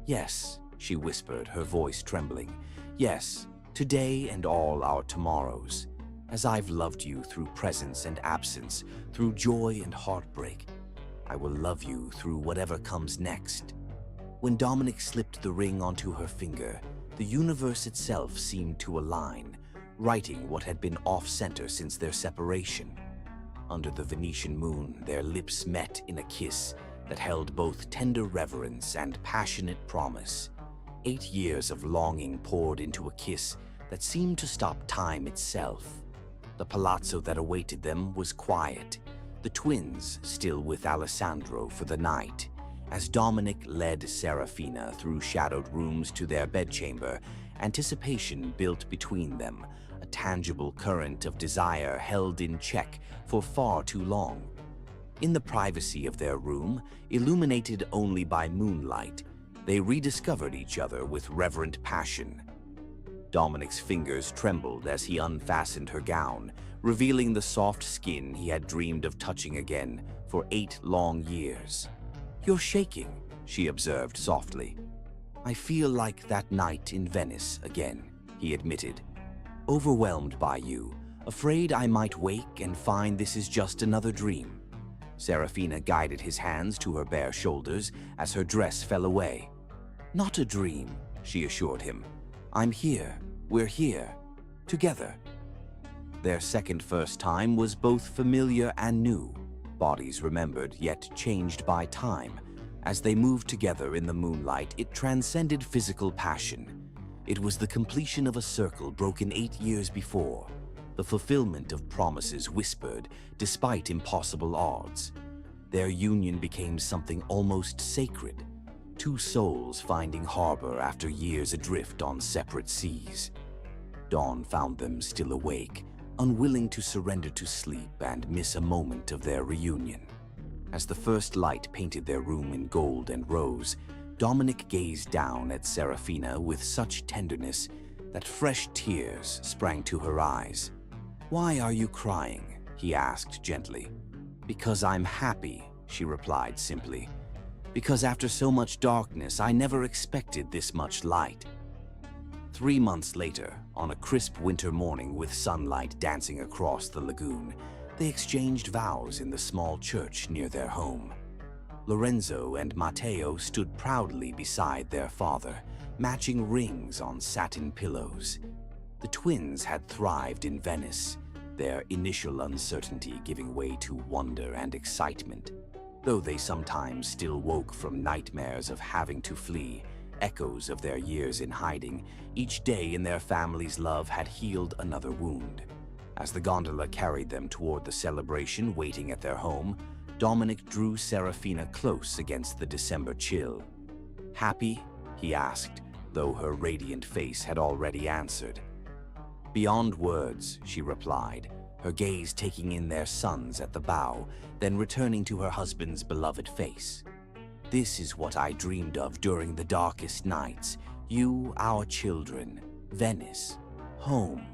"Yes," she whispered, her voice trembling. "Yes, today and all our tomorrows. As I've loved you through presence and absence, through joy and heartbreak, I will love you through whatever comes next." When Dominic slipped the ring onto her finger, the universe itself seemed to align, righting what had been off-center since their separation. Under the Venetian moon, their lips met in a kiss that held both tender reverence and passionate promise. 8 years of longing poured into a kiss that seemed to stop time itself. The palazzo that awaited them was quiet, the twins still with Alessandro for the night. As Dominic led Serafina through shadowed rooms to their bedchamber, anticipation built between them, a tangible current of desire held in check for far too long. In the privacy of their room, illuminated only by moonlight, they rediscovered each other with reverent passion. Dominic's fingers trembled as he unfastened her gown, revealing the soft skin he had dreamed of touching again for 8 long years. "You're shaking," she observed softly. "I feel like that night in Venice again," he admitted. "Overwhelmed by you, afraid I might wake and find this is just another dream." Serafina guided his hands to her bare shoulders as her dress fell away. "Not a dream," she assured him. "I'm here. We're here. Together." Their second first time was both familiar and new. Bodies remembered, yet changed by time. As they moved together in the moonlight, it transcended physical passion. It was the completion of a circle broken 8 years before. the fulfillment of promises whispered despite impossible odds. Their union became something almost sacred, two souls finding harbor after years adrift on separate seas. Dawn found them still awake, unwilling to surrender to sleep and miss a moment of their reunion. As the first light painted their room in gold and rose, Dominic gazed down at Serafina with such tenderness that fresh tears sprang to her eyes. "Why are you crying?" he asked gently. "Because I'm happy," she replied simply. "Because after so much darkness, I never expected this much light." 3 months later, on a crisp winter morning with sunlight dancing across the lagoon, they exchanged vows in the small church near their home. Lorenzo and Matteo stood proudly beside their father, matching rings on satin pillows. The twins had thrived in Venice, their initial uncertainty giving way to wonder and excitement. Though they sometimes still woke from nightmares of having to flee, echoes of their years in hiding, each day in their family's love had healed another wound. As the gondola carried them toward the celebration waiting at their home, Dominic drew Serafina close against the December chill. "Happy?" he asked, though her radiant face had already answered. "Beyond words," she replied, her gaze taking in their sons at the bow, then returning to her husband's beloved face. "This is what I dreamed of during the darkest nights. You, our children, Venice, home."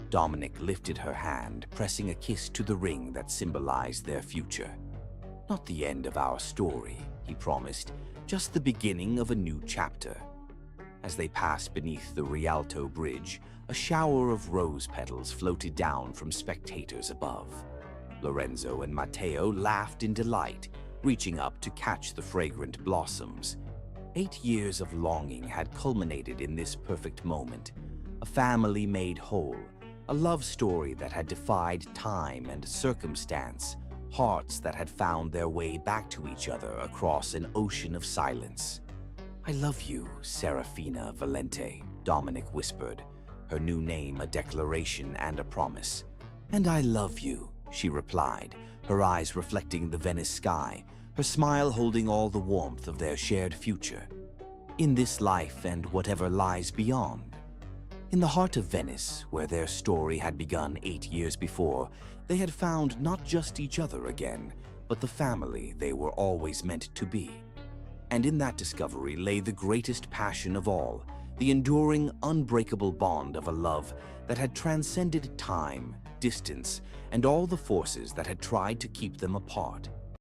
Dominic lifted her hand, pressing a kiss to the ring that symbolized their future. "Not the end of our story," he promised, "just the beginning of a new chapter." As they passed beneath the Rialto Bridge, a shower of rose petals floated down from spectators above. Lorenzo and Matteo laughed in delight, reaching up to catch the fragrant blossoms. 8 years of longing had culminated in this perfect moment, a family made whole, a love story that had defied time and circumstance, hearts that had found their way back to each other across an ocean of silence. "I love you, Serafina Valente," Dominic whispered, her new name a declaration and a promise. "And I love you," she replied, her eyes reflecting the Venice sky, her smile holding all the warmth of their shared future. "In this life and whatever lies beyond." In the heart of Venice, where their story had begun 8 years before, they had found not just each other again, but the family they were always meant to be. And in that discovery lay the greatest passion of all, the enduring, unbreakable bond of a love that had transcended time, distance, and all the forces that had tried to keep them apart.